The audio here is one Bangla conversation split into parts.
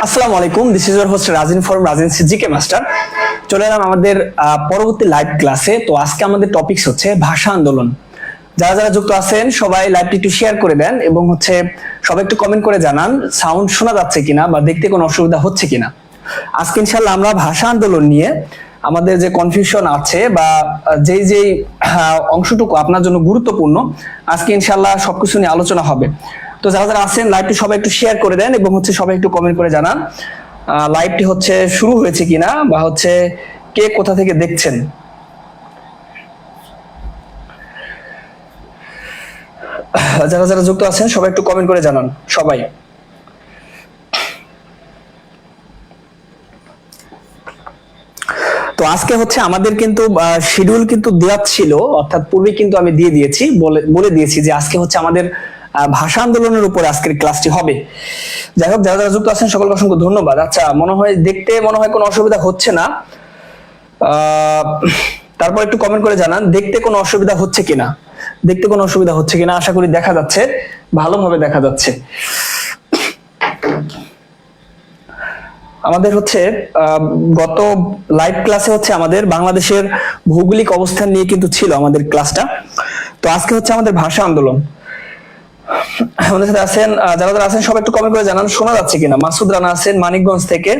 আসসালামু আলাইকুম, this is your host Rajin from Rajin CGK master. চলে এলাম আমাদের পরবর্তী লাইভ ক্লাসে। তো আজকে আমাদের টপিকস হচ্ছে ভাষা আন্দোলন। যারা যারা যুক্ত আছেন সবাই লাইভটি একটু শেয়ার করে দেন এবং সবাই একটু কমেন্ট করে জানান সাউন্ড শোনা যাচ্ছে কিনা বা দেখতে কোনো অসুবিধা হচ্ছে কিনা। আজকে ইনশাআল্লাহ আমরা ভাষা আন্দোলন নিয়ে আমাদের যে কনফিউশন আছে বা যেই অংশটুকু আপনার জন্য গুরুত্বপূর্ণ, আজকে ইনশাআল্লাহ সবকিছু নিয়ে আলোচনা হবে। তো যারা যারা আছেন লাইভটি সবাই একটু শেয়ার করে দেন এবং সবাই একটু কমেন্ট করে জানান লাইভটি শুরু হয়েছে কিনা বা কে কোথা থেকে দেখছেন। যারা যারা যুক্ত আছেন সবাই একটু কমেন্ট করে জানান সবাই। তো আজকে আমাদের কিন্তু শিডিউল কিন্তু দেওয়া ছিল, অর্থাৎ পূর্বে কিন্তু আমি দিয়ে দিয়েছি, বলে দিয়েছি যে আজকে আমাদের ভাষা আন্দোলনের উপরে আজকের ক্লাসটি হবে। যাই হোক, যারা যারা যুক্ত আছেন সকলকে অসংখ্য ধন্যবাদ। আচ্ছা, দেখতে কোনো অসুবিধা হচ্ছে না। তারপর একটু কমেন্ট করে জানান দেখতে কোনো অসুবিধা হচ্ছে কিনা। দেখতে কোনো অসুবিধা হচ্ছে কিনা, আশা করি দেখা যাচ্ছে, ভালোভাবে দেখা যাচ্ছে। আমাদের গত লাইভ ক্লাসে আমাদের বাংলাদেশের ভৌগোলিক অবস্থান নিয়ে কিন্তু ছিল আমাদের ক্লাসটা। তো আজকে আমাদের ভাষা আন্দোলন। আমাদের সাথে আছেন যারা যারা আছেন সবাই একটু কমেন্ট করে জানান শোনা যাচ্ছে কিনা। মাসুদ রানা আছেন মানিকগঞ্জ থেকে,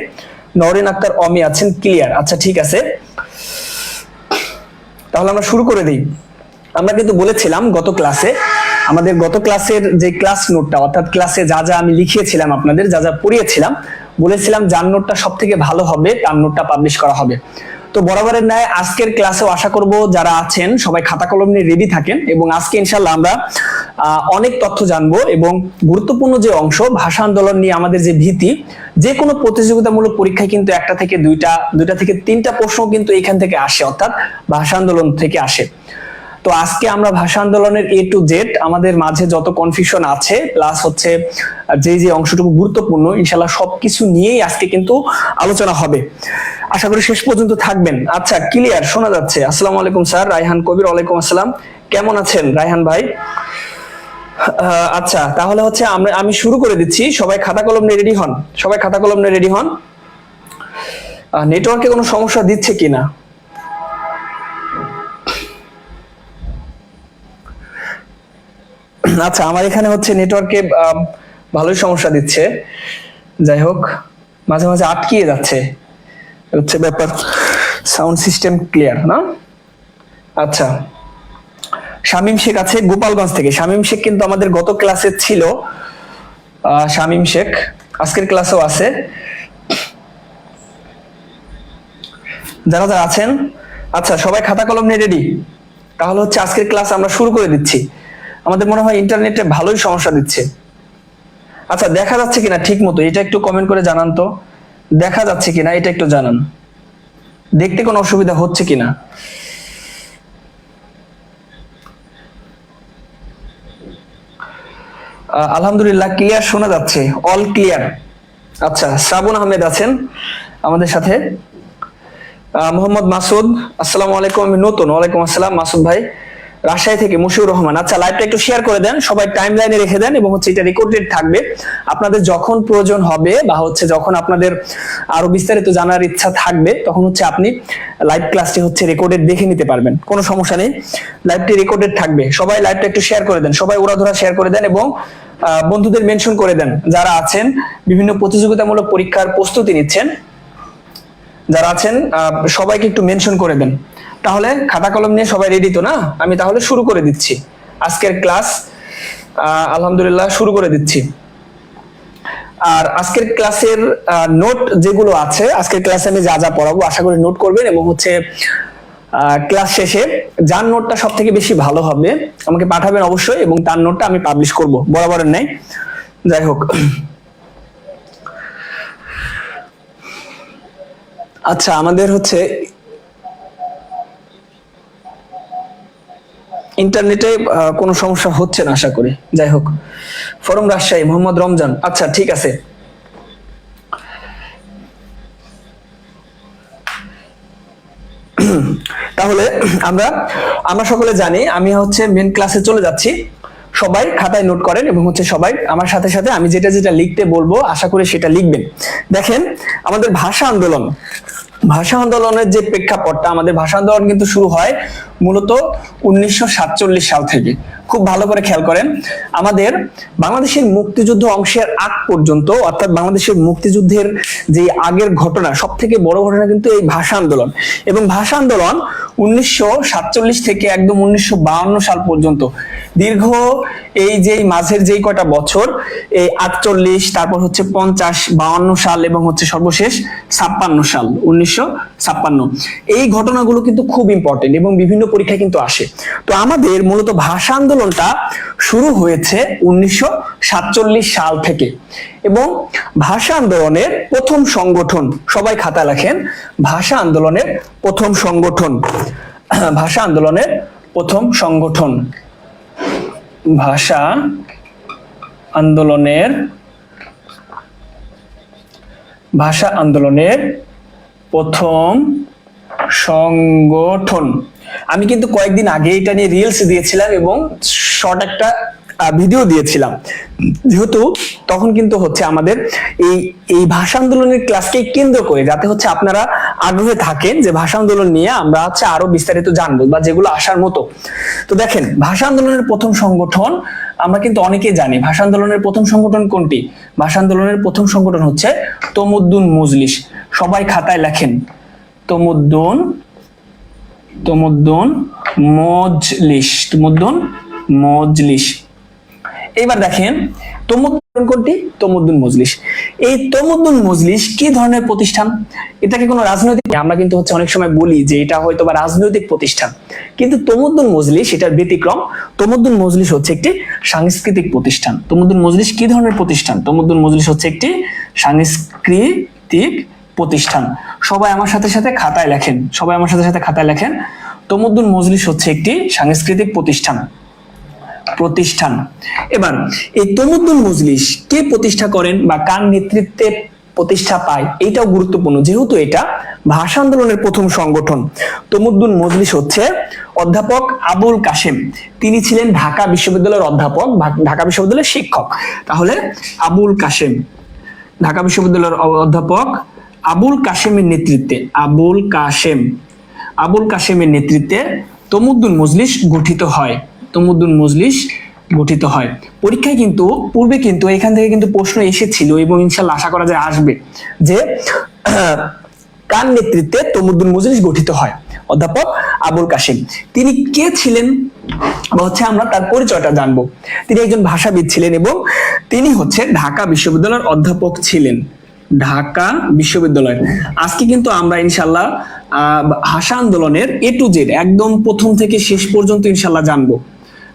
নওরিন আক্তার অমি আছেন ক্লিয়ার। আচ্ছা, ঠিক আছে, তাহলে আমরা শুরু করে দিই। আমরা কিন্তু বলেছিলাম গত ক্লাসের যে ক্লাস নোটটা, অর্থাৎ ক্লাসে যা যা আমি লিখিয়েছিলাম, আপনাদের যা যা পড়িয়েছিলাম, বলেছিলাম যার নোটটা সব থেকে ভালো হবে তার নোটটা পাবলিশ করা হবে। তো বরাবরের ন্যায় আজকের ক্লাসেও আশা করব যারা আছেন সবাই খাতা কলম নিয়ে রেডি থাকেন এবং আজকে ইনশাআল্লাহ আমরা অনেক তথ্য জানবো এবং গুরুত্বপূর্ণ যে অংশ ভাষা আন্দোলন নিয়ে আমাদের যে ভীতি, যে কোনো প্রতিযোগিতামূলক পরীক্ষায় কিন্তু একটা থেকে দুইটা থেকে তিনটা প্রশ্ন কিন্তু এখান থেকে আসে, অর্থাৎ ভাষা আন্দোলন থেকে আসে। তো আজকে আমরা ভাষা আন্দোলনের A to Z আমাদের মাঝে যত কনফিউশন আছে প্লাস যে অংশটুকু গুরুত্বপূর্ণ, ইনশাআল্লাহ সবকিছু নিয়েই আজকে কিন্তু আলোচনা হবে। আশা করি শেষ পর্যন্ত থাকবেন। আচ্ছা, ক্লিয়ার শোনা যাচ্ছে। আসসালামু আলাইকুম স্যার। রায়হান কবির, ওয়ালাইকুম আসসালাম। কেমন আছেন রায়হান ভাই? আচ্ছা, তাহলে আমি শুরু করে দিচ্ছি। সবাই খাতা কলম নিয়ে রেডি হন, সবাই খাতা কলম নিয়ে রেডি হন। নেটওয়ার্কে কোনো সমস্যা দিচ্ছে কিনা? আচ্ছা, আমার এখানে নেটওয়ার্কে ভালোই সমস্যা দিচ্ছে। যাই হোক, মাঝে মাঝে আটকিয়ে যাচ্ছে, ব্যাপার। সাউন্ড সিস্টেম ক্লিয়ার না? আচ্ছা, শামীম শেখ আছে গোপালগঞ্জ থেকে। শামীম শেখ কিন্তু আমাদের গত ক্লাসে ছিল। শামীম শেখ আজকের ক্লাসেও আছে। যারা যারা আছেন, আচ্ছা সবাই খাতা কলম নিয়ে রেডি। তাহলে আজকের ক্লাস আমরা শুরু করে দিচ্ছি। আমাদের মনে হয় ইন্টারনেটে ভালোই সমস্যা দিচ্ছে। আচ্ছা, দেখা যাচ্ছে কিনা ঠিক মতো এটা একটু কমেন্ট করে জানান তো। দেখা যাচ্ছে কিনা এটা একটু জানান। দেখতে কোনো অসুবিধা হচ্ছে কিনা। আলহামদুলিল্লাহ ক্লিয়ার শোনা যাচ্ছে, অল ক্লিয়ার। আচ্ছা, শ্রাবণ আহমেদ আছেন আমাদের সাথে। মোহাম্মদ মাসুদ, আসসালামু আলাইকুম, আমি নতুন। ওয়ালাইকুম আসসালাম মাসুদ ভাই। রাজশাহী থেকে মুশিউর রহমান। আচ্ছা, লাইভটা একটু শেয়ার করে দেন, সবাই টাইম লাইনে রেখে দেন এবং এটা রেকর্ডেড থাকবে। আপনাদের যখন প্রয়োজন হবে বা যখন আপনাদের আরো বিস্তারিত জানার ইচ্ছা থাকবে তখন আপনি লাইভ ক্লাসটি রেকর্ডেড দেখে নিতে পারবেন, কোনো সমস্যা নেই। লাইভটি রেকর্ডেড থাকবে। সবাই লাইভটা একটু শেয়ার করে দেন, সবাই ওরাধরা শেয়ার করে দেন এবং বন্ধুদের মেনশন করে দেন যারা আছেন বিভিন্ন প্রতিযোগিতামূলক পরীক্ষার প্রস্তুতি নিচ্ছেন। যারা আছেন সবাইকে একটু মেনশন করে দেন। তাহলে খাতা কলম নিয়ে সবাই রেডি তো না? আমি তাহলে শুরু করে দিচ্ছি আজকের ক্লাস। আলহামদুলিল্লাহ শুরু করে দিচ্ছি। আর আজকের ক্লাসের নোট যেগুলো আছে, আজকের ক্লাসে আমি যা যা পড়াবো আশা করি নোট করবেন এবং ক্লাস শেষে যার নোটটা সব থেকে বেশি ভালো হবে আমাকে পাঠাবেন অবশ্যই এবং তার নোটটা আমি পাবলিশ করব বরাবরের ন্যায়। যাই হোক, আচ্ছা আমাদের ইন্টারনেটে কোনো সমস্যা হচ্ছে না আশা করি। যাই হোক, ফরম রাজশাহী মোহাম্মদ রমজান। আচ্ছা, ঠিক আছে। তাহলে আমরা সকলে জানি আমি মেন ক্লাসে চলে যাচ্ছি। সবাই খাতায় নোট করেন এবং হচ্ছে সবাই আমার সাথে সাথে আমি যেটা যেটা লিখতে বলবো আশা করি সেটা লিখবেন। দেখেন আমাদের ভাষা আন্দোলন, ভাষা আন্দোলনের যে প্রেক্ষাপটটা, আমাদের ভাষা আন্দোলন কিন্তু শুরু হয় মূলত 1947 সাল থেকে। খুব ভালো করে খেয়াল করেন, আমাদের বাংলাদেশের মুক্তিযুদ্ধ অংশের আগ পর্যন্ত, অর্থাৎ বাংলাদেশের মুক্তিযুদ্ধের যে আগের ঘটনা, সব থেকে বড় ঘটনা কিন্তু এই ভাষা আন্দোলন। এবং ভাষা আন্দোলন 1947 থেকে একদম 1952 সাল পর্যন্ত দীর্ঘ এই যে মাঝের যেই কয়টা বছর, এই 48, তারপর হচ্ছে 50, 52 সাল এবং হচ্ছে সর্বশেষ 56 সাল, 1956, এই ঘটনাগুলো কিন্তু খুব ইম্পর্টেন্ট এবং বিভিন্ন পরীক্ষায় কিন্তু আসে। তো আমাদের মূলত ভাষা আন্দোলনটা শুরু হয়েছে 1947 সাল থেকে। এবং ভাষা আন্দোলনের প্রথম সংগঠন, সবাই খাতা লেখেন, ভাষা আন্দোলনের প্রথম সংগঠন, ভাষা আন্দোলনের প্রথম সংগঠন, ভাষা আন্দোলনের, ভাষা আন্দোলনের প্রথম সংগঠন। আমি কিন্তু কয়েকদিন আগে এটা নিয়ে রিলস দিয়েছিলাম এবং শর্ট একটা ভিডিও দিয়েছিলাম, যেহেতু তখন কিন্তু হচ্ছে আমাদের এই ভাষা আন্দোলনের ক্লাসকে কেন্দ্র করে, যাতে হচ্ছে আপনারা আগ্রহে থাকেন যে ভাষা আন্দোলন নিয়ে আমরা হচ্ছে আরো বিস্তারিত জানবো বা যেগুলো আসার মতো। তো দেখেন ভাষা আন্দোলনের প্রথম সংগঠন আমরা কিন্তু অনেকেই জানি। ভাষা আন্দোলনের প্রথম সংগঠন কোনটি? ভাষা আন্দোলনের প্রথম সংগঠন হচ্ছে তমুদ্দুন মজলিস। সবাই খাতায় লেখেন, তমুদ্দুন মজলিস, তমুদ্দুন মজলিস। এবার দেখেন তমুদ্দুন কোনটি? তমুদ্দুন মজলিস। এই তমুদ্দুন মজলিস কি ধরনের প্রতিষ্ঠান? এটা কি কোনো রাজনৈতিক? আমরা কিন্তু হচ্ছে অনেক সময় বলি যে এটা হয়তো বা রাজনৈতিক প্রতিষ্ঠান, কিন্তু তমুদ্দুন মজলিস এটার ব্যতিক্রম। তমুদ্দুন মজলিস হচ্ছে একটি সাংস্কৃতিক প্রতিষ্ঠান। তমুদ্দুন মজলিস কি ধরনের প্রতিষ্ঠান? তমুদ্দুন মজলিস হচ্ছে একটি সাংস্কৃতিক প্রতিষ্ঠান। সবাই আমার সাথে সাথে খাতায় লেখেন, সবাই আমার সাথে সাথে খাতায় লেখেন, তমুদ্দুন মজলিস হচ্ছে একটি সাংস্কৃতিক প্রতিষ্ঠান। এবার এই তমুদ্দুন মজলিস কে প্রতিষ্ঠা করেন বা কার নেতৃত্বে প্রতিষ্ঠা পায়, এটাও গুরুত্বপূর্ণ, যেহেতু এটা ভাষা আন্দোলনের প্রথম সংগঠন। তমুদ্দুন মজলিস হচ্ছে অধ্যাপক আবুল কাশেম, তিনি ছিলেন ঢাকা বিশ্ববিদ্যালয়ের অধ্যাপক, ঢাকা বিশ্ববিদ্যালয়ের শিক্ষক। তাহলে আবুল কাশেম, ঢাকা বিশ্ববিদ্যালয়ের অধ্যাপক আবুল কাশেমের নেতৃত্বে, আবুল কাশেমের নেতৃত্বে তমুদ্দুন মজলিস গঠিত হয়। তমুদ্দুন মজলিস গঠিত হয়। পরীক্ষায় কিন্তু পূর্বে কিন্তু এখান থেকে কিন্তু প্রশ্ন এসেছিল এবং ইনশাআল্লাহ আশা করা যায় আসবে, যে কার নেতৃত্বে তমুদ্দুন মজলিস গঠিত হয়? অধ্যাপক আবুল কাশেম। তিনি কে ছিলেন বা হচ্ছে আমরা তার পরিচয়টা জানবো। তিনি একজন ভাষাবিদ ছিলেন এবং তিনি হচ্ছে ঢাকা বিশ্ববিদ্যালয়ের অধ্যাপক ছিলেন। ঢাকা বিশ্ববিদ্যালয়। আজকে কিন্তু আমরা ইনশাআল্লাহ ভাষা আন্দোলনের A to Z একদম প্রথম থেকে শেষ পর্যন্ত ইনশাআল্লাহ জানবো।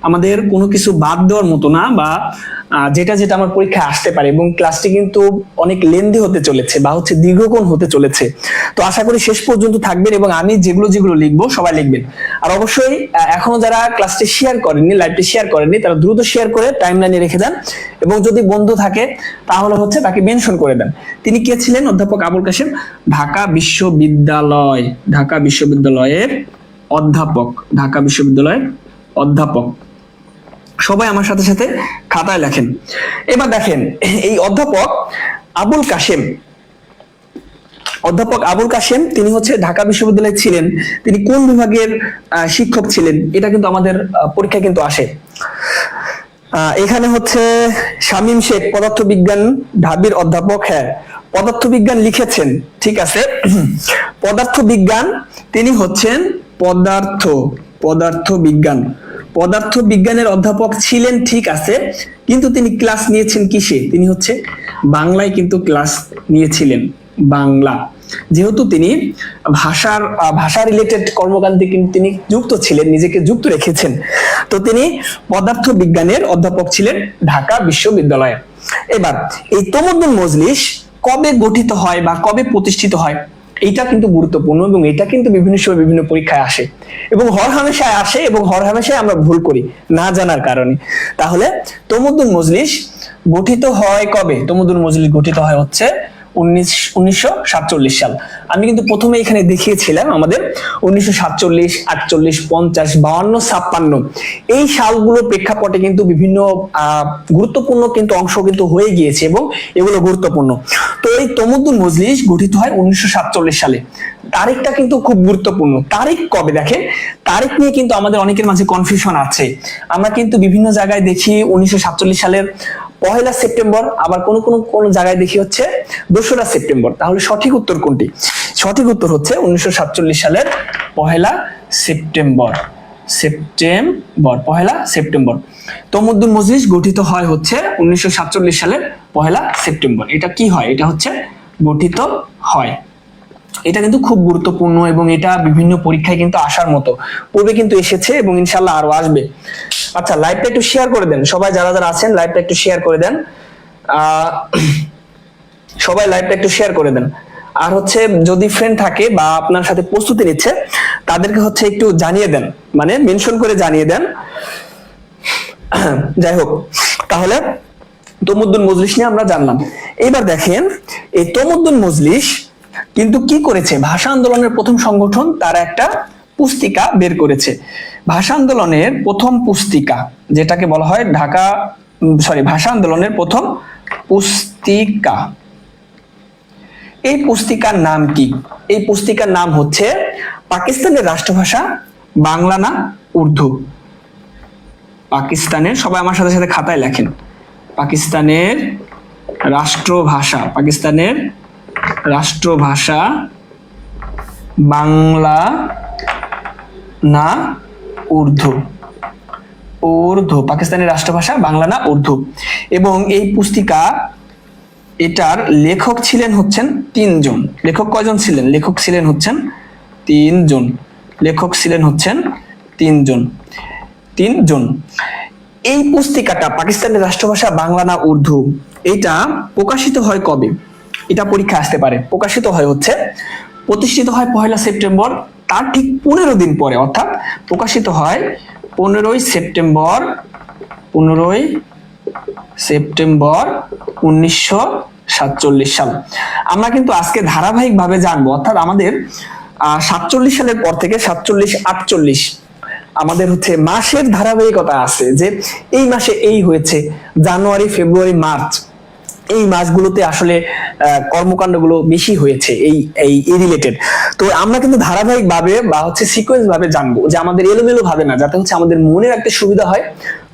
আমাদের কোনো কিছু বাদ দেওয়ার মতো না, বা যেটা যেটা আমার পরীক্ষায় আসতে পারে। এবং ক্লাসটি কিন্তু অনেক লেন্দি হতে চলেছে বা হচ্ছে দীর্ঘক্ষণ হতে চলেছে। তো আশা করি শেষ পর্যন্ত থাকবেন এবং আমি যেগুলো যেগুলো লিখবো সবাই লিখবেন। আর অবশ্যই এখনো যারা ক্লাসটি শেয়ার করেননি, লাইভটি শেয়ার করেননি, তারা দ্রুত শেয়ার করে টাইমলাইনে রেখে দেন এবং যদি বন্ধু থাকে তাহলে হচ্ছে তাকে মেনশন করে দেন। তিনি কে ছিলেন? অধ্যাপক আবুল কাশেম, ঢাকা বিশ্ববিদ্যালয়ের অধ্যাপক, ঢাকা বিশ্ববিদ্যালয়ের অধ্যাপক। সবাই আমার সাথে সাথে খাতায় লেখেন। এবার দেখেন এই অধ্যাপক আবুল কাশেম তিনি হচ্ছে ঢাকা বিশ্ববিদ্যালয়ে ছিলেন। তিনি কোন বিভাগের শিক্ষক ছিলেন? এটা কিন্তু আমাদের পরীক্ষায় কিন্তু আসে। এখানে হচ্ছে শামীম শেখ পদার্থবিজ্ঞান ঢাবির অধ্যাপক। হ্যাঁ, পদার্থবিজ্ঞান লিখেছেন, ঠিক আছে। পদার্থবিজ্ঞান তিনি হচ্ছেন পদার্থবিজ্ঞানের অধ্যাপক ছিলেন, ঠিক আছে, কিন্তু তিনি ক্লাস নিয়েছেন কিসে? তিনি হচ্ছে বাংলায় কিন্তু ক্লাস নিয়েছিলেন, বাংলা। যেহেতু তিনি ভাষা রিলেটেড কর্মকাণ্ডে কিন্তু তিনি যুক্ত ছিলেন, নিজেকে যুক্ত রেখেছেন, তো তিনি পদার্থবিজ্ঞানের অধ্যাপক ছিলেন ঢাকা বিশ্ববিদ্যালয়ে। এবার এই তমুদ্দুন মজলিস কবে গঠিত হয় বা কবে প্রতিষ্ঠিত হয়, এটা কিন্তু গুরুত্বপূর্ণ এবং এটা কিন্তু বিভিন্ন সময় বিভিন্ন পরীক্ষায় আসে এবং হরহামেশায় আসে এবং হরহামেশায় আমরা ভুল করি না জানার কারণে। তাহলে তমুদ্দুন মজলিস গঠিত হয় কবে? তমুদ্দুন মজলিস গঠিত হয় হচ্ছে 1947 সাল। আমি কিন্তু প্রথমে এখানে দেখিয়েছিলাম আমাদের 1947, 48, 50, 52, 56 এই সালগুলো প্রেক্ষাপটে কিন্তু বিভিন্ন গুরুত্বপূর্ণ কিন্তু অংশ কিন্তু হয়ে গিয়েছে এবং এগুলো গুরুত্বপূর্ণ। তো এই তমুদ্দুন মজলিস গঠিত হয় 1947 সালে। তারিখটা কিন্তু খুব গুরুত্বপূর্ণ। তারিখ কবে দেখেন, তারিখ নিয়ে কিন্তু আমাদের অনেকের মাঝে কনফিউশন আছে। আমরা কিন্তু বিভিন্ন জায়গায় দেখি 1947 সালের 1 সেপ্টেম্বর, আবার কোন জায়গায় দেখি হচ্ছে 2 সেপ্টেম্বর। তাহলে সঠিক উত্তর কোনটি? সঠিক উত্তর হচ্ছে 1947 সালের 1 সেপ্টেম্বর। সেপ্টেম্বর 1 সেপ্টেম্বর তমুদ্দুন মজলিস গঠিত হয় হচ্ছে 1947 সালের 1 সেপ্টেম্বর। এটা কি হয়? এটা হচ্ছে গঠিত হয়। এটা কিন্তু খুব গুরুত্বপূর্ণ এবং এটা বিভিন্ন পরীক্ষায় কিন্তু আসার মতো। পূর্বে কিন্তু এসেছে এবং ইনশাআল্লাহ আরো আসবে। আচ্ছা, লাইভটা একটু শেয়ার করে দেন সবাই, যারা যারা আছেন লাইভটা একটু শেয়ার করে দেন। সবাই লাইভটা একটু শেয়ার করে দেন। আর হচ্ছে যদি ফ্রেন্ড থাকে বা আপনার সাথে প্রস্তুতি নিচ্ছে তাদেরকে হচ্ছে একটু জানিয়ে দেন, মানে মেনশন করে জানিয়ে দেন। যাই হোক, তাহলে তমুদ্দুন মজলিস নিয়ে আমরা জানলাম। এবার দেখেন এই তমুদ্দুন মজলিস কিন্তু কি করেছে, ভাষা আন্দোলনের প্রথম সংগঠন তারা একটা পুস্তিকা বের করেছে। ভাষা আন্দোলনের প্রথম পুস্তিকা যেটাকে বলা হয় ভাষা আন্দোলনের প্রথম পুস্তিকা। এই পুস্তিকার নাম কি? এই পুস্তিকার নাম হচ্ছে পাকিস্তানের রাষ্ট্রভাষা বাংলা না উর্দু? পাকিস্তানের, সবাই আমার সাথে সাথে খাতায় লেখেন, পাকিস্তানের রাষ্ট্রভাষা বাংলা না উর্দু? পাকিস্তানের রাষ্ট্রভাষা বাংলা না উর্দু। এবং এই পুস্তিকা, এটার লেখক ছিলেন হচ্ছেন 3 জন। লেখক কয়জন ছিলেন? লেখক ছিলেন হচ্ছেন 3 জন। লেখক ছিলেন হচ্ছেন 3 জন। এই পুস্তিকাটা পাকিস্তানের রাষ্ট্রভাষা বাংলা না উর্দু, এটা প্রকাশিত হয় কবে? এটা পরীক্ষা আসতে পারে। প্রতিষ্ঠিত হয় 1 সেপ্টেম্বর, তার ঠিক 15 দিন পরে, অর্থাৎ প্রকাশিত হয় 15 সেপ্টেম্বর 1947 সাল। আমরা কিন্তু আজকে ধারাবাহিক ভাবে জানবো, অর্থাৎ আমাদের 47 সালের পর থেকে 47, 48 আমাদের হচ্ছে মাসের ধারাবাহিকতা আছে, যে এই মাসে এই হয়েছে, জানুয়ারি, ফেব্রুয়ারি, মার্চ এই মাসগুলোতে আসলে কর্মকাণ্ডগুলো বেশি হয়েছে এই রিলেটেড। তো আমরা কিন্তু ধারাবাহিক ভাবে বা হচ্ছে সিকোয়েন্স ভাবে জানবো, যে আমাদের এলোমেলো ভাবে না, যাতে হচ্ছে আমাদের মনে রাখতে সুবিধা হয়,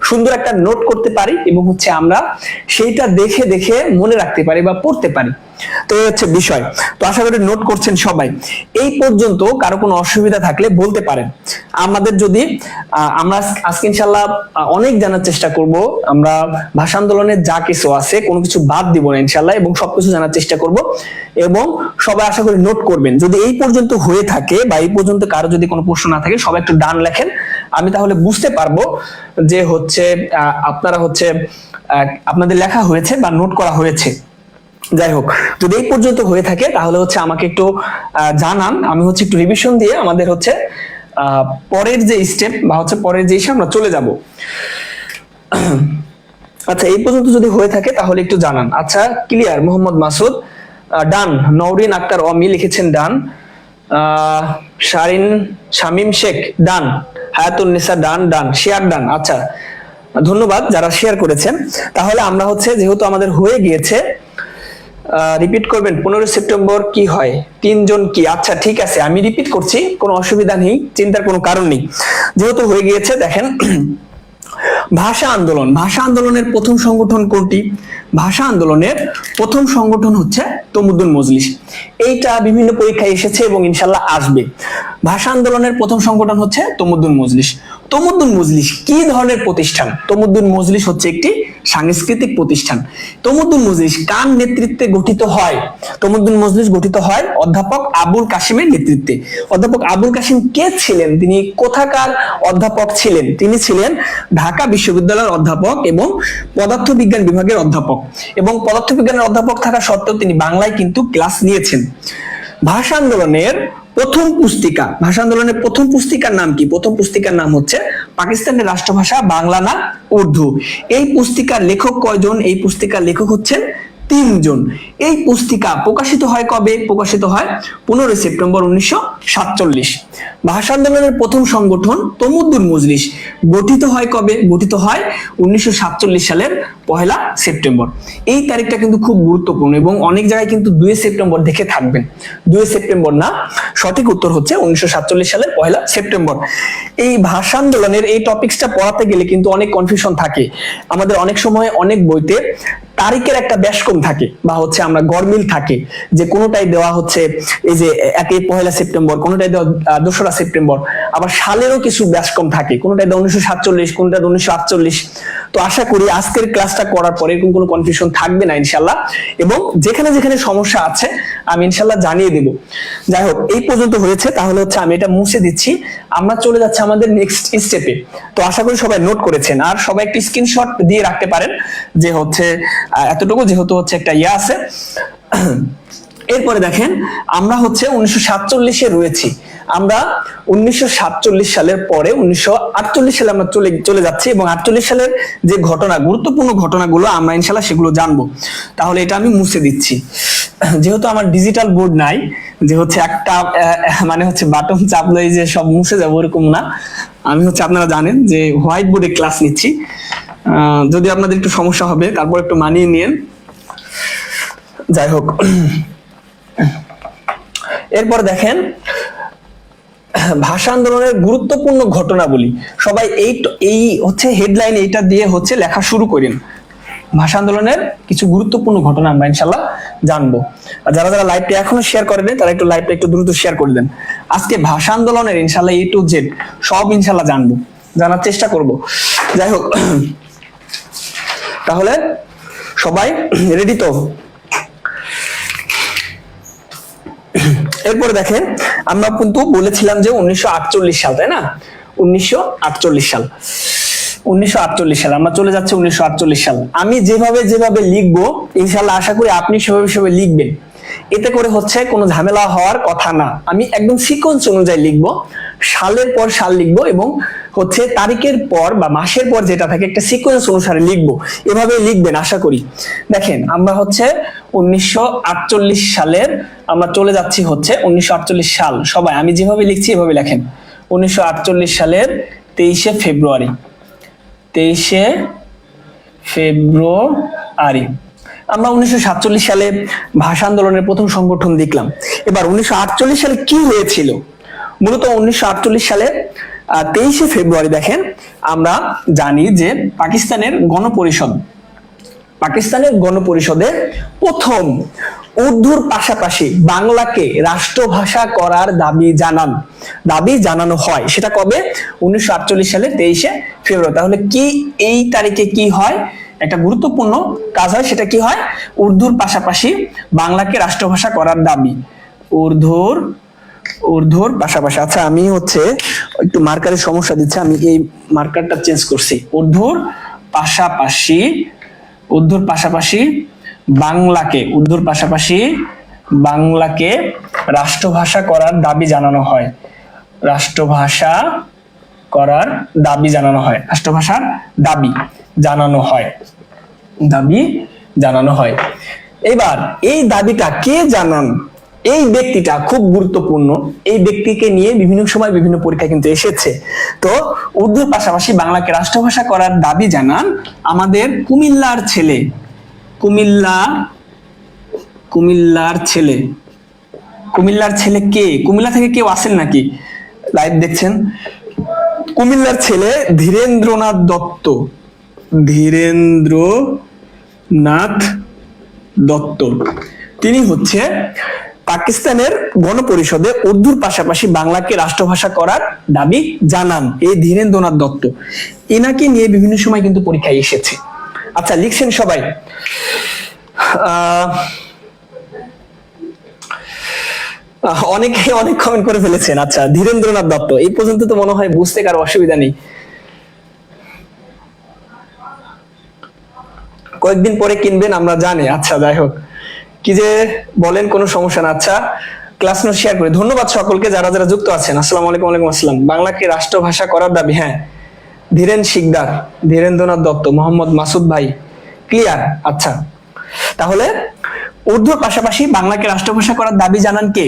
সুন্দর একটা নোট করতে পারি এবং হচ্ছে আমরা সেইটা দেখে দেখে মনে রাখতে পারি বা পড়তে পারি। তো এই হচ্ছে বিষয়। তো আশা করি নোট করছেন সবাই। এই পর্যন্ত কারো কোনো অসুবিধা থাকলে বলতে পারেন। আমাদের যদি আমরা আজকে ইনশাআল্লাহ অনেক জানার চেষ্টা করব। আমরা ভাষা আন্দোলনের যা কিছু আছে কোনো কিছু বাদ দিব না ইনশাআল্লাহ, এবং সবকিছু জানার চেষ্টা করব। এবং সবাই আশা করি নোট করবেন। যদি এই পর্যন্ত হয়ে থাকে বা এই পর্যন্ত কারো যদি কোনো প্রশ্ন না থাকে, সবাই একটু ডান লেখেন, আমি তাহলে বুঝতে পারবো যে হচ্ছে আপনারা হচ্ছে আপনাদের লেখা হয়েছে বা নোট করা হয়েছে। যাই হোক, যদি এই পর্যন্ত হয়ে থাকে তাহলে হচ্ছে আমাকে একটু জানান, আমি হচ্ছে একটু রিভিশন দিয়ে আমাদের হচ্ছে পরের যে স্টেপ বা হচ্ছে পরের যে ইস্যু আমরা চলে যাব। আচ্ছা, এই পর্যন্ত যদি হয়ে থাকে তাহলে একটু জানান। আচ্ছা, ক্লিয়ার। মোহাম্মদ মাসুদ ডান। নওরিন আক্তার অমি লিখেছেন ডান। শামিম শেখ ডান। হায়াতুন নিসা ডান। Share done. আচ্ছা, ধন্যবাদ যারা শেয়ার করেছেন। তাহলে আমরা হচ্ছে যেহেতু আমাদের হয়ে গিয়েছে, রিপিট করবেন 15 সেপ্টেম্বর কি হয়, 3 জন কি? আচ্ছা ঠিক আছে, আমি রিপিট করছি, কোনো অসুবিধা নেই, চিন্তার কোনো কারণ নেই। যেহেতু হয়ে গিয়েছে, দেখেন ভাষা আন্দোলনের প্রথম সংগঠন কোনটি? ভাষা আন্দোলনের প্রথম সংগঠন হচ্ছে তমুদ্দুন মজলিস। এইটা বিভিন্ন পরীক্ষায় এসেছে এবং ইনশাআল্লাহ আসবে। ভাষা আন্দোলনের প্রথম সংগঠন হচ্ছে তমুদ্দুন মজলিস। তমুদ্দুন মজলিস কি ধরনের প্রতিষ্ঠান? তমুদ্দুন মজলিস হচ্ছে একটি সাংস্কৃতিক প্রতিষ্ঠান। তমুদ্দুন মজলিস কার নেতৃত্বে গঠিত হয়? তমুদ্দুন মজলিস গঠিত হয় অধ্যাপক আবুল কাশিমের নেতৃত্বে। অধ্যাপক আবুল কাশিম কে ছিলেন? তিনি কোথাকার অধ্যাপক ছিলেন? তিনি ছিলেন ঢাকা বিশ্ববিদ্যালয়ের অধ্যাপক এবং পদার্থবিজ্ঞান বিভাগের অধ্যাপক, এবং পদার্থবিজ্ঞানের অধ্যাপক থাকা সত্ত্বেও তিনি বাংলায় কিন্তু ক্লাস নিয়েছেন। ভাষা আন্দোলনের প্রথম পুস্তিকার নাম কি? প্রথম পুস্তিকার নাম হচ্ছে পাকিস্তানের রাষ্ট্রভাষা বাংলা না উর্দু। এই পুস্তিকার লেখক কয়জন? এই পুস্তিকার লেখক হচ্ছেন 3 জন। এই পুস্তিকা প্রকাশিত হয় কবে? প্রকাশিত হয় 15 সেপ্টেম্বর 1947। ভাষা আন্দোলনের প্রথম সংগঠন তমুদ্দুন মজলিস গঠিত হয় কবে? গঠিত হয় 1947 সালের 1 সেপ্টেম্বর। এই তারিখটা কিন্তু খুব গুরুত্বপূর্ণ এবং অনেক জায়গায় কিন্তু 2 সেপ্টেম্বর দেখে থাকবেন। 2 সেপ্টেম্বর না, সঠিক উত্তর হচ্ছে 1947 সালের 1 সেপ্টেম্বর। এই ভাষা আন্দোলনের এই টপিকসটা পড়াতে গেলে কিন্তু অনেক কনফিউশন থাকে। আমাদের অনেক সময় অনেক বইতে তারিখের একটা ব্যাসকম থাকে বা হচ্ছে আমরা গরমিল থাকে, যে কোনোটাই দেওয়া হচ্ছে এই যে 1 সেপ্টেম্বর, কোনোটাই দেওয়া 2 সেপ্টেম্বর, আবার সালেরও কিছু ব্যাসকম থাকে, কোনোটাই দেওয়া 1947, কোনোটা 1948। তো আশা করি আজকের ক্লাসটা করার পরে এরকম কোনো কনফিউশন থাকবে না ইনশাল্লাহ, এবং যেখানে যেখানে সমস্যা আছে আমি ইনশাল্লাহ জানিয়ে দেব। যাই হোক, এই পর্যন্ত হয়েছে, তাহলে হচ্ছে আমি এটা মুছে দিচ্ছি। আমরা চলে যাচ্ছি আমাদের নেক্সট স্টেপে। তো আশা করি সবাই নোট করেছেন, আর সবাই একটি স্ক্রিনশট দিয়ে রাখতে পারেন যে হচ্ছে এতটুকু, যেহেতু হচ্ছে একটা ইয়া আছে। এরপরে দেখেন, আমরা হচ্ছে 1947-এ রয়েছি। আমরা 1947 সালের পরে 1948 সালে আমরা চলে যাচ্ছি, এবং 48 সালের যে ঘটনা, গুরুত্বপূর্ণ ঘটনাগুলো আমরা ইনশাল্লাহ সেগুলো জানবো। তাহলে এটা আমি মুছে দিচ্ছি, যেহেতু আমার ডিজিটাল বোর্ড নাই যে হচ্ছে একটা মানে হচ্ছে বাটন চাপলেই যে সব মুছে যাবো এরকম না। আমি হচ্ছে, আপনারা জানেন যে হোয়াইট বোর্ডে ক্লাস নিচ্ছি। যদি আপনাদের একটু সমস্যা হবে তারপর একটু মানিয়ে নিন। যাই হোক, এরপর দেখেন ভাষা আন্দোলনের গুরুত্বপূর্ণ ঘটনাবলী। সবাই এই হচ্ছে হেডলাইন এইটা দিয়ে হচ্ছে লেখা শুরু করেন। ভাষা আন্দোলনের কিছু গুরুত্বপূর্ণ ঘটনা আমরা ইনশাল্লাহ জানবো। আর যারা যারা লাইভটা এখনো শেয়ার করে দেন তারা একটু লাইভটা একটু দ্রুত শেয়ার করে দেন। আজকে ভাষা আন্দোলনের ইনশাল্লাহ A to Z সব ইনশাল্লাহ জানবো, জানার চেষ্টা করব। যাই হোক, তাহলে সবাই রেডি তো? এরপরে দেখেন, আমরা কিন্তু বলেছিলাম যে 1948 সাল, তাই না? 1948 সাল, 1948 সাল আমরা চলে যাচ্ছি। 1948 সাল আমি যেভাবে যেভাবে লিখবো ইনশাল্লাহ আশা করি আপনি সেভাবে লিখবেন। এতে করে হচ্ছে কোনো ঝামেলা হওয়ার কথা না। আমি একদম সিকোয়েন্স অনুযায়ী লিখবো, সালের পর সাল লিখবো, এবং হচ্ছে তারিখের পর বা মাসের পর যেটা থাকে একটা সিকোয়েন্স অনুসারে লিখবো। এভাবে লিখবেন আশা করি। দেখেন, আমরা হচ্ছে 1948 সালের আমরা চলে যাচ্ছি হচ্ছে 1948 সাল। সবাই আমি যেভাবে লিখছি এভাবে লেখেন। 1948 সালের 23 ফেব্রুয়ারি, 23 ফেব্রুয়ারি আমরা 1947 সালে ভাষা আন্দোলনের প্রথম সংগঠন দেখলাম। এবার 1948 সালে কি হয়েছিল? মূলত 1948 সালে 23 ফেব্রুয়ারি দেখেন, আমরা জানি যে পাকিস্তানের গণপরিষদে প্রথম উর্দুর পাশাপাশি বাংলাকে রাষ্ট্রভাষা করার দাবি জানানো হয়। সেটা কবে? 1948 সালের 23 ফেব্রুয়ারি। তাহলে কি এই তারিখে কি হয়? একটা গুরুত্বপূর্ণ কাজ হয়। সেটা কি হয়? উর্দুর পাশাপাশি বাংলাকে রাষ্ট্রভাষা করার দাবি। উর্দুর পাশাপাশি, আচ্ছা আমি হচ্ছে একটু মার্কারের সমস্যা দিচ্ছে, আমি এই মার্কারটা চেঞ্জ করছি। উর্দুর পাশাপাশি বাংলাকে রাষ্ট্রভাষা করার দাবি জানানো হয়। রাষ্ট্রভাষার দাবি জানানো হয়। এবার এই দাবিটা কে জানান? এই ব্যক্তিটা খুব গুরুত্বপূর্ণ। এই ব্যক্তিকে নিয়ে বিভিন্ন সময় বিভিন্ন পরীক্ষা কিন্তু এসেছে। তো উর্দুর পাশাপাশি বাংলাকে রাষ্ট্রভাষা করার দাবি জানান আমাদের কুমিল্লার ছেলে কে? কুমিল্লা থেকে কেউ আসেন নাকি? লাইভ দেখছেন? কুমিল্লার ছেলে ধীরেন্দ্রনাথ দত্ত। তিনি হচ্ছে পাকিস্তানের গণপরিষদে উর্দুর পাশাপাশি বাংলাকে রাষ্ট্রভাষা করার দাবি জানান এই ধীরেন্দ্রনাথ দত্ত। এনাকে নিয়ে বিভিন্ন সময় কিন্তু পরীক্ষায় এসেছে। আচ্ছা, লিখছেন সবাই? অনেকে অনেক কমেন্ট করে ফেলেছেন। আচ্ছা, ধীরেন্দ্রনাথ দত্ত, এই পর্যন্ত তো মনে হয় বুঝতে কারো অসুবিধা নেই। কয়েকদিন পরে কিনবেন আমরা জানি। আচ্ছা, যাই হোক, কি যে বলেন, কোনো সমস্যা না। আচ্ছা, ক্লাস নোট শেয়ার করে ধন্যবাদ সকলকে যারা যারা যুক্ত আছেন। আসসালামু আলাইকুম। ওয়ালাইকুম আসসালাম। বাংলাকে রাষ্ট্রভাষা করার দাবি, হ্যাঁ, ধীরেন শিকদার, ধীরেন্দ্রনাথ দত্ত, মোহাম্মদ মাসুদ ভাই, ক্লিয়ার। আচ্ছা, তাহলে উর্দুর পাশাপাশি বাংলাকে রাষ্ট্রভাষা করার দাবি জানান কে?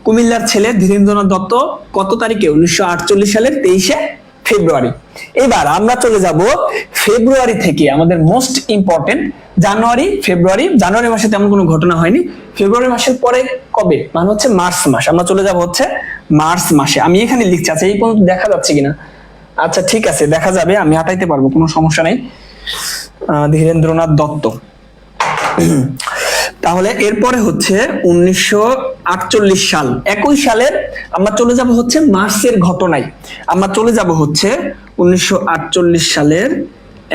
কুমিল্লার ছেলে ধীরেন্দ্রনাথ দত্ত। কত তারিখে? 1948 সালের 23শে ফেব্রুয়ারি। এবার আমরা চলে যাব ফেব্রুয়ারি থেকে আমাদের মোস্ট ইম্পর্টেন্ট জানুয়ারি মাসে তেমন কোনো ঘটনা হয়নি। ফেব্রুয়ারি মাসের পরে কবে? মানে হচ্ছে মার্চ মাস। আমরা চলে যাব হচ্ছে মার্চ মাসে। আমি এখানে লিখছি, আচ্ছা এই পর্যন্ত দেখা যাচ্ছে কিনা? আচ্ছা ঠিক আছে, দেখা যাবে, আমি হাঁটাইতে পারবো, কোনো সমস্যা নেই। ধীরেন্দ্রনাথ দত্ত। তাহলে এরপরে হচ্ছে 1948 সাল। একই সালের আমরা চলে যাব হচ্ছে মার্চের ঘটনায়। আমরা চলে যাব হচ্ছে 1948 সালের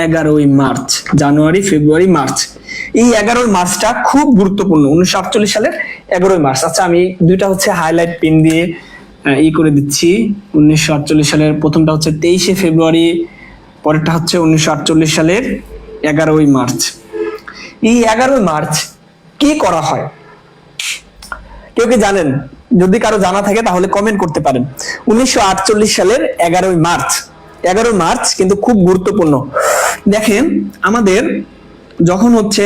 11ই মার্চ। জানুয়ারি, ফেব্রুয়ারি, মার্চ, এই 11 মার্চটা খুব গুরুত্বপূর্ণ। 1948 সালের 11ই মার্চ। আচ্ছা আমি দুইটা হচ্ছে হাইলাইট পেন দিয়ে করে দিচ্ছি। 1948 সালের প্রথমটা হচ্ছে 23শে ফেব্রুয়ারি, পরেরটা হচ্ছে 1948 সালের 11ই মার্চ। এই 11ই মার্চ কি করা হয়? কেউ কি জানেন? যদি কারো জানা থাকে তাহলে কমেন্ট করতে পারেন। 1948 সালের 11ই মার্চ কিন্তু খুব গুরুত্বপূর্ণ। দেখেন, আমাদের যখন হচ্ছে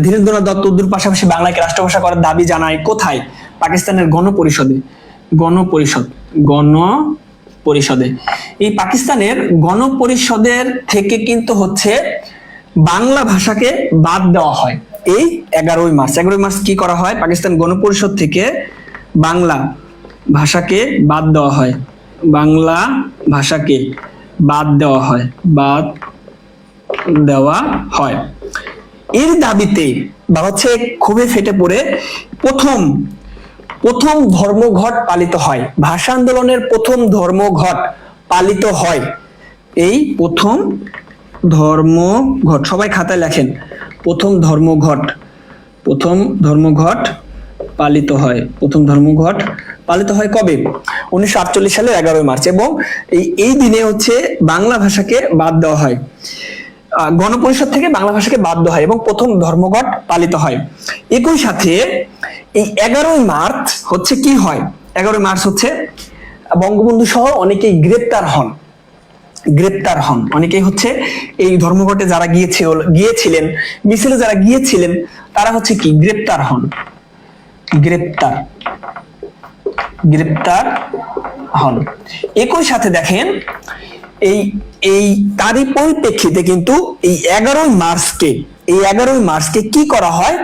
ধীরেন্দ্রনাথ দত্ত উর্দুর পাশাপাশি বাংলাকে রাষ্ট্রভাষা করার দাবি জানায় কোথায়? পাকিস্তানের গণপরিষদে। এই পাকিস্তানের গণপরিষদের থেকে কিন্তু হচ্ছে বাংলা ভাষাকে বাদ দেওয়া হয়। এই 11ই মার্চ কি করা হয়? পাকিস্তান গণপরিষদ থেকে বাংলা ভাষাকে বাদ দেওয়া হয়। এর দাবিতে বা হচ্ছে ক্ষোভে ফেটে পড়ে প্রথম ধর্মঘট পালিত হয়। ভাষা আন্দোলনের প্রথম ধর্মঘট পালিত হয়। এই প্রথম ধর্মঘট, সবাই খাতায় লেখেন, প্রথম ধর্মঘট পালিত হয় কবে? 1948 সালের 11ই মার্চ। এবং এই দিনে হচ্ছে বাংলা ভাষাকে বাদ দেওয়া হয়, গণপরিষদ থেকে বাংলা ভাষাকে বাদ দেওয়া হয় এবং প্রথম ধর্মঘট পালিত হয়। একই সাথে এই 11ই মার্চ হচ্ছে কি হয়? 11ই মার্চ হচ্ছে বঙ্গবন্ধু সহ অনেকেই গ্রেপ্তার হন। অনেকেই হচ্ছে এই ধর্মঘটে যারা গিয়েছিলেন, মিছিলে যারা গিয়েছিলেন, তারা হচ্ছে কি গ্রেপ্তার হন। একই সাথে দেখেন, এই তারই পরিপ্রেক্ষিতে কিন্তু এই 11ই মার্চকে কি করা হয়?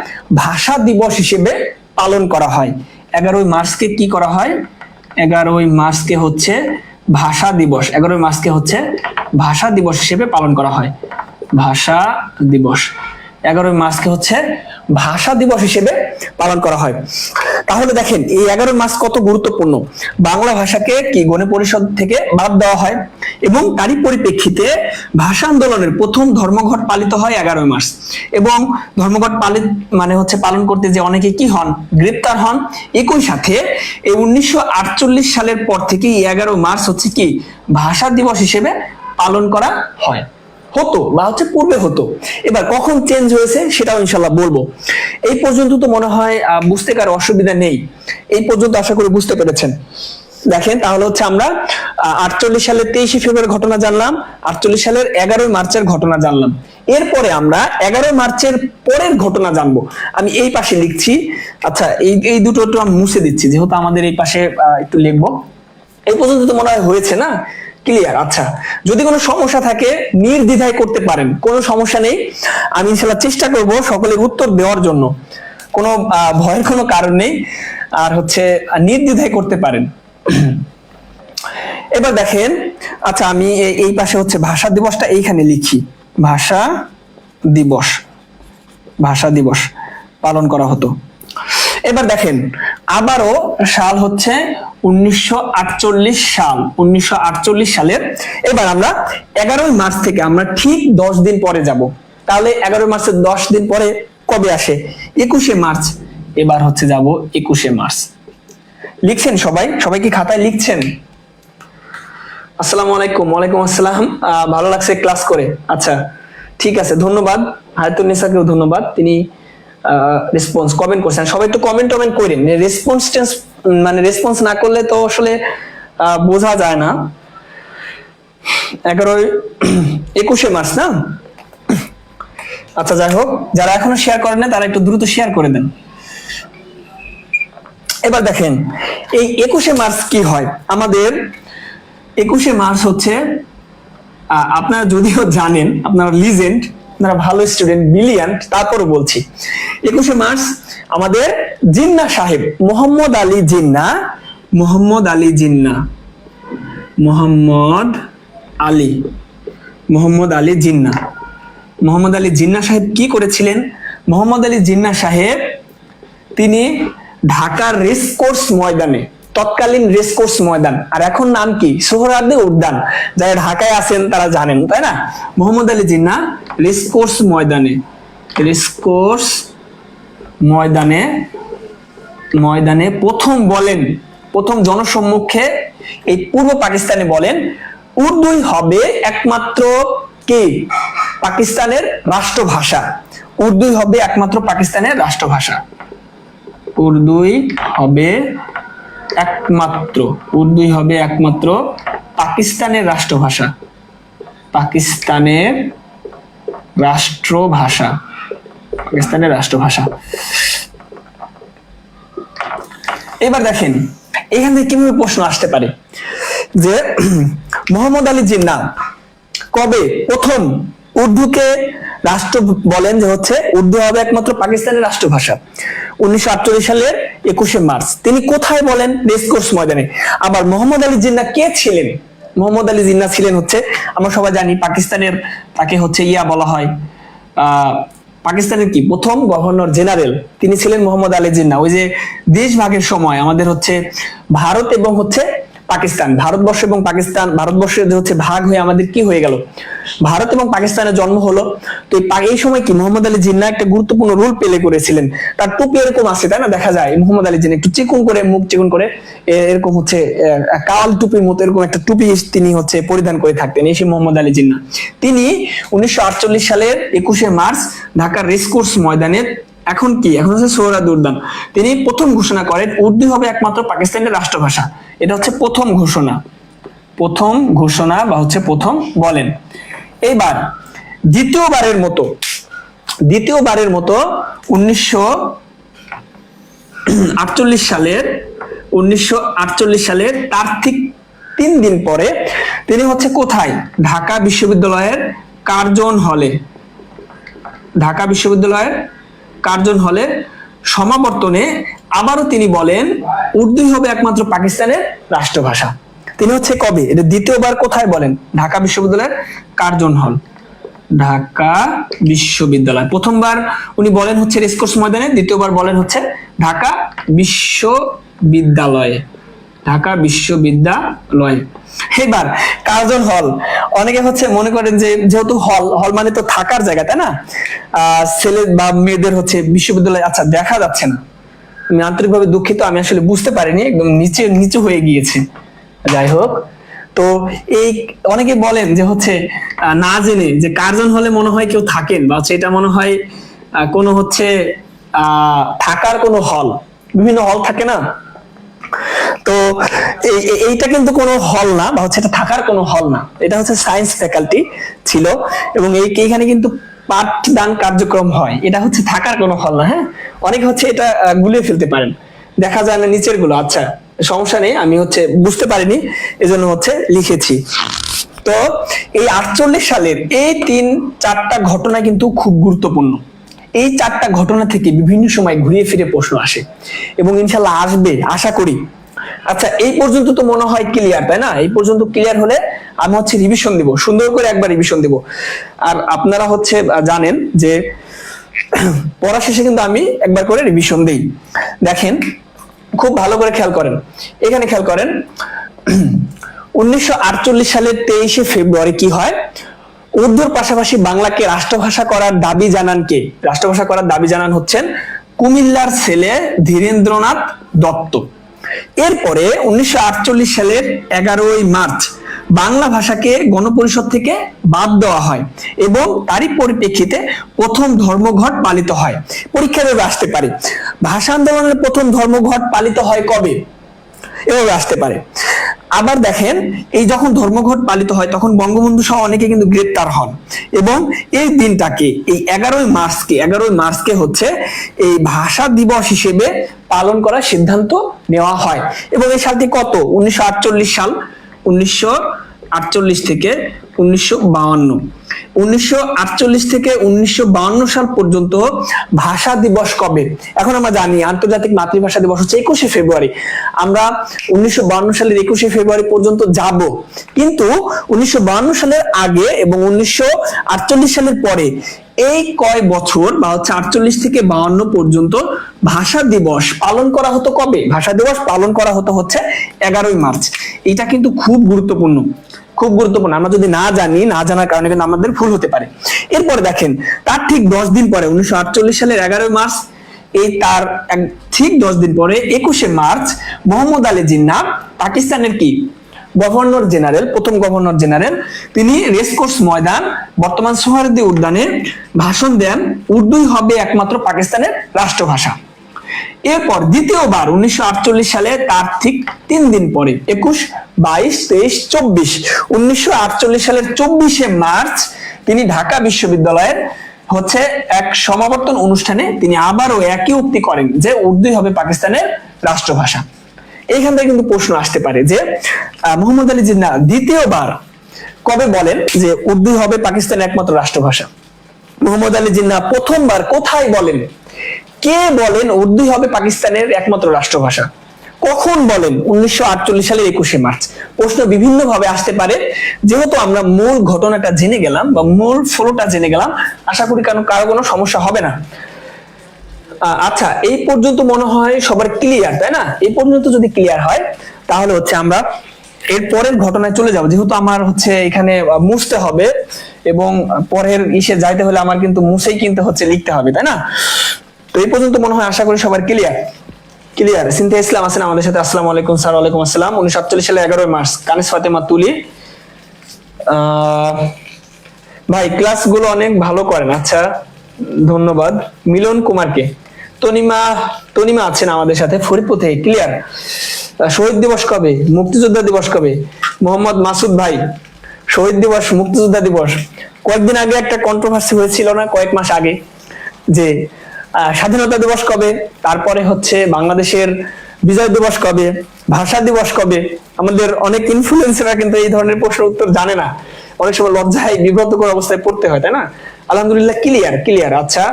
ভাষা দিবস হিসেবে পালন করা হয়। 11ই মার্চকে কি করা হয়? 11ই মার্চকে হচ্ছে ভাষা দিবস। 11ই মার্চকে হচ্ছে ভাষা দিবস হিসেবে পালন করা হয়। 11ই মার্চকে হচ্ছে ভাষা দিবস হিসেবে পালন করা হয়। তাহলে দেখেন এই 11ই মার্চ কত গুরুত্বপূর্ণ। বাংলা ভাষাকে কি গণপরিষদ থেকে বাদ দেওয়া হয় এবং তারই পরিপ্রেক্ষিতে ভাষা আন্দোলনের প্রথম ধর্মঘট পালিত হয় 11ই মার্চ। এবং ধর্মঘট পালন করতে যে অনেকে কি হন? গ্রেপ্তার হন। একই সাথে এই 1948 সালের পর থেকে 11 মার্চ হচ্ছে কি ভাষা দিবস হিসেবে পালন করা হয়। পূর্বে হতো। এবার কখন চেঞ্জ হয়েছে সেটাও ইনশাল্লাহ বলবো। এই পর্যন্ত তো মনে হয় বুঝতে কারো অসুবিধা নেই। এই পর্যন্ত আশা করি বুঝতে পেরেছেন। দেখেন, তাহলে হচ্ছে আমরা 48 সালের 23শে ফেব্রুয়ারি ঘটনা জানলাম, 48 সালের 11ই মার্চের ঘটনা জানলাম। এরপরে আমরা 11 মার্চের পরের ঘটনা জানবো। আমি এই পাশে লিখছি। আচ্ছা, এই দুটো একটু আমি মুছে দিচ্ছি, যেহেতু আমাদের এই পাশে একটু লিখবো। এই পর্যন্ত তো মনে হয় হয়েছে না? ক্লিয়ার? আচ্ছা, যদি কোনো সমস্যা থাকে নির্দ্বিধায় করতে পারেন, কোনো সমস্যা নেই। আমি ইনশাআল্লাহ চেষ্টা করব সকলের উত্তর দেওয়ার জন্য। কোনো ভয়ের কোনো কারণ নেই। আর হচ্ছে নির্দ্বিধায় করতে পারেন। এবার দেখেন, আচ্ছা আমি এই পাশে হচ্ছে ভাষা দিবসটা এইখানে লিখি। ভাষা দিবস পালন করা হতো। এবার দেখেন, আবারও সাল হচ্ছে 1948 সালের। এবার আমরা 11ই মার্চ থেকে আমরা ঠিক 10 দিন পরে যাব। তাহলে 11 মার্চের 10 দিন পরে কবে আসে? 21শে মার্চ। এবার হচ্ছে যাব 21শে মার্চ। লিখছেন সবাই কি খাতায় লিখছেন? আসসালামু আলাইকুম। ওয়ালাইকুম আসসালাম। ভালো লাগছে ক্লাস করে। আচ্ছা ঠিক আছে, ধন্যবাদ। হায়াতুন নিসাকেও ধন্যবাদ, তিনি কমেন্ট করছেন। সবাই একটু কমেন্ট করেন। রেসপন্স না করলে তো আসলে বোঝা যায় না। 21শে মার্চ না? আচ্ছা যাই হোক, যারা এখনো শেয়ার করেন না তারা একটু দ্রুত শেয়ার করে দেন। এবার দেখেন এই 21শে মার্চ কি হয় আমাদের। 21শে মার্চ হচ্ছে আপনারা যদিও জানেন, আপনারা লিজেন্ড, আপনারা ভালো স্টুডেন্ট, ব্রিলিয়ান্ট, তারপরও বলছি 21শে মার্চ আমাদের জিন্নাহ সাহেব মোহাম্মদ আলী জিন্নাহ, মোহাম্মদ আলী জিন্নাহ, মোহাম্মদ আলী, মোহাম্মদ আলী জিন্নাহ, মোহাম্মদ আলী জিন্নাহ সাহেব কি করেছিলেন? মোহাম্মদ আলী জিন্নাহ সাহেব তিনি ঢাকার রেসকোর্স ময়দানে, তৎকালীন রেসকোর্স ময়দান, আর এখন নাম কি সোহরাওয়ার্দী উদ্যান, যারা ঢাকায় আছেন তারা জানেন তাই না। মোহাম্মদ আলী জিন্নাহ রেসকোর্স ময়দানে, রেসকোর্স ময়দানে ময়দানে প্রথম বলেন, প্রথম জনসম্মুখে এই পূর্ব পাকিস্তানে বলেন উর্দুই হবে একমাত্র কি পাকিস্তানের রাষ্ট্রভাষা, উর্দুই হবে একমাত্র পাকিস্তানের রাষ্ট্রভাষা, উর্দুই হবে একমাত্র, উর্দুই হবে একমাত্র পাকিস্তানের রাষ্ট্রভাষা, পাকিস্তানের রাষ্ট্রভাষা, পাকিস্তানের রাষ্ট্রভাষা। এবার দেখেন এখান থেকে কিভাবে প্রশ্ন আসতে পারে যে মোহাম্মদ আলী জিন্নাহ কবে প্রথম উর্দুকে রাষ্ট্র বলেন যে হচ্ছে উর্দু হবে একমাত্র পাকিস্তানের রাষ্ট্রভাষা? 1948 সালের 21শে মার্চ। তিনি কোথায় বলেন? রেসকোর্স ময়দানে। আবার মোহাম্মদ আলী জিন্নাহ কে ছিলেন? মোহাম্মদ আলী জিন্নাহ ছিলেন হচ্ছে, আমরা সবাই জানি পাকিস্তানের, তাকে হচ্ছে বলা হয় পাকিস্তানের কি প্রথম গভর্নর জেনারেল, তিনি ছিলেন মোহাম্মদ আলী জিন্নাহ। ওই যে দেশ ভাগের সময় আমাদের হচ্ছে ভারত এবং হচ্ছে পাকিস্তান, ভারতবর্ষ এবং পাকিস্তান, ভারতবর্ষের হচ্ছে ভাগ হয়ে আমাদের কি হয়ে গেল, ভারত এবং পাকিস্তানের জন্ম হলো। তো এই সময় কি মোহাম্মদ আলী জিন্নাহ একটা গুরুত্বপূর্ণ রোল প্লে করেছিলেন। তার টুপি এরকম আছে তাই না, দেখা যায় মোহাম্মদ আলী জিন্নাহ একটু চিকন করে, মুখ চিকন করে, এরকম হচ্ছে কাল টুপির মতো এরকম একটা টুপি তিনি হচ্ছে পরিধান করে থাকতেন, এই সেই মোহাম্মদ আলী জিন্নাহ। তিনি 1948 সালের 21শে মার্চ ঢাকার রেসকোর্স ময়দানে, এখন কি, এখন হচ্ছে সোহরাওয়ার্দী উদ্যান, তিনি প্রথম ঘোষণা করেন উর্দু হবে একমাত্র পাকিস্তানের রাষ্ট্রভাষা। এটা হচ্ছে প্রথম ঘোষণা, প্রথম ঘোষণা বা হচ্ছে প্রথম বলেন। এইবার দ্বিতীয়বারের মতো 1948 সালের তার ঠিক 3 দিন পরে তিনি হচ্ছে কোথায়, ঢাকা বিশ্ববিদ্যালয়ের কার্জন হলে, ঢাকা বিশ্ববিদ্যালয়ের কার্জন হলে সমাবর্তনে আবারও তিনি বলেন উর্দুই হবে একমাত্র পাকিস্তানের রাষ্ট্রভাষা। তিনি হচ্ছে কবে, এটা দ্বিতীয়বার কোথায় বলেন? ঢাকা বিশ্ববিদ্যালয়ের কার্জন হল, ঢাকা বিশ্ববিদ্যালয়। প্রথমবার উনি বলেন হচ্ছে রেসকোর্স ময়দানে, দ্বিতীয়বার বলেন হচ্ছে ঢাকা বিশ্ববিদ্যালয়ে, ঢাকা বিশ্ববিদ্যালয়। এবার কার্জন হল, অনেকে হচ্ছে মনে করেন যে যেহেতু হল, হল মানে তো থাকার জায়গা তাই না, ছেলে বা মেয়েদের হচ্ছে বিশ্ববিদ্যালয়, আচ্ছা দেখা যাচ্ছে না, আমি আন্তরিকভাবে দুঃখিত, আমি আসলে বুঝতে পারিনি, একদম নিচে হয়ে গিয়েছে। যাই হোক, তো এই অনেকে বলেন যে হচ্ছে না জেনে যে কার্জন হলে মনে হয় কেউ থাকেন, বা হচ্ছে এটা মনে হয় কোনো হচ্ছে থাকার কোনো হল, বিভিন্ন হল থাকে না, তো এইটা কিন্তু কোনো হল না, বা হচ্ছে এটা থাকার কোনো হল না, এটা হচ্ছে সায়েন্স ফ্যাকাল্টি ছিল, এবং এইখানে কিন্তু পাঠদান কার্যক্রম হয়, এটা হচ্ছে থাকার কোনো হল না। হ্যাঁ, অনেকে হচ্ছে এটা গুলিয়ে ফেলতে পারেন, দেখা যায় না নিচের গুলো, আচ্ছা সমস্যা নেই, আমি হচ্ছে বুঝতে পারিনি এজন্য হচ্ছে লিখেছি। তো এই 48 সালের এই 3-4টা ঘটনা কিন্তু খুব গুরুত্বপূর্ণ। এই 4টা ঘটনা থেকে বিভিন্ন সময় ঘুরিয়ে ফিরে প্রশ্ন আসে, এবং ইনশাল্লাহ আসবে আশা করি। আচ্ছা এই পর্যন্ত তো মনে হয় ক্লিয়ার তাই না? এই পর্যন্ত ক্লিয়ার হলে আমি হচ্ছে রিভিশন দিব, সুন্দর করে একবার রিভিশন দিব। আর আপনারা হচ্ছে জানেন যে পড়া শেষে কিন্তু আমি একবার করে রিভিশন দেই। দেখেন খুব ভালো করে খেয়াল করেন, এখানে খেয়াল করেন 1948 সালের 23শে ফেব্রুয়ারি কি হয়, উর্দুর পাশাপাশি বাংলাকে রাষ্ট্রভাষা করার দাবি জানান কে? রাষ্ট্রভাষা করার দাবি জানান হচ্ছেন কুমিল্লার ছেলে ধীরেন্দ্রনাথ দত্ত। এরপরে 1948 সালের 11ই মার্চ বাংলা ভাষাকে গণপরিষদ থেকে বাদ দেওয়া হয়, এবং তারই পরিপ্রেক্ষিতে প্রথম ধর্মঘট পালিত হয়। পরীক্ষা দেবে আসতে পারে, ভাষা আন্দোলনের প্রথম ধর্মঘট পালিত হয় কবে, এভাবে আসতে পারে। আবার দেখেন, এই যখন ধর্মঘট পালিত হয় তখন বঙ্গবন্ধু সহ অনেকে কিন্তু গ্রেপ্তার হন, এবং এই দিনটাকে, এই 11ই মার্চকে হচ্ছে এই ভাষা দিবস হিসেবে পালন করার সিদ্ধান্ত নেওয়া হয়। এবং এই সালটি কত? 1948 সাল। 1948 থেকে 1952, 1948 থেকে 1952 সাল পর্যন্ত ভাষা দিবস কবে? এখন আমরা জানি আন্তর্জাতিক মাতৃভাষা দিবস হচ্ছে 21শে ফেব্রুয়ারি। আমরা 1952 সালের 21শে ফেব্রুয়ারি পর্যন্ত যাব, কিন্তু 1952 সালের আগে এবং 1948 সালের পরে এই কয় বছর বা হচ্ছে 48 থেকে 52 পর্যন্ত ভাষা দিবস পালন করা হতো কবে? ভাষা দিবস পালন করা হতো হচ্ছে 11ই মার্চ। এটা কিন্তু খুব গুরুত্বপূর্ণ, খুব গুরুত্বপূর্ণ। আমরা যদি না জানি, না জানার কারণে কিন্তু আমাদের ভুল হতে পারে। এরপরে দেখেন, তার ঠিক 10 দিন পরে 1948 সালের 11ই মার্চ, এই তার ঠিক 10 দিন পরে 21শে মার্চ মোহাম্মদ আলী জিন্নাহ, পাকিস্তানের কি গভর্নর জেনারেল, প্রথম গভর্নর জেনারেল, তিনি রেসকোর্স ময়দান, বর্তমান সোহরাওয়ার্দী উদ্যানে ভাষণ দেন, উর্দুই হবে একমাত্র পাকিস্তানের রাষ্ট্রভাষা। এরপর দ্বিতীয়বার 1948 সালে তার ঠিক 3 দিন পরে 21, 22, 23, 24, 1948 সালের 24শে মার্চ তিনি ঢাকা বিশ্ববিদ্যালয়ের হচ্ছে এক সমাবর্তন অনুষ্ঠানে তিনি আবারও একই উক্তি করেন যে উর্দুই হবে পাকিস্তানের রাষ্ট্রভাষা। এইখান থেকে কিন্তু প্রশ্ন আসতে পারে যে মোহাম্মদ আলী জিন্নাহ দ্বিতীয়বার কবে বলেন যে উর্দুই হবে পাকিস্তানের একমাত্র রাষ্ট্রভাষা? মোহাম্মদ আলী জিন্নাহ প্রথমবার কোথায় বলেন? কে বলেন উর্দুই হবে পাকিস্তানের একমাত্র রাষ্ট্রভাষা? কখন বলেন? 1948 সালের 21শে মার্চ। প্রশ্ন বিভিন্ন ভাবে আসতে পারে। যেহেতু আমরা মূল ঘটনাটা জেনে গেলাম বা মূল ফ্লোটা জেনে গেলাম, আশা করি কারো কোনো সমস্যা হবে না। আচ্ছা, এই পর্যন্ত মনে হয় সবার ক্লিয়ার, তাই না? এই পর্যন্ত যদি ক্লিয়ার হয় তাহলে হচ্ছে আমরা এর পরের ঘটনায় চলে যাব। যেহেতু আমার হচ্ছে এখানে মুছতে হবে এবং পরের ইসে যাইতে হলে আমার কিন্তু মুছেই কিন্তু হচ্ছে লিখতে হবে, তাই না? তো এই পর্যন্ত মনে হয় আশা করি সবার ক্লিয়ার। সিনথিয়া ইসলাম আছেন আমাদের সাথে। আসসালামু আলাইকুম স্যার। ওয়ালাইকুম আসসালাম। 1948 সালে 11ই মার্চ। কানিস ফাতেমা তুলি, ভাই ক্লাসগুলো অনেক ভালো করেন। আচ্ছা, ধন্যবাদ। মিলন কুমারকে। তনিমা আছেন আমাদের সাথে ফরিদপুর থেকে। ক্লিয়ার। শহীদ দিবস কবে? মুক্তিযোদ্ধা দিবস কবে? মোহাম্মদ মাসুদ ভাই, শহীদ দিবস, মুক্তিযোদ্ধা দিবস কয়েকদিন আগে একটা কন্ট্রোভার্সি হয়েছিল না, কয়েক মাস আগে, যে স্বাধীনতা দিবস কবে, তারপরে হচ্ছে বাংলাদেশের বিজয় দিবস কবে, ভাষা দিবস কবে। আমাদের অনেক ইনফ্লুয়েন্সাররা কিন্তু এই ধরনের প্রশ্নের উত্তর জানে না, অনেক সময় লজ্জায় বিব্রতকর অবস্থায় পড়তে হয়, তাই না? আলহামদুলিল্লাহ ক্লিয়ার। আচ্ছা,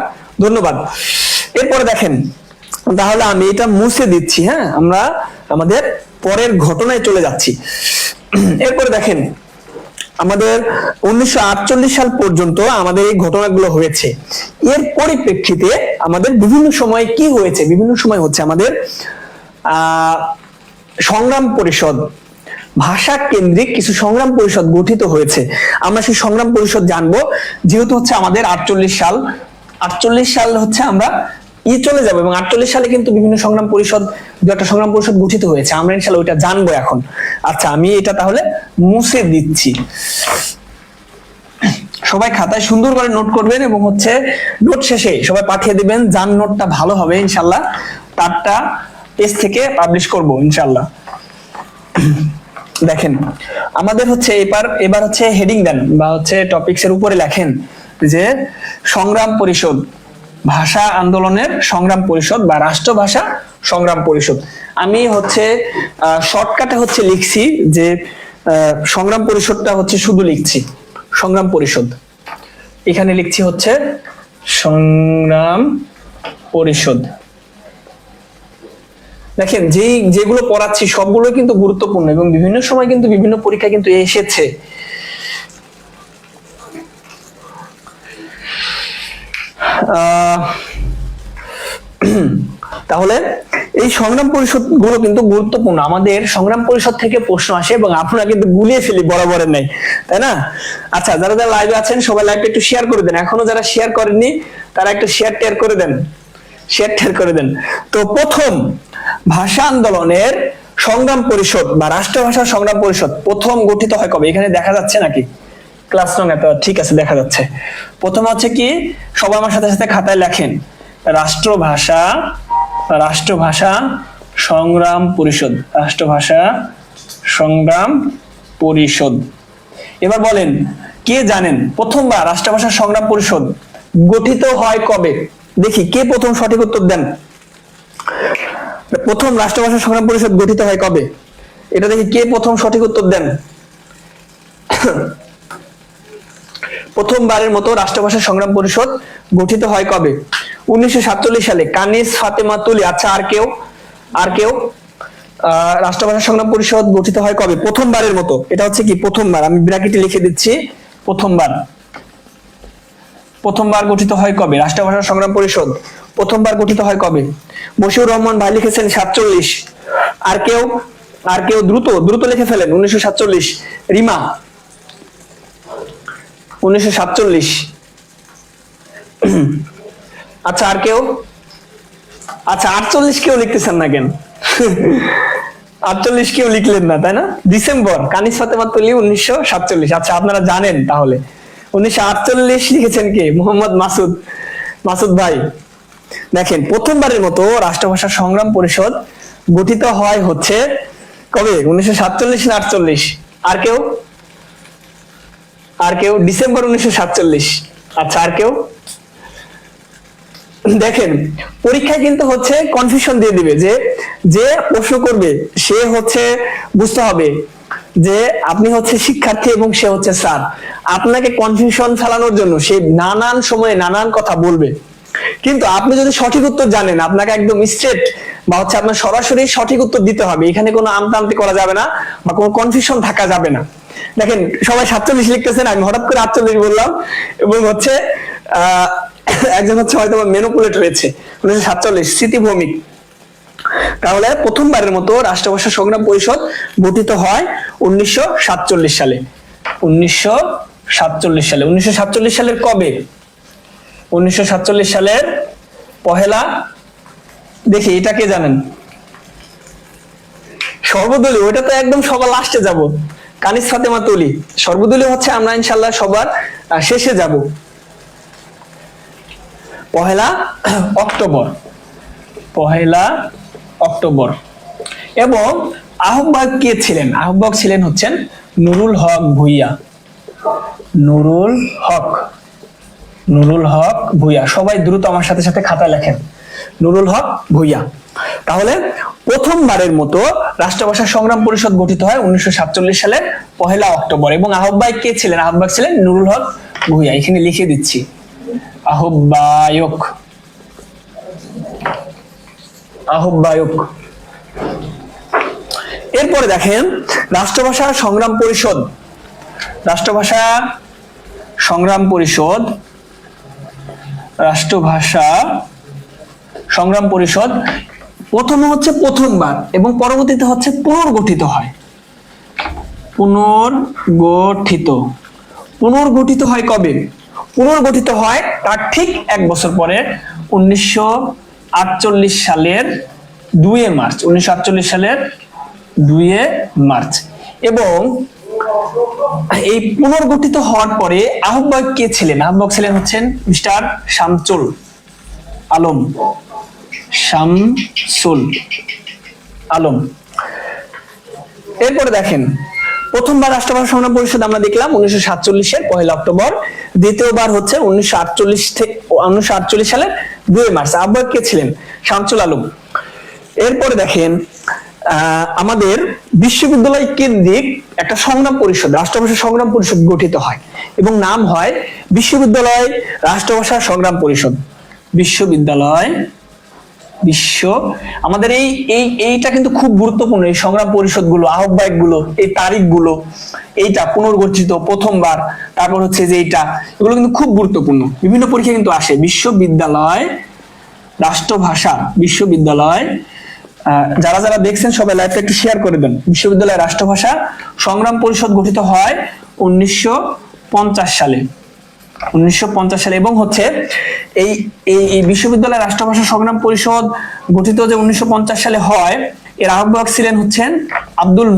ধন্যবাদ। এরপরে দেখেন, তাহলে আমি এটা মুছে দিচ্ছি। হ্যাঁ, আমরা আমাদের পরের ঘটনায় চলে যাচ্ছি। এরপরে দেখেন, আমাদের 1948 সাল পর্যন্ত আমাদের এই ঘটনাগুলো হয়েছে। এর পরিপ্রেক্ষিতে আমাদের বিভিন্ন সময় কি হয়েছে? বিভিন্ন সময় হচ্ছে আমাদের সংগ্রাম পরিষদ, ভাষা কেন্দ্রিক কিছু সংগ্রাম পরিষদ গঠিত হয়েছে। আমরা সেই সংগ্রাম পরিষদ জানবো, যেহেতু হচ্ছে আমাদের 48 সাল হচ্ছে আমরা চলে যাবো, এবং 48 সালে কিন্তু বিভিন্ন সংগ্রাম পরিষদ, দু একটা সংগ্রাম পরিষদ গঠিত হয়েছে। আমরা ইনশাআল্লাহ ওইটা জানবো এখন। আচ্ছা, আমি এটা তাহলে মুছে দিচ্ছি। সবাই খাতায় সুন্দর করে নোট করবেন এবং হচ্ছে নোট শেষে সবাই পাঠিয়ে দিবেন। যার নোটটা ভালো হবে ইনশাআল্লাহ তারটা পেজ থেকে পাবলিশ করব ইনশাআল্লাহ। দেখেন, আমাদের হচ্ছে এবার হচ্ছে হেডিং দেন বা হচ্ছে টপিকস এর উপরে লেখেন যে সংগ্রাম পরিষদ, ভাষা আন্দোলনের সংগ্রাম পরিষদ বা রাষ্ট্রভাষা সংগ্রাম পরিষদ। আমি হচ্ছে শর্টকাটে হচ্ছে লিখছি যে সংগ্রাম পরিষদটা হচ্ছে শুধু লিখছি সংগ্রাম পরিষদ, এখানে লিখছি হচ্ছে সংগ্রাম পরিষদ। দেখেন, যেগুলো পড়াচ্ছি সবগুলো কিন্তু গুরুত্বপূর্ণ এবং বিভিন্ন সময় কিন্তু বিভিন্ন পরীক্ষা কিন্তু এসেছে। তাহলে এই সংগ্রাম পরিষদ গুলো কিন্তু গুরুত্বপূর্ণ। আমাদের সংগ্রাম পরিষদ থেকে প্রশ্ন আসে এবং আপনারা কিন্তু গুলিয়ে ফেলি বরাবরের নেই, তাই না? আচ্ছা, যারা লাইভে আছেন সবাই লাইভটা একটু শেয়ার করে দেন। এখনো যারা শেয়ার করেননি তারা একটু শেয়ার করে দেন। তো প্রথম ভাষা আন্দোলনের সংগ্রাম পরিষদ বা রাষ্ট্রভাষা সংগ্রাম পরিষদ প্রথম গঠিত হয় কবে? এখানে দেখা যাচ্ছে নাকি? ক্লাস রং এত ঠিক আছে, দেখা যাচ্ছে। প্রথম হচ্ছে কি, সবাই আমার সাথে সাথে খাতায় লেখেন, রাষ্ট্রভাষা সংগ্রাম পরিষদ, রাষ্ট্রভাষা সংগ্রাম পরিষদ। এবার বলেন, কে জানেন প্রথমবার রাষ্ট্রভাষা সংগ্রাম পরিষদ গঠিত হয় কবে? দেখি কে প্রথম সঠিক উত্তর দেন। প্রথম রাষ্ট্রভাষা সংগ্রাম পরিষদ গঠিত হয় কবে? এটা দেখি কে প্রথম সঠিক উত্তর দেন। প্রথমবারের মতো রাষ্ট্রভাষা সংগ্রাম পরিষদ গঠিত হয় কবে? 1947 সালে কানিজ ফাতেমা তুলি। আচ্ছা, আর কেউ? রাষ্ট্রভাষা সংগ্রাম পরিষদ গঠিত হয় কবে প্রথমবারের মতো? এটা হচ্ছে কি প্রথমবার, আমি ব্র্যাকেটে লিখে দিচ্ছি প্রথমবার গঠিত হয় কবে রাষ্ট্রভাষা সংগ্রাম পরিষদ? প্রথমবার গঠিত হয় কবে? বশিউর রহমান ভাই লিখেছেন 47। আর কেউ দ্রুত লিখে ফেলেন। 1947। রিমা 1947। আচ্ছা, আর কেউ? আচ্ছা, 48 কেউ লিখতেছেন না কেন? 48 কেউ লিখলেন না, তাই না? ডিসেম্বর, কানিজ ফাতেমা তুলি 1947। আচ্ছা, আপনারা জানেন তাহলে। 1948 লিখেছেন কে? মোহাম্মদ মাসুদ ভাই। দেখেন, প্রথমবারের মতো রাষ্ট্রভাষা সংগ্রাম পরিষদ গঠিত হয় হচ্ছে কবে? 1947 না 48? আর কেউ? ডিসেম্বর 1947। আচ্ছা, আর কেউ? দেখেন, পরীক্ষায় কিন্তু হচ্ছে কনফিউশন দিয়ে দিবে, যে প্রশ্ন করবে সে হচ্ছে বুঝতে হবে যে আপনি হচ্ছে শিক্ষার্থী এবং সে হচ্ছে স্যার। আপনাকে কনফিউশন ফেলানোর জন্য সে নানান সময়ে নানান কথা বলবে, কিন্তু আপনি যদি সঠিক উত্তর জানেন, আপনাকে একদম স্ট্রেট বা হচ্ছে আপনার সরাসরি সঠিক উত্তর দিতে হবে। এখানে কোনো আমতামতি করা যাবে না বা কোনো কনফিউশন থাকা যাবে না। দেখেন, সবাই 47 লিখতেছেন, আমি হঠাৎ করে 48 বললাম, এবং হচ্ছে একজন হচ্ছে হয়তো ম্যানিপুলেট হয়েছে। 1947 স্মৃতিভৌমিক। তাহলে প্রথমবারের মতো রাষ্ট্রভাষা সংগ্রাম পরিষদ গঠিত হয় 1947 সালে। 1947 সালের কবে? 1947 সালের পহেলা। দেখি এটা কে জানেন? সর্বদলীয়, ওটা তো একদম সবার লাস্টে যাব। কানিজ ফাতেমা তুলি। সর্বদলীয় হচ্ছে আমরা ইনশাআল্লাহ সবার শেষে যাব। পহেলা অক্টোবর। এবং আহ্বায়ক কে ছিলেন? আহ্বায়ক ছিলেন হচ্ছেন নুরুল হক ভূঁইয়া। নুরুল হক ভূঁইয়া। সবাই দ্রুত আমার সাথে সাথে খাতায় লেখেন, নুরুল হক ভূঁইয়া। তাহলে প্রথমবারের মতো রাষ্ট্রভাষা সংগ্রাম পরিষদ গঠিত হয় 1947 সালের পহেলা অক্টোবর। এবং আহ্বায়ক কে ছিলেন? আহ্বায়ক ছিলেন নুরুল হক ভূঁইয়া। এখানে লিখে দিচ্ছি, আহ্বায়ক। এরপরে দেখেন, রাষ্ট্রভাষা সংগ্রাম পরিষদ প্রথমে হচ্ছে প্রথমবার এবং পরবর্তীতে হচ্ছে পুনর্গঠিত হয়। পুনর্গঠিত হয় কবে? পুনর্গঠিত হয় তার ঠিক 1 বছর পরে, 1948 সালের 2 মার্চ। এবং এই পুনর্গঠিত হওয়ার পরে আহ্বায়ক কে ছিলেন? আহ্বায়ক ছিলেন হচ্ছেন মিস্টার শামসুল আলম। এরপরে দেখেন, প্রথমবার রাষ্ট্রভাষা সংগ্রাম পরিষদ আমরা দেখলাম 1947 পহেলা অক্টোবর। দ্বিতীয়বার হচ্ছে 1948 সালের 2 মার্চ। আহ্বায়ক কে ছিলেন? শামসুল আলম। এরপরে দেখেন, আমাদের বিশ্ববিদ্যালয় কেন্দ্রিক একটা সংগ্রাম পরিষদ, রাষ্ট্রভাষা সংগ্রাম পরিষদ গঠিত হয় এবং নাম হয় বিশ্ববিদ্যালয় রাষ্ট্রভাষা সংগ্রাম পরিষদ। আমাদের এইটা কিন্তু খুব গুরুত্বপূর্ণ। এই সংগ্রাম পরিষদ গুলো, আহ্বায়ক গুলো, এই তারিখ গুলো, এইটা পুনর্গঠিত প্রথমবার, তারপর হচ্ছে যে এইটা, এগুলো কিন্তু খুব গুরুত্বপূর্ণ। বিভিন্ন পরীক্ষা কিন্তু আসে। বিশ্ববিদ্যালয় যারা দেখছেন সবাই লাইভটা একটু শেয়ার করে দেন। বিশ্ববিদ্যালয় রাষ্ট্রভাষা সংগ্রাম পরিষদ গঠিত হয় 1950 সালে। এবং হচ্ছে এই বিশ্ববিদ্যালয় রাষ্ট্রভাষা সংগ্রাম পরিষদ গঠিত যে 1950 সালে হয়, এর আহ্বায়ক ছিলেন হচ্ছেন আব্দুল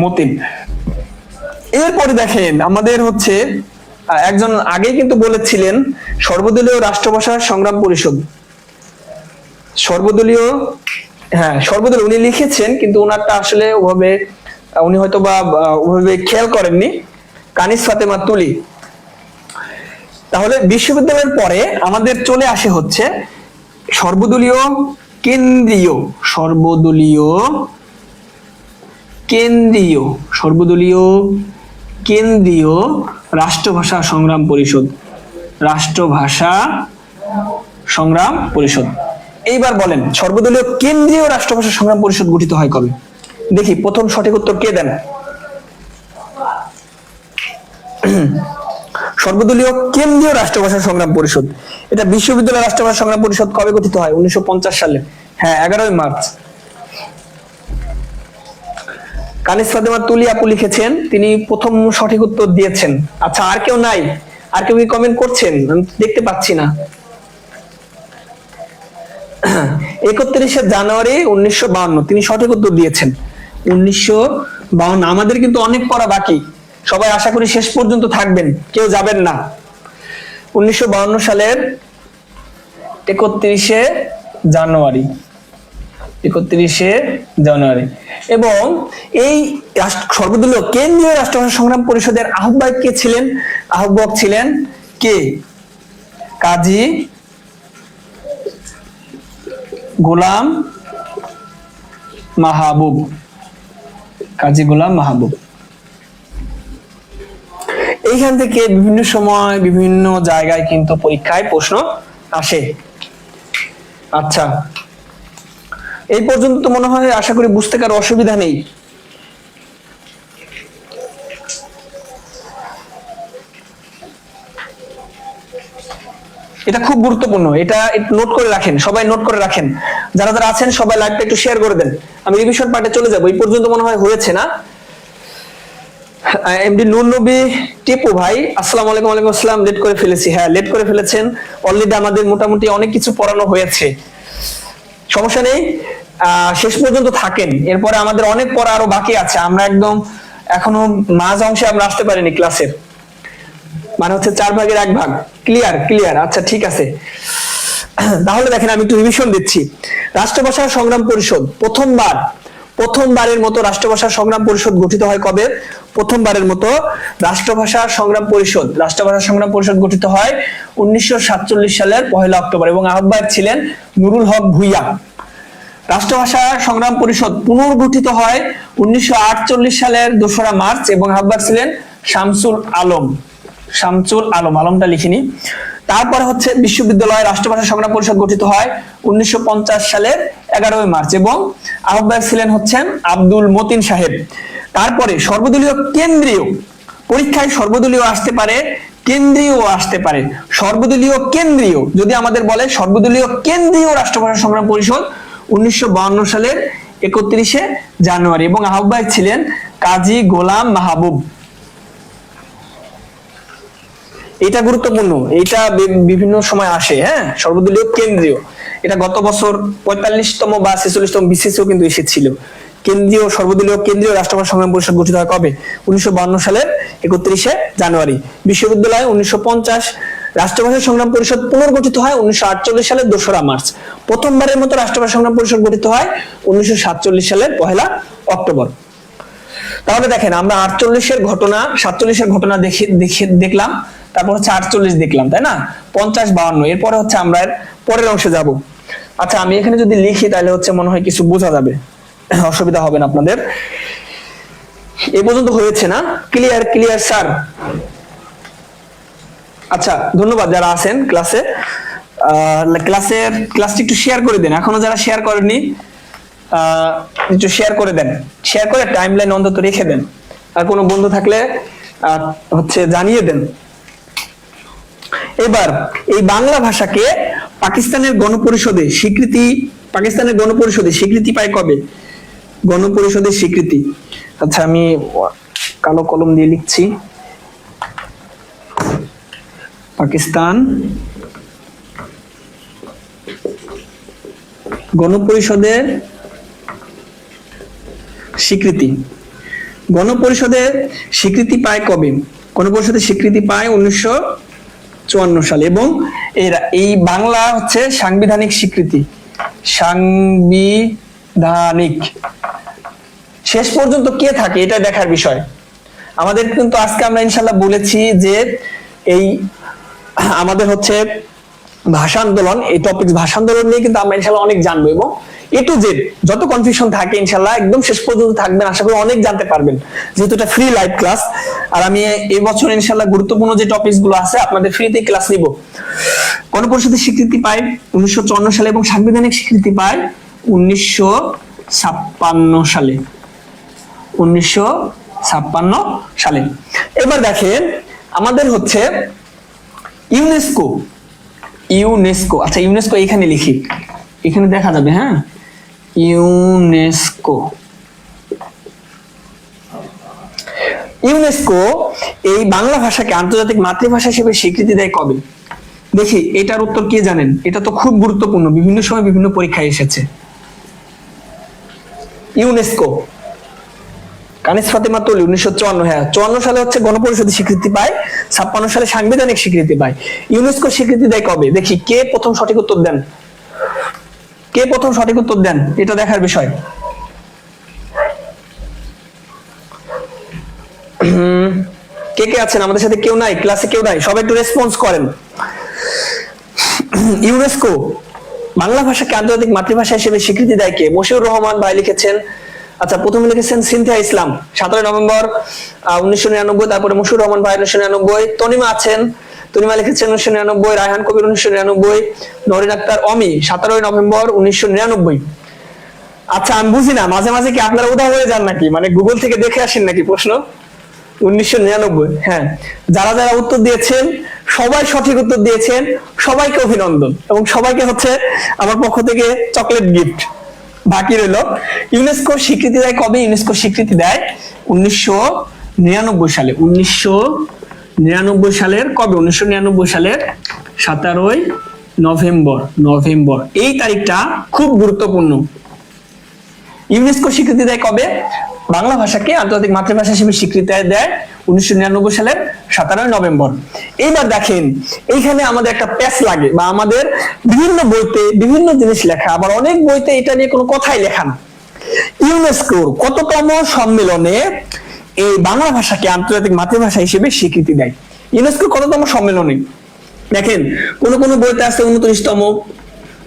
মতিন। এরপরে দেখেন, আমাদের হচ্ছে একজন আগেই কিন্তু বলেছিলেন সর্বদলীয় রাষ্ট্রভাষা সংগ্রাম পরিষদ। হ্যাঁ সর্বদলীয় উনি লিখেছেন, কিন্তু ওনারটা আসলে ওভাবে উনি হয়তো বা ওভাবে খেয়াল করেননি। কানিস ফাতেমা তুলি। তাহলে বিশ্ববিদ্যালয়ের পরে আমাদের চলে আসে হচ্ছে সর্বদলীয় কেন্দ্রীয়, সর্বদলীয় কেন্দ্রীয়, সর্বদলীয় কেন্দ্রীয় রাষ্ট্রভাষা সংগ্রাম পরিষদ, রাষ্ট্রভাষা সংগ্রাম পরিষদ। এইবার বলেন সর্বদলীয় কেন্দ্রীয় রাষ্ট্রভাষা সংগ্রাম পরিষদ গঠিত হয় কবে? দেখি প্রথম সঠিক উত্তর কে দেন। সর্বদলীয় কেন্দ্রীয় রাষ্ট্রভাষা সংগ্রাম পরিষদ, এটা বিশ্ববিদ্যালয় রাষ্ট্রভাষা সংগ্রাম পরিষদ কবে গঠিত হয়? 1950 সালে। হ্যাঁ 11ই মার্চ। কানিস ফাতেমা তুলি আপু লিখেছেন, তিনি প্রথম সঠিক উত্তর দিয়েছেন। আচ্ছা আর কেউ নাই? আর কেউ কি কমেন্ট করছেন? আমি দেখতে পাচ্ছি না। 31শে জানুয়ারি 1952 তিনি সঠিক উত্তর দিয়েছেন। 1952। আমাদের কিন্তু অনেক পড়া বাকি, সবাই আশা করি শেষ পর্যন্ত থাকবেন, কেউ যাবেন না। 1952 সালের 31শে জানুয়ারি, 31শে জানুয়ারি। এবং এই সর্বদলীয় কেন্দ্রীয় রাষ্ট্রভাষা সংগ্রাম পরিষদের আহ্বায়ক কে ছিলেন? আহ্বায়ক ছিলেন কে? কাজী গোলাম মাহবুব, কাজী গোলাম মাহবুব। এইখান থেকে বিভিন্ন সময় বিভিন্ন জায়গায় কিন্তু পরীক্ষায় প্রশ্ন আসে। আচ্ছা এই পর্যন্ত তো মনে হয় আশা করি বুঝতে কারো অসুবিধা নেই। এটা খুব গুরুত্বপূর্ণ, এটা নোট করে রাখেন, সবাই নোট করে রাখেন। যারা যারা আছেন সবাই লাইভটা একটু শেয়ার করে দেন। আমি রিভিশন পার্টে চলে যাব। এই পর্যন্ত মনে হয় হয়েছে না? এমডি নূর নবী টিপু ভাই আসসালামু আলাইকুম। ওয়ালাইকুম আসসালাম। লেট করে ফেলেছি। হ্যাঁ লেট করে ফেলেছেন, অলরেডি আমাদের মোটামুটি অনেক কিছু পড়ানো হয়েছে, সমস্যা নেই। শেষ পর্যন্ত থাকেন, এরপরে আমাদের অনেক পড়া আরো বাকি আছে। আমরা একদম এখনো মাঝ অংশে আমরা আসতে পারিনি ক্লাসের, মানে হচ্ছে 1/4 ক্লিয়ার ক্লিয়ার। আচ্ছা ঠিক আছে, তাহলে দেখেন আমি একটু রিভিশন দিচ্ছি। রাষ্ট্রভাষা সংগ্রাম পরিষদ প্রথমবারের মতো রাষ্ট্রভাষা সংগ্রাম পরিষদ গঠিত হয় কবে? প্রথমবারের মতো রাষ্ট্রভাষা সংগ্রাম পরিষদ গঠিত হয় 1947 সালের 1 অক্টোবর এবং আহ্বায়ক ছিলেন নুরুল হক ভুইয়া। রাষ্ট্রভাষা সংগ্রাম পরিষদ পুনর্গঠিত হয় 1948 সালের 2রা মার্চ এবং আহ্বায়ক ছিলেন শামসুল আলম। আলমটা লিখিনি। তারপরে হচ্ছে বিশ্ববিদ্যালয় রাষ্ট্রভাষা সংগ্রাম পরিষদ গঠিত হয় 1950 সালের 11ই মার্চ এবং আহ্বায়ক ছিলেন হচ্ছেন আব্দুল মতিন সাহেব। তারপরে সর্বদলীয় কেন্দ্রীয়, পরীক্ষায় সর্বদলীয় আসতে পারে, কেন্দ্রীয় আসতে পারে। সর্বদলীয় কেন্দ্রীয় যদি আমাদের বলে সর্বদলীয় কেন্দ্রীয় রাষ্ট্রভাষা সংগ্রাম পরিষদ 1952 সালের 31শে জানুয়ারি এবং আহ্বায়ক ছিলেন কাজী গোলাম মাহবুব। এটা গুরুত্বপূর্ণ, এটা বিভিন্ন সময় আসে। হ্যাঁ সর্বদলীয় কেন্দ্রীয়, এটা গত বছর 45তম বা 46তম বিসিএসও কিন্তু এসেছিল। কেন্দ্রীয় সর্বদলীয় কেন্দ্রীয় রাষ্ট্রভাষা সংগ্রাম পরিষদ গঠিত হয় কবে? 1952 সালের 31শে জানুয়ারি। বিশ্ববিদ্যালয় 1950। রাষ্ট্রভাষা সংগ্রাম পরিষদ পুনর্গঠিত হয় 1948 সালের 2রা মার্চ। প্রথমবারের মতো রাষ্ট্রভাষা সংগ্রাম পরিষদ গঠিত হয় 1947 সালের 1 অক্টোবর। তাহলে দেখেন আমরা 47 এর ঘটনা দেখলাম, তারপর হচ্ছে 48 দেখলাম, তাই না? 50, 52, এরপরে হচ্ছে আমরা পরের অংশে যাব। আচ্ছা আমি এখানে যদি লিখি তাহলে হচ্ছে মনে হয় কিছু বোঝা যাবে, অসুবিধা হবে না আপনাদের। এই পর্যন্ত হয়েছে না? Clear sir. আচ্ছা ধন্যবাদ যারা আছেন ক্লাসে। ক্লাসটি একটু শেয়ার করে দেন, এখনো যারা শেয়ার করেননি একটু শেয়ার করে দেন, শেয়ার করে টাইমলাইন অন্তত রেখে দেন। আর কোনো বন্ধু থাকলে হচ্ছে জানিয়ে দেন। এবার এই বাংলা ভাষাকে পাকিস্তানের গণপরিষদে স্বীকৃতি পায় কবে? গণপরিষদের স্বীকৃতি। আচ্ছা আমি কালো কলম দিয়ে লিখছি। পাকিস্তান গণপরিষদের স্বীকৃতি। গণপরিষদের স্বীকৃতি পায় কবে? গণপরিষদের স্বীকৃতি পায় 1954 সালে এবং এই বাংলা হচ্ছে সাংবিধানিক স্বীকৃতি। সাংবিধানিক। শেষ পর্যন্ত কে থাকে এটা দেখার বিষয়। আমাদের কিন্তু আজকে আমরা ইনশাল্লাহ বলেছি যে এই আমাদের হচ্ছে ভাষা আন্দোলন, এই টপিক ভাষা আন্দোলন নিয়ে কিন্তু আমরা ইনশাল্লাহ অনেক জানবো, এবং এ টু জেড যত কনফিউশন থাকে ইনশাল্লাহ একদম শেষ পর্যন্ত থাকবেন, আশা করি অনেক জানতে পারবেন, যেহেতু এটা ফ্রি লাইভ ক্লাস। আর আমি এই বছর ইনশাল্লাহ গুরুত্বপূর্ণ যে টপিকস গুলো আছে আপনাদের ফ্রিতে ক্লাস নিব। গণপরিষদের স্বীকৃতি পায় 1954 সালে এবং সাংবিধানিক স্বীকৃতি পায় 1956 সালে। 1956 সালে। এবার দেখেন আমাদের হচ্ছে ইউনেস্কো। ইউনেস্কো, আচ্ছা ইউনেস্কো এখানে লিখি, এখানে দেখা যাবে। হ্যাঁ, ইউনেস্কো। ইউনেস্কো এই বাংলা ভাষাকে আন্তর্জাতিক মাতৃভাষা হিসেবে স্বীকৃতি দেয় কবে? দেখি এটার উত্তর কে জানেন? এটা তো খুব গুরুত্বপূর্ণ, বিভিন্ন সময় বিভিন্ন পরীক্ষায় এসেছে। ইউনেস্কো, কানিস ফাতেমা তলি 1954। হ্যাঁ, 54 সালে হচ্ছে গণপরিষদ স্বীকৃতি পায়, 56 সালে সাংবিধানিক স্বীকৃতি পায়। ইউনেস্কো স্বীকৃতি দেয় কবে? দেখি কে প্রথম সঠিক উত্তর দেন, কে প্রথম সঠিক উত্তর দেন, এটা দেখার বিষয়। কে কে আছেন আমাদের সাথে? কেউ নাই ক্লাসে? কেউ নাই? সবাই একটু রেসপন্স করেন। ইউনেস্কো বাংলা ভাষাকে আন্তর্জাতিক মাতৃভাষা হিসেবে স্বীকৃতি দেয় কে? মশিউর রহমান ভাই লিখেছেন। আচ্ছা, প্রথমে লিখেছেন সিনথিয়া ইসলাম 17 নভেম্বর 1999। তারপরে মশিউর রহমান ভাই 1999। তনিমা আছেন, তনিমা লিখেছেন 1999। রায়হান কবির 1999। নরিন আক্তার অমি 17 নভেম্বর 1999। আচ্ছা, আমি বুঝি না মাঝে মাঝে কি আপনারা উদা হয়ে যান নাকি, মানে গুগল থেকে দেখে আসেন নাকি প্রশ্ন? 1999। হ্যাঁ, যারা যারা উত্তর দিয়েছেন সবাই সঠিক উত্তর দিয়েছেন, সবাইকে অভিনন্দন, এবং সবাইকে হচ্ছে আমার পক্ষ থেকে চকলেট গিফট। বাকি রইল ইউনেস্কো স্বীকৃতি দেয় কবে? ইউনেস্কো স্বীকৃতি দেয় 1999 সালে। 1999 সালের কবে? 1999 সালের 17 নভেম্বর। নভেম্বর এই তারিখটা খুব গুরুত্বপূর্ণ। ইউনেস্কো স্বীকৃতি দেয় কবে? বাংলা ভাষাকে আন্তর্জাতিক মাতৃভাষা হিসেবে স্বীকৃতি দেয় 1999 সালের 17 নভেম্বর। এইবার দেখেন এইখানে আমাদের একটা প্যাচ লাগে, বা আমাদের বিভিন্ন বইতে বিভিন্ন জিনিস লেখা, আবার অনেক বইতে এটা নিয়ে কোনো কথাই লেখা না। ইউনেস্কোর কততম সম্মেলনে এই বাংলা ভাষাকে আন্তর্জাতিক মাতৃভাষা হিসেবে স্বীকৃতি দেয়? ইউনেস্কোর কততম সম্মেলনে? দেখেন কোন কোন বইতে আছে 29তম,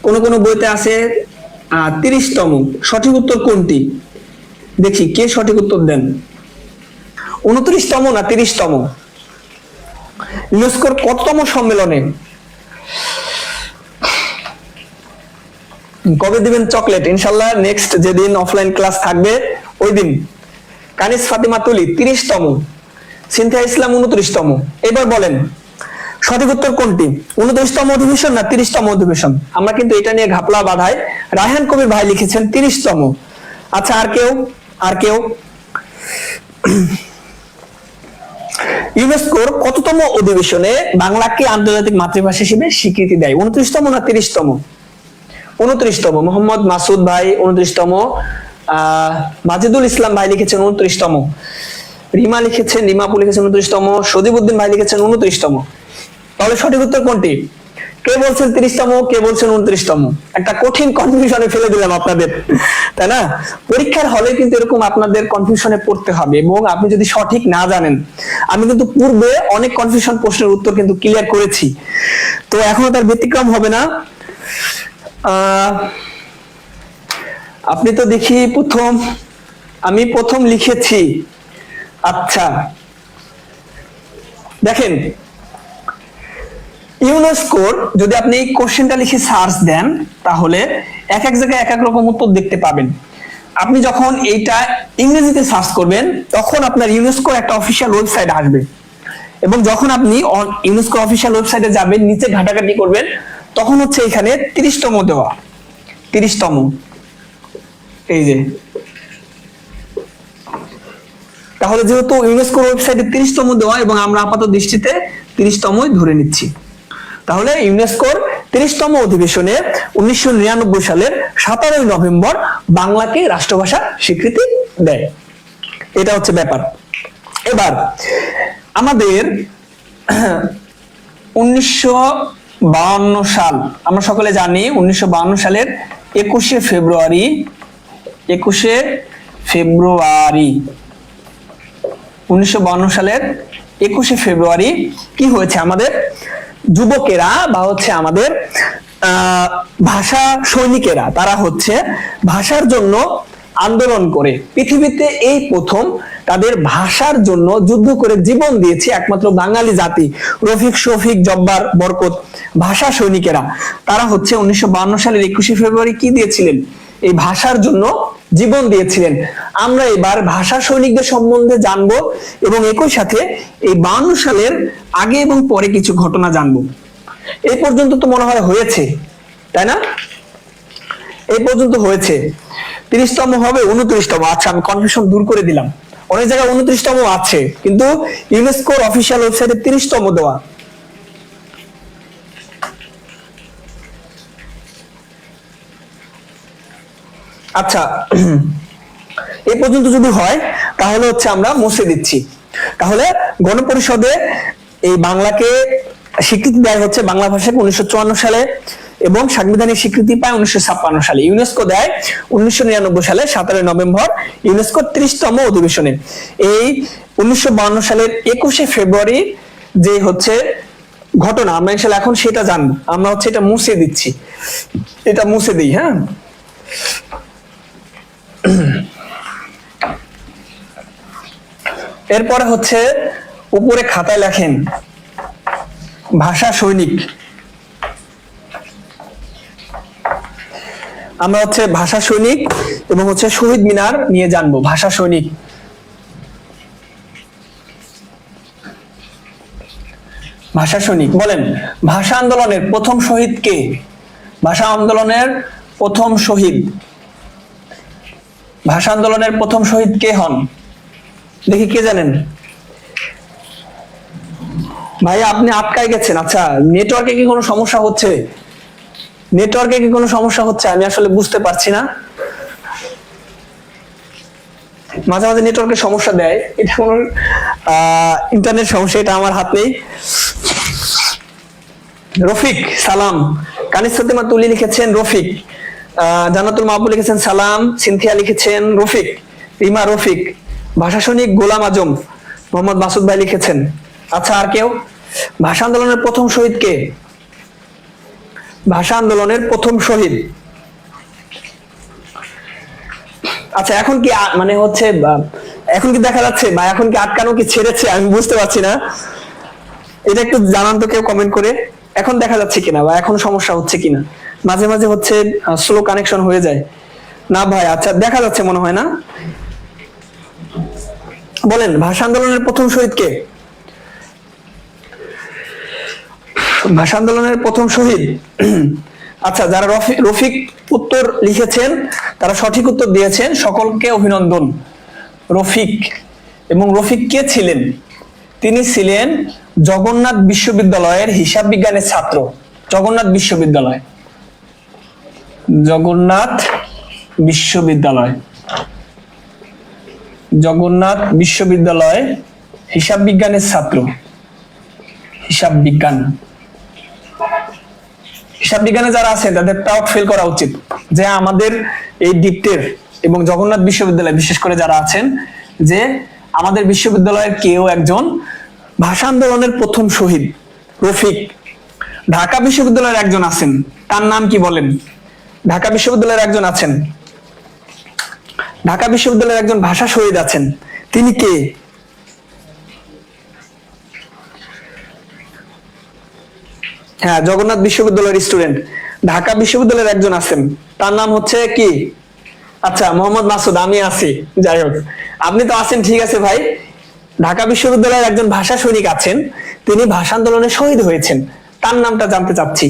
কোন কোন বইতে আছে 30তম। সঠিক উত্তর কোনটি? দেখি কে সঠিক উত্তর দেন। 29তম না 30তম? ইউনেস্কোর কততম সম্মেলনে? কবে দিবেন চকলেট? ইনশাল্লাহ নেক্সট যেদিন অফলাইন ক্লাস থাকবে ওই দিন। কানিস ফাতিমা তুলি 30তম, সিনথিয়া ইসলাম 29তম। এবার বলেন সঠিক উত্তর কোনটি? 29তম অধিবেশন না 30তম অধিবেশন? আমরা কিন্তু এটা নিয়ে ঘাপলা বাঁধাই। রায়হান কবির ভাই লিখেছেন 30তম। আচ্ছা, আর কেউ? আর কেউ? ইউনেস্কোর কততম অধিবেশনে বাংলাকে আন্তর্জাতিক মাতৃভাষা হিসেবে স্বীকৃতি দেয়? 29তম না 30তম? 29তম। মোহাম্মদ মাসুদ ভাই 29তম। মাজিদুল ইসলাম ভাই লিখেছেন 29তম। রিমা লিখেছেন, রিমাপু লিখেছেন 29তম। সদীবউদ্দিন ভাই লিখেছেন 29তম। তাহলে সঠিক উত্তর কোনটি? কে বলছেন 30তম, কে বলছেন 29তম? একটা কঠিন কনফিউশনে ফেলে দিলাম আপনাদের, তাই না? পরীক্ষার হলে কিন্তু এরকম আপনাদের কনফিউশনে পড়তে হবে, এবং আপনি যদি সঠিক না জানেন, আমি কিন্তু পূর্বে অনেক কনফিউশন প্রশ্নের উত্তর কিন্তু ক্লিয়ার করেছি, তো এখনো তার ব্যতিক্রম হবে না। আপনি তো দেখি আমি প্রথম লিখেছি। আচ্ছা দেখেন, ইউনেস্কোর যদি আপনি এই কোশ্চেনটা লিখে সার্চ দেন তাহলে এক এক জায়গায় এক এক রকম উত্তর দেখতে পাবেন। আপনি যখন এইটা ইংরেজিতে সার্চ করবেন তখন আপনার ইউনেস্কোর একটা অফিসিয়াল ওয়েবসাইট আসবে, এবং যখন আপনি ইউনেস্কো অফিসিয়াল ওয়েবসাইটে যাবেন নিচে ঘাটাঘাটি করবেন তখন হচ্ছে এখানে 30তম দেওয়া। 30তম, এই যে। তাহলে যেহেতু ইউনেস্কোর ওয়েবসাইটে 30তম দেওয়া এবং আমরা আপাতত দৃষ্টিতে 30তমই ধরে নিচ্ছি, তাহলে ইউনেস্কোর 30তম অধিবেশনে 1999 সালের 17 নভেম্বর বাংলাকে রাষ্ট্রভাষা স্বীকৃতি দেয়। এটা হচ্ছে ব্যাপার। এবার আমাদের 1952 সাল, আমরা সকলে জানি 1952 সালের 21শে ফেব্রুয়ারি 21শে ফেব্রুয়ারি 1952 সালের 21শে ফেব্রুয়ারি কি হয়েছে, আমাদের যুবকেরা বা হচ্ছে আমাদের ভাষা সৈনিকেরা, তারা হচ্ছে ভাষার জন্য আন্দোলন করে পৃথিবীতে এই প্রথম তাদের ভাষার জন্য যুদ্ধ করে জীবন দিয়েছে একমাত্র বাঙালি জাতি। রফিক, শফিক, জব্বার, বরকত ভাষা সৈনিকেরা, তারা হচ্ছে 1952 সালের 21শে ফেব্রুয়ারি কি দিয়েছিলেন, এই ভাষার জন্য জীবন দিয়েছিলেন। আমরা এবার ভাষা সৈনিকদের সম্বন্ধে জানবো এবং একই সাথে এই 52 সালের আগে এবং পরে কিছু ঘটনা জানবো। এই পর্যন্ত তো মনে হয় হয়েছে, তাই না? এই পর্যন্ত হয়েছে। 30তম হবে 29তম। আচ্ছা, আমি কনফিউশন দূর করে দিলাম, অনেক জায়গায় 29তম আছে কিন্তু ইউনেস্কোর অফিসিয়াল ওয়েবসাইটে 30তম দেওয়া। আচ্ছা, এই পর্যন্ত যদি হয় তাহলে হচ্ছে আমরা মুছে দিচ্ছি। তাহলে গণপরিষদে এই বাংলাকে স্বীকৃতি দেয় হচ্ছে বাংলা ভাষাকে 1954 সালে এবং সাংবিধানিক স্বীকৃতি পায় 1956 সালে। ইউনেস্কো দেয় 1999 সালে 17 নভেম্বর ইউনেস্কোর 30তম অধিবেশনে। এই 1952 সালের 21শে ফেব্রুয়ারি যে হচ্ছে ঘটনা, আমরা ইনশাআল্লাহ এখন সেটা জানবো। আমরা হচ্ছে এটা মুছে দিচ্ছি, এটা মুছে দিই। হ্যাঁ, এরপরে হচ্ছে উপরে খাতায় লেখেন ভাষা সৈনিক। আমরা হচ্ছে ভাষা সৈনিক এবং হচ্ছে শহীদ মিনার নিয়ে জানবো। ভাষা সৈনিক, ভাষা সৈনিক বলেন ভাষা আন্দোলনের প্রথম শহীদ কে? ভাষা আন্দোলনের প্রথম শহীদ, ভাষা আন্দোলনের প্রথম শহীদ কে হন? দেখি কে জানেন? ভাই আপনি আটকায় গেছেন। আচ্ছা, নেটওয়ার্কে কি কোনো সমস্যা হচ্ছে? নেটওয়ার্কে কি কোনো সমস্যা হচ্ছে? আমি আসলে বুঝতে পারছি না, মাঝে মাঝে নেটওয়ার্কের সমস্যা দেয়। এটা কোনো ইন্টারনেট সমস্যা, এটা আমার হাত নেই। রফিক সালাম, কানিস ফাতেমা তুলি লিখেছেন রফিক, জান্নাতুল মাহবু লিখেছেন সালাম, সিনথিয়া লিখেছেন রফিক, রিমা রফিক, ভাষা সৈনিক গোলাম আজম, মোহাম্মদ মাসুদ ভাই লিখেছেন। আচ্ছা, আর কেউ? ভাষা আন্দোলনের প্রথম শহীদ কে? ভাষা আন্দোলনের প্রথম শহীদ। আচ্ছা, এখন কি মানে হচ্ছে এখন কি দেখা যাচ্ছে বা এখন কি আটকানো কি ছেড়েছে? আমি বুঝতে পারছি না, এটা একটু জানান তো কেউ কমেন্ট করে। এখন দেখা যাচ্ছে কিনা বা এখন সমস্যা হচ্ছে কিনা? মাঝে মাঝে হচ্ছে স্লো কানেকশন হয়ে যায় না ভাই? আচ্ছা, দেখা যাচ্ছে মনে হয় না। বলেন ভাষা আন্দোলনের প্রথম শহীদ কে? ভাষা আন্দোলনের প্রথম শহীদ। আচ্ছা, যারা রফিক উত্তর লিখেছেন তারা সঠিক উত্তর দিয়েছেন, সকলকে অভিনন্দন। রফিক, এবং রফিক কে ছিলেন? তিনি ছিলেন জগন্নাথ বিশ্ববিদ্যালয়ের হিসাব বিজ্ঞানের ছাত্র। জগন্নাথ বিশ্ববিদ্যালয়, জগন্নাথ বিশ্ববিদ্যালয়, জগন্নাথ বিশ্ববিদ্যালয় হিসাব বিজ্ঞানের ছাত্র। হিসাব বিজ্ঞান, হিসাব বিজ্ঞানে যারা আছেন তাদের প্রাউড ফিল করা উচিত যে আমাদের এই ডিপটের এবং জগন্নাথ বিশ্ববিদ্যালয় বিশেষ করে যারা আছেন, যে আমাদের বিশ্ববিদ্যালয়ের কেউ একজন ভাষা আন্দোলনের প্রথম শহীদ রফিক। ঢাকা বিশ্ববিদ্যালয়ের একজন আছেন, তার নাম কি বলেন? ঢাকা বিশ্ববিদ্যালয়ের একজন আছেন, ঢাকা বিশ্ববিদ্যালয়ের একজন ভাষা শহীদ আছেন, তিনি কে? হ্যাঁ, জগন্নাথ বিশ্ববিদ্যালয়ের স্টুডেন্ট ঢাকা বিশ্ববিদ্যালয়ের একজন আছেন, তার নাম হচ্ছে কি? আচ্ছা, মোহাম্মদ মাসুদ, আমি আছি। যাই হোক, আপনি তো আছেন, ঠিক আছে ভাই। ঢাকা বিশ্ববিদ্যালয়ের একজন ভাষা সৈনিক আছেন, তিনি ভাষা আন্দোলনে শহীদ হয়েছেন, তার নামটা জানতে চাচ্ছি,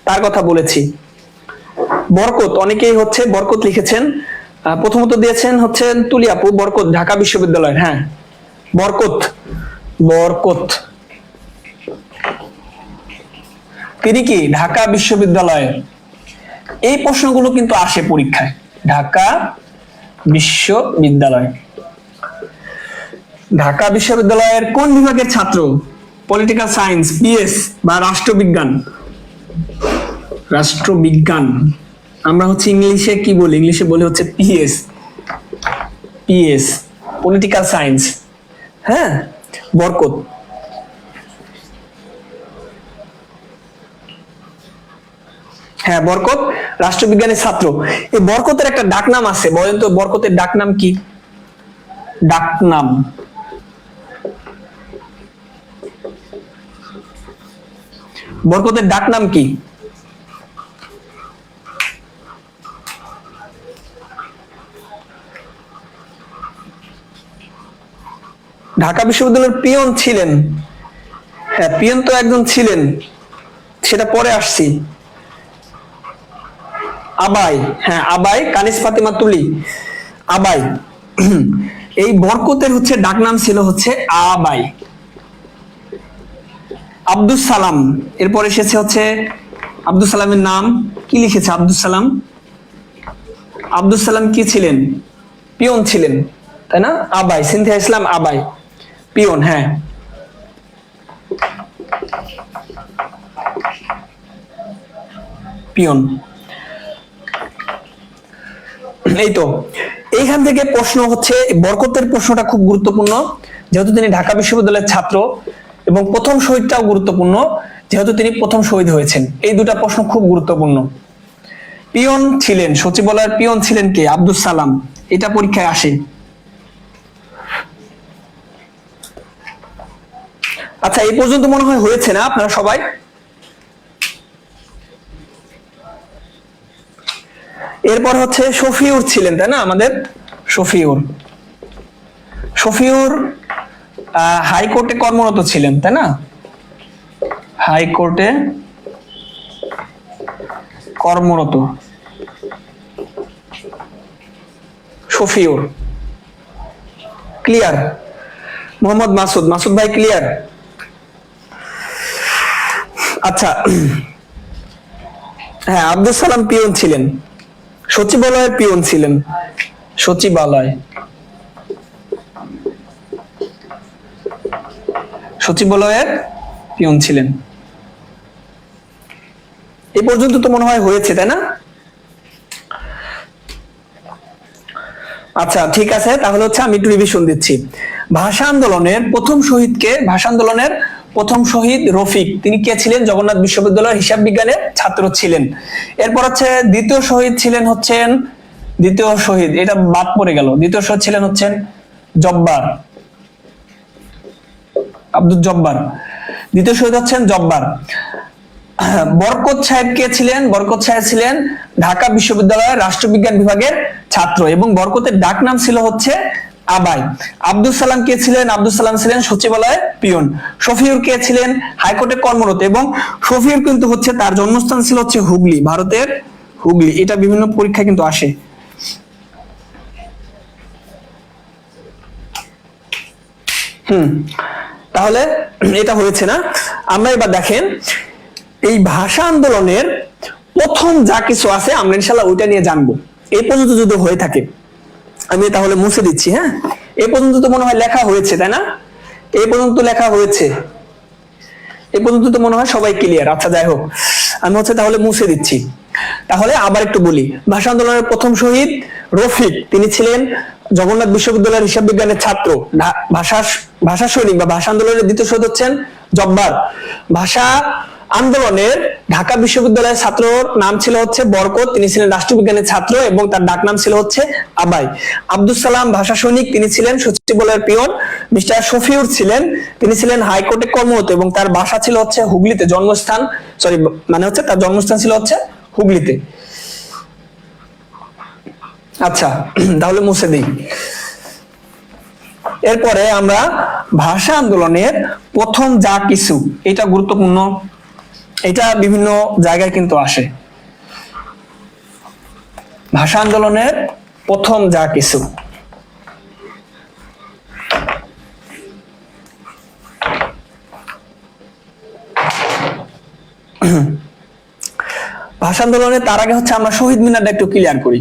তার কথা বলেছি। বরকত, অনেকেই হচ্ছে বরকত লিখেছেন। প্রথমত দিয়েছেন হচ্ছে তুলি আপু, বরকত ঢাকা বিশ্ববিদ্যালয়ের। হ্যাঁ, বরকত, বরকত তিনি কি ঢাকা বিশ্ববিদ্যালয়ের? এই প্রশ্নগুলো কিন্তু আসে পরীক্ষায়। ঢাকা বিশ্ববিদ্যালয়, ঢাকা বিশ্ববিদ্যালয়ের কোন বিভাগের ছাত্র? পলিটিক্যাল সায়েন্স, পিএস বা রাষ্ট্রবিজ্ঞান? রাষ্ট্রবিজ্ঞান। আমরা হচ্ছে ইংলিশে কি বলি, ইংলিশে বলি হচ্ছে পিএস, পিএস পলিটিক্যাল সায়েন্স। হ্যাঁ, বরকত। হ্যাঁ, বরকত রাষ্ট্রবিজ্ঞানের ছাত্র। এই বরকতের একটা ডাকনাম আছে, বলেন তো বরকতের ডাকনাম কি? ডাকনাম, বরকতের ডাকনাম কি? ঢাকা বিশ্ববিদ্যালয়ের পিয়ন ছিলেন। হ্যাঁ, পিয়ন তো একজন ছিলেন, সেটা পরে আসছি। আবাই, হ্যাঁ আবাই, কানিস ফাতেমা তুলি, আবাই। এই বরকতের হচ্ছে ডাকনাম ছিল হচ্ছে আবাই। আব্দুস সালাম, এরপর এসেছে হচ্ছে আব্দুস সালামের নাম কি লিখেছে? আব্দুস সালাম, আব্দুস সালাম কি ছিলেন? পিয়ন ছিলেন, তাই না? আবাই, সিনথিয়া ইসলাম আবাই, পিয়ন। হ্যাঁ, পিয়ন। এই তো, এইখান থেকে প্রশ্ন হচ্ছে, বরকতের প্রশ্নটা খুব গুরুত্বপূর্ণ, যেহেতু তিনি ঢাকা বিশ্ববিদ্যালয়ের ছাত্র, এবং প্রথম শহীদটাও গুরুত্বপূর্ণ, যেহেতু তিনি প্রথম শহীদ হয়েছেন। এই দুটা প্রশ্ন খুব গুরুত্বপূর্ণ। পিয়ন ছিলেন, সচিবালয়ের পিয়ন ছিলেন কে? আব্দুস সালাম। এটা পরীক্ষায় আসে। আচ্ছা, এই পর্যন্ত মনে হয় হয়েছে না আপনারা সবাই? এরপর হচ্ছে শফিউর ছিলেন, তাই না? আমাদের শফিউর, শফিউর হাইকোর্টে কর্মরত ছিলেন, তাই না? হাইকোর্টে কর্মরত শফিউর। ক্লিয়ার? মোহাম্মদ মাসুদ, মাসুদ ভাই ক্লিয়ার? আচ্ছা, হ্যাঁ আব্দুল সালাম পিয়ন ছিলেন, সচিবালয়ের পিয়ন ছিলেন, সচিবালয়, সচিবালয়ের পিয়ন ছিলেন। এই পর্যন্ত তো মনে হয় হয়েছে, তাই না? আচ্ছা ঠিক আছে, তাহলে হচ্ছে আমি একটু রিভিশন দিচ্ছি। ভাষা আন্দোলনের প্রথম শহীদকে, ভাষা আন্দোলনের প্রথম শহীদ রফিক, তিনি কে ছিলেন? জগন্নাথ বিশ্ববিদ্যালয়ের হিসাব বিজ্ঞানের ছাত্র ছিলেন। এরপর হচ্ছে দ্বিতীয় শহীদ ছিলেন হচ্ছেন, দ্বিতীয় শহীদ, এটা বাদ পড়ে গেল, দ্বিতীয় শহীদ ছিলেন হচ্ছেন জব্বার, আব্দুল জব্বার। দ্বিতীয় শহীদ হচ্ছেন জব্বার। বরকত সাহেব কে ছিলেন? বরকত সাহেব ছিলেন ঢাকা বিশ্ববিদ্যালয়ের রাষ্ট্রবিজ্ঞান বিভাগের ছাত্র, এবং বরকতের ডাক নাম ছিল হচ্ছে আবাই। আব্দুল সালাম কে ছিলেন? আব্দুল সালাম ছিলেন সচিবালয়ের পিয়ন। শফিউর কে ছিলেন? হাইকোর্টে কর্মরত, এবং শফিউর কিন্তু হচ্ছে তার জন্মস্থান ছিল হচ্ছে হুগলি, ভারতের হুগলি। এটা বিভিন্ন পরীক্ষা কিন্তু আসে। তাহলে এটা হয়েছে না? আমরা এবার দেখেন, এই ভাষা আন্দোলনের প্রথম যা কিছু আছে আমরা ইনশাআল্লাহ ওইটা নিয়ে জানবো। এই পর্যন্ত যদি হয়ে থাকে আমি তাহলে মুছে দিচ্ছি। হ্যাঁ, এই পর্যন্ত তো মনে হয় লেখা হয়েছে, তাই না? এই পর্যন্ত লেখা হয়েছে, এই পর্যন্ত তো মনে হয় সবাই ক্লিয়ার। আচ্ছা যাই হোক, আমি হচ্ছে তাহলে মুছে দিচ্ছি। তাহলে আবার একটু বলি, ভাষা আন্দোলনের প্রথম শহীদ রফিক, তিনি ছিলেন জগন্নাথ বিশ্ববিদ্যালয়ের হিসাব বিজ্ঞানের ছাত্র। ভাষা সৈনিক বা ভাষা আন্দোলনের দ্বিতীয় শহীদ হচ্ছেন জব্বার। ভাষা আন্দোলনের ঢাকা বিশ্ববিদ্যালয়ের ছাত্রর নাম ছিল হচ্ছে বরকত, তিনি ছিলেন রাষ্ট্রবিজ্ঞানের ছাত্র এবং তার ডাক নাম ছিল হচ্ছে আবাই। আব্দুল সালাম ভাষা সৈনিক, তিনি ছিলেন সচিবালয়ের পিয়ন। মিস্টার শফিউর ছিলেন, তিনি ছিলেন হাইকোর্টে কর্মরত এবং তার বাসা ছিল হচ্ছে হুগলিতে, জন্মস্থান সরি মানে হচ্ছে তার জন্মস্থান ছিল হচ্ছে হুগলিতে। আচ্ছা তাহলে মুছে দিই। এরপরে আমরা ভাষা আন্দোলনের প্রথম যা কিছু, এটা গুরুত্বপূর্ণ, এটা বিভিন্ন জায়গায় কিন্তু আসে। ভাষা আন্দোলনের প্রথম যা কিছু, ভাষা আন্দোলনের তার আগে হচ্ছে আমরা শহীদ মিনারটা একটু ক্লিয়ার করি।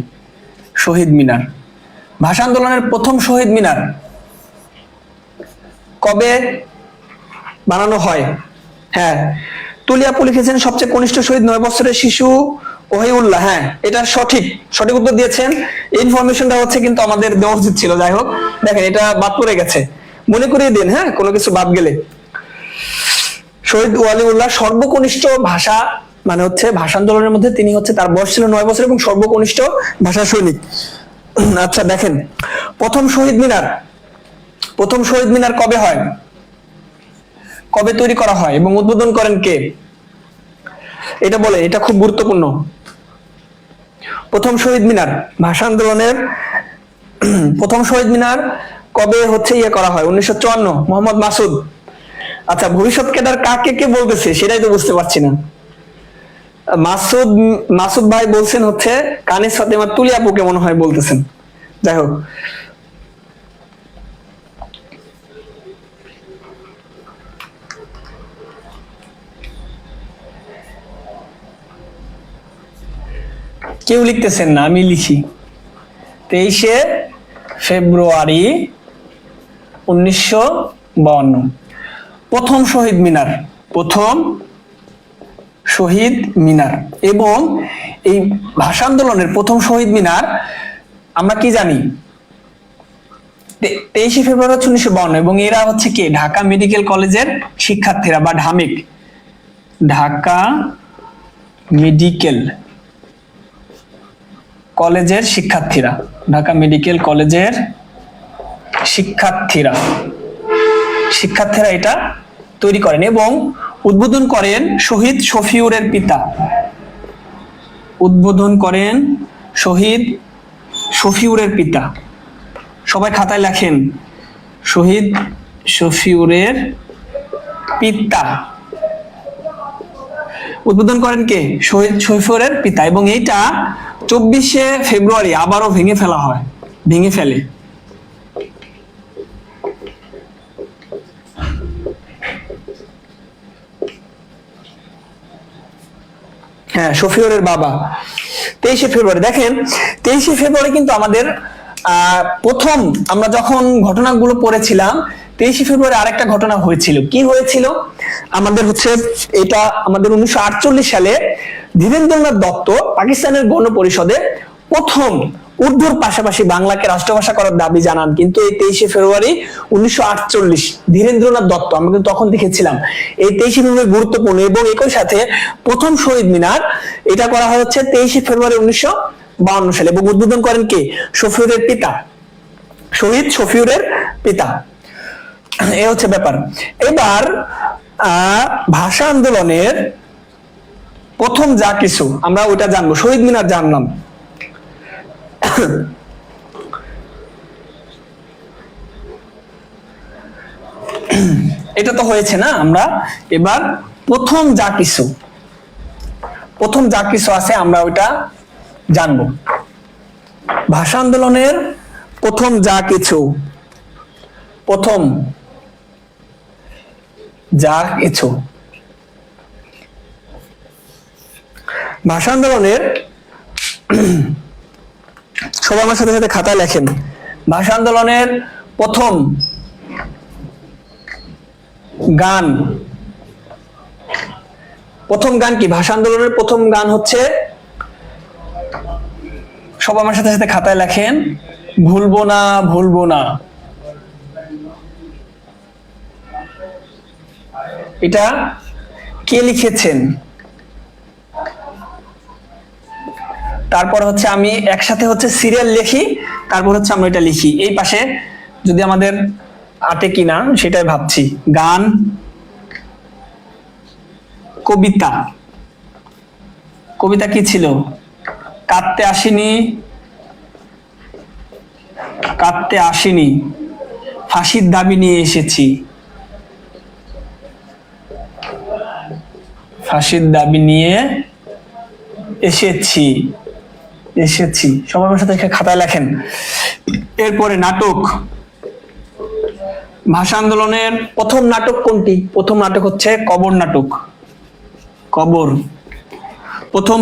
শহীদ মিনার, ভাষা আন্দোলনের প্রথম শহীদ মিনার কবে বানানো হয়? হ্যাঁ, তুলিয়াপু লিখেছেন সবচেয়ে কনিষ্ঠ শহীদ 9 বছরের শিশু ওহিউল্লাহ, হ্যাঁ এটা সঠিক সঠিক উত্তর দিয়েছেন। এই ইনফরমেশনটা হচ্ছে কিন্তু আমাদের দেওয়া উচিত ছিল, যাই হোক দেখেন এটা বাদ পড়ে গেছে, মনে করিয়ে দিন হ্যাঁ কোনো কিছু বাদ গেলে। শহীদ ওয়ালিউল্লাহ সর্বকনিষ্ঠ ভাষা মানে হচ্ছে ভাষা আন্দোলনের মধ্যে তিনি হচ্ছে, তার বয়স ছিল 9 বছর এবং সর্বকনিষ্ঠ ভাষা সৈনিক। আচ্ছা দেখেন প্রথম শহীদ মিনার কবে হয়, কবে তৈরি করা হয় এবং উদ্বোধন করেন কে, এটা বলে, এটা খুব গুরুত্বপূর্ণ। প্রথম শহীদ মিনার ভাষা আন্দোলনের প্রথম শহীদ মিনার কবে হচ্ছে করা হয়, 1954, মোহাম্মদ মাসুদ। আচ্ছা ভবিষ্যৎ ক্যাডার কাকে কে বলতেছে সেটাই তো বুঝতে পারছি না। মাসুদ ভাই বলছেন হচ্ছে কানিস ফাতেমা তুলি আপুকে মনে হয় বলতেছেন, যাই হোক। কেউ লিখতেছেন না, আমি লিখি। 23শে ফেব্রুয়ারি 1952 প্রথম শহীদ মিনার। এবং এই ভাষা আন্দোলনের প্রথম শহীদ মিনার আমরা কি জানি, 23শে ফেব্রুয়ারি 1952 এবং এরা হচ্ছে কে, ঢাকা মেডিকেল কলেজের শিক্ষার্থীরা বা ঢামেক, ঢাকা মেডিকেল কলেজের শিক্ষার্থীরা, ঢাকা মেডিকেল কলেজের শিক্ষার্থীরা এটা তৈরি করেন এবং উদ্বোধন করেন শহীদ শফিউরের পিতা। সবাই খাতায় লেখেন, শহীদ শফিউরের পিতা। উদ্বোধন করেন কে, শহীদ শফিউরের পিতা। এবং এইটা 24শে ফেব্রুয়ারি আবারও ভেঙে ফেলে। হ্যাঁ শফিউরের বাবা। 23শে ফেব্রুয়ারি দেখেন, 23শে ফেব্রুয়ারি কিন্তু আমাদের প্রথম আমরা যখন ঘটনাগুলো পড়েছিলাম, 23শে ফেব্রুয়ারি আরেকটা ঘটনা হয়েছিল। কি হয়েছিল আমাদের হচ্ছে, এটা আমাদের 1948 সালে ধীরেন্দ্রনাথ দত্ত পাকিস্তানের গণপরিষদে প্রথম উর্দুর পাশাপাশি বাংলাকে রাষ্ট্রভাষা করার দাবি জানান। কিন্তু এই 23শে ফেব্রুয়ারি 1948 ধীরেন্দ্রনাথ দত্ত, আমরা কিন্তু তখন দেখেছিলাম এই 23শে ফেব্রুয়ারি গুরুত্বপূর্ণ। এবং একই সাথে প্রথম শহীদ মিনার এটা করা হচ্ছে 23শে ফেব্রুয়ারি 1952 সালে এবং উদ্বোধন করেন কে, শহীদ শফিউরের পিতা। এ হচ্ছে ব্যাপার। এবার ভাষা আন্দোলনের প্রথম যা কিছু আমরা ওইটা জানবো। শহীদ মিনার জানলাম, এটা তো হয়েছে না। আমরা এবার প্রথম যা কিছু আছে আমরা ওইটা জানবো। ভাষা আন্দোলনের প্রথম যা কিছু ভাষা আন্দোলনের সবাই আমার সাথে সাথে খাতায় লেখেন। ভাষা আন্দোলনের প্রথম গান কি, ভাষা আন্দোলনের প্রথম গান হচ্ছে, সবাই আমার সাথে সাথে খাতায় লেখেন, ভুলবো না। এটা কে লিখেছেন? তারপর হচ্ছে আমি একসাথে হচ্ছে সিরিয়াল লিখি, তারপর হচ্ছে আমরা এটা লিখি। এই পাশে যদি আমাদের আটে কিনা সেটাই ভাবছি। গান, কবিতা কি ছিল? কাঁদতে আসিনি, ফাঁসির দাবি নিয়ে এসেছি, সবাই আমার সাথে খাতায় লেখেন। এরপরে নাটক, ভাষা আন্দোলনের প্রথম নাটক কোনটি? প্রথম নাটক হচ্ছে কবর নাটক। প্রথম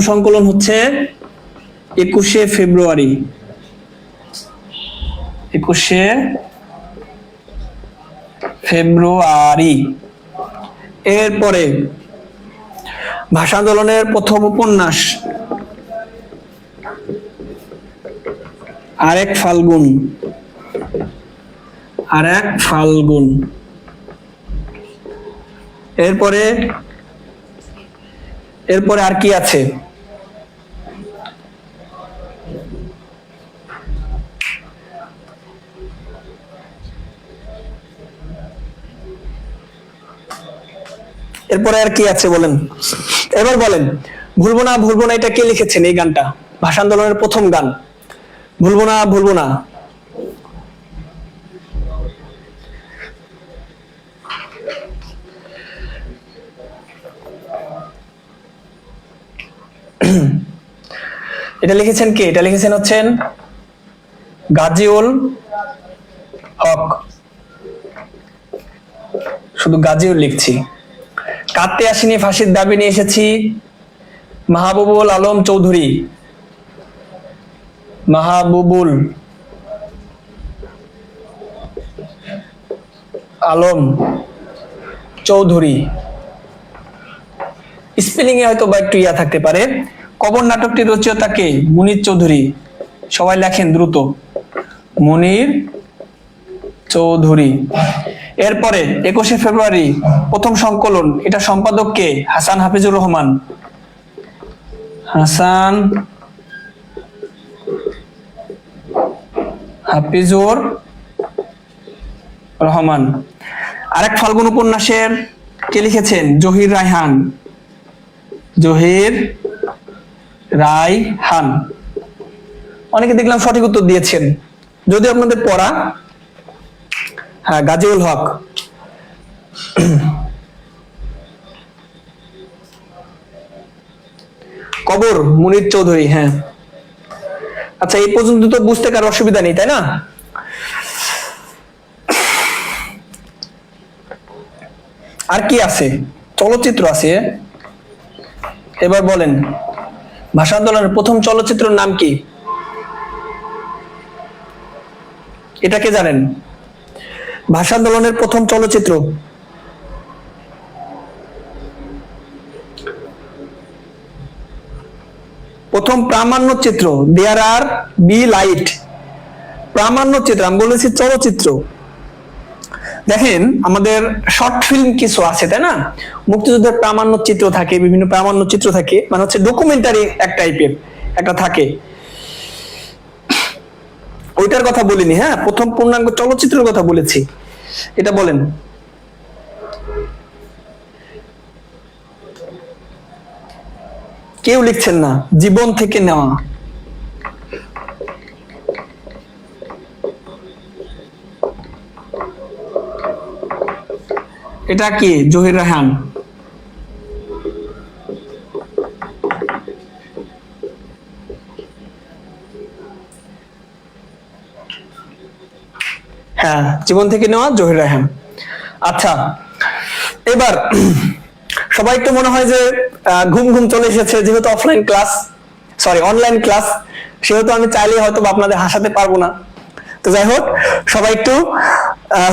সংকলন হচ্ছে 21শে ফেব্রুয়ারি। এরপরে ভাষা আন্দোলনের প্রথম উপন্যাস আরেক ফাল্গুন। আরেক ফাল্গুন। এরপরে এরপরে আর কি আছে? এরপরে আর কি আছে বলেন, এবার বলেন। ভুলবো না ভুলবো না এটা কে লিখেছেন? এই গানটা ভাষা আন্দোলনের প্রথম গান, ভুলবো না ভুলবো না। এটা লিখেছেন কে? এটা লিখেছেন হচ্ছেন গাজীউল হক। শুধু গাজীউল লিখছি। কাঁদতে আসিনি ফাঁসির দাবি নিয়ে এসেছি, মাহবুবুল আলম চৌধুরী। মাহবুবুল আলম চৌধুরী। স্পেলিং এ হয়তো বা একটু ইয়া থাকতে পারে। কবর নাটকটির রচয়িতা কে? মুনির চৌধুরী। সবাই লেখেন দ্রুত, মুনির চৌধুরী। এরপরে 21শে ফেব্রুয়ারি প্রথম সংকলন, এটা সম্পাদক কে? হাসান হাফিজুর রহমান। হাসান হাফিজুর রহমান। আরেক ফাল্গুন উপন্যাসের কে লিখেছেন? জহির রায়হান। জহির রায়হান। অনেকে দেখলাম সঠিক উত্তর দিয়েছেন, যদি আপনাদের পড়া। হ্যাঁ, গাজীউল হক। কবর মুনির চৌধুরী। হ্যাঁ, আচ্ছা, এই পর্যন্ত তো বুঝতে কারো অসুবিধা নেই, তাই না? আর কি আছে? চলচ্চিত্র আছে। এবার বলেন, ভাষা আন্দোলনের প্রথম চলচ্চিত্রের নাম কি? এটা কে জানেন? ভাষা আন্দোলনের প্রথম চলচ্চিত্র। প্রথম প্রামাণ্য চিত্র, দেয়ার আর বি লাইট। প্রামাণ্য চিত্র, আমি বলেছি চলচ্চিত্র। দেখেন, আমাদের শর্ট ফিল্ম কিছু আছে, তাই না? মুক্তিযুদ্ধের প্রামাণ্য চিত্র থাকে, বিভিন্ন প্রামাণ্য চিত্র থাকে, মানে হচ্ছে ডকুমেন্টারি এক টাইপের একটা থাকে। ওইটার কথা বলিনি, হ্যাঁ, প্রথম পূর্ণাঙ্গ চলচ্চিত্রের কথা বলেছি। এটা বলেন। কেউ লিখছেন না। জীবন থেকে নেওয়া। এটা কি? জহির রায়হান। হ্যাঁ, জীবন থেকে নেওয়া, জহির রায়হান। আচ্ছা, এবার সবাই তো মনে হয় যে ঘুম ঘুম চলে এসেছে, যেহেতু offline class, sorry online class, সেহেতু আমি চাইলে হয়তো আপনাদের হাসাতে পারবো না। তো যাই হোক, সবাই একটু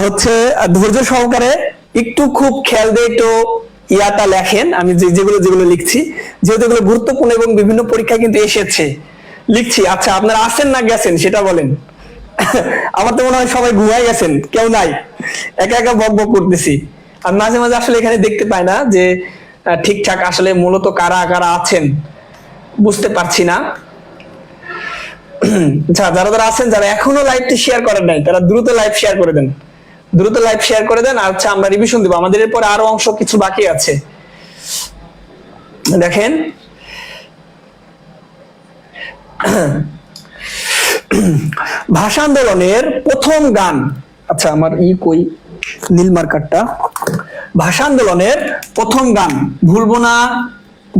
হচ্ছে ধৈর্য সহকারে একটু খুব খেয়াল দিয়ে একটু ইয়াটা লেখেন। আমি যেগুলো যেগুলো লিখছি, যেহেতু এগুলো গুরুত্বপূর্ণ এবং বিভিন্ন পরীক্ষায় কিন্তু এসেছে, লিখছি। আচ্ছা, আপনারা আছেন না গেছেন সেটা বলেন। আমার তো মনে হয় সবাই ঘুমাই গেছেন, কেউ নাই, একা একা বক বক করতেছি। আমি মাঝে মাঝে আসলে এখানে দেখতে পাই না যে ঠিকঠাক আসলে মূলত কারা কারা আছেন, বুঝতে পারছি না। যারা যারা আছেন, যারা এখনো লাইভটি শেয়ার করেন নাই, তারা দ্রুত লাইভ শেয়ার করে দেন, দ্রুত লাইভ শেয়ার করে দেন। আচ্ছা, আমরা রিভিশন দিব, আমাদের এরপরে আরো অংশ কিছু বাকি আছে। দেখেন, ভাষা আন্দোলনের প্রথম গান। আচ্ছা, আমার কই নীল মার্কারটা। ভাষা আন্দোলনের প্রথম গান ভুলবো না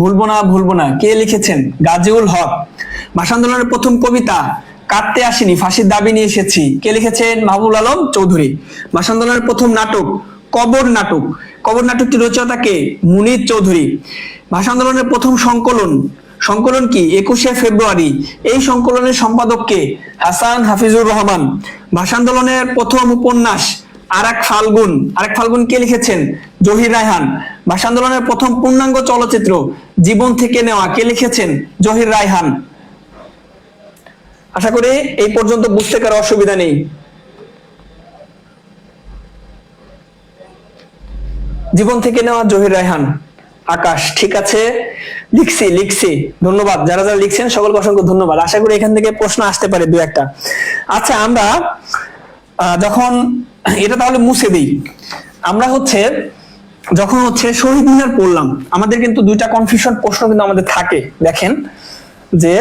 ভুলবো না ভুলবো না কে লিখেছেন? গাজীউল হক। ভাষা আন্দোলনের প্রথম কবিতা কাঁদতে আসিনি ফাঁসির দাবি নিয়ে এসেছি, কে লিখেছেন? মাহবুবুল আলম চৌধুরী। ভাষা আন্দোলনের প্রথম নাটক কবর নাটক। কবর নাটকটির রচয়িতা কে? মুনির চৌধুরী। ভাষা আন্দোলনের প্রথম সংকলন, সংকলন কি? 21শে ফেব্রুয়ারি। এই সংকলনের সম্পাদক কে? হাসান হাফিজুর রহমান। ভাষা আন্দোলনের প্রথম উপন্যাস আরেক ফাল্গুন কে লিখেছেন? জহির রায়হান। ভাষা আন্দোলনের প্রথম পূর্ণাঙ্গ চলচ্চিত্র জীবন থেকে নেওয়া কে লিখেছেন? জহির রায়হান। আশা করি এই পর্যন্ত বুঝতে কারো অসুবিধা নেই। জীবন থেকে নেওয়া জহির রায়হান। আকাশ, ঠিক আছে, লিখছি। ধন্যবাদ যারা যারা লিখছেন, সকলকে অসংখ্য ধন্যবাদ। আশা করি এখান থেকে প্রশ্ন আসতে পারে দু একটা। আচ্ছা, আমরা যখন এটা তাহলে মুছে দিই, আমরা যখন শহীদ মিনার পড়লাম, আমাদের কিন্তু দুইটা কনফিউশন প্রশ্ন কিন্তু আমাদের থাকে। দেখেন যে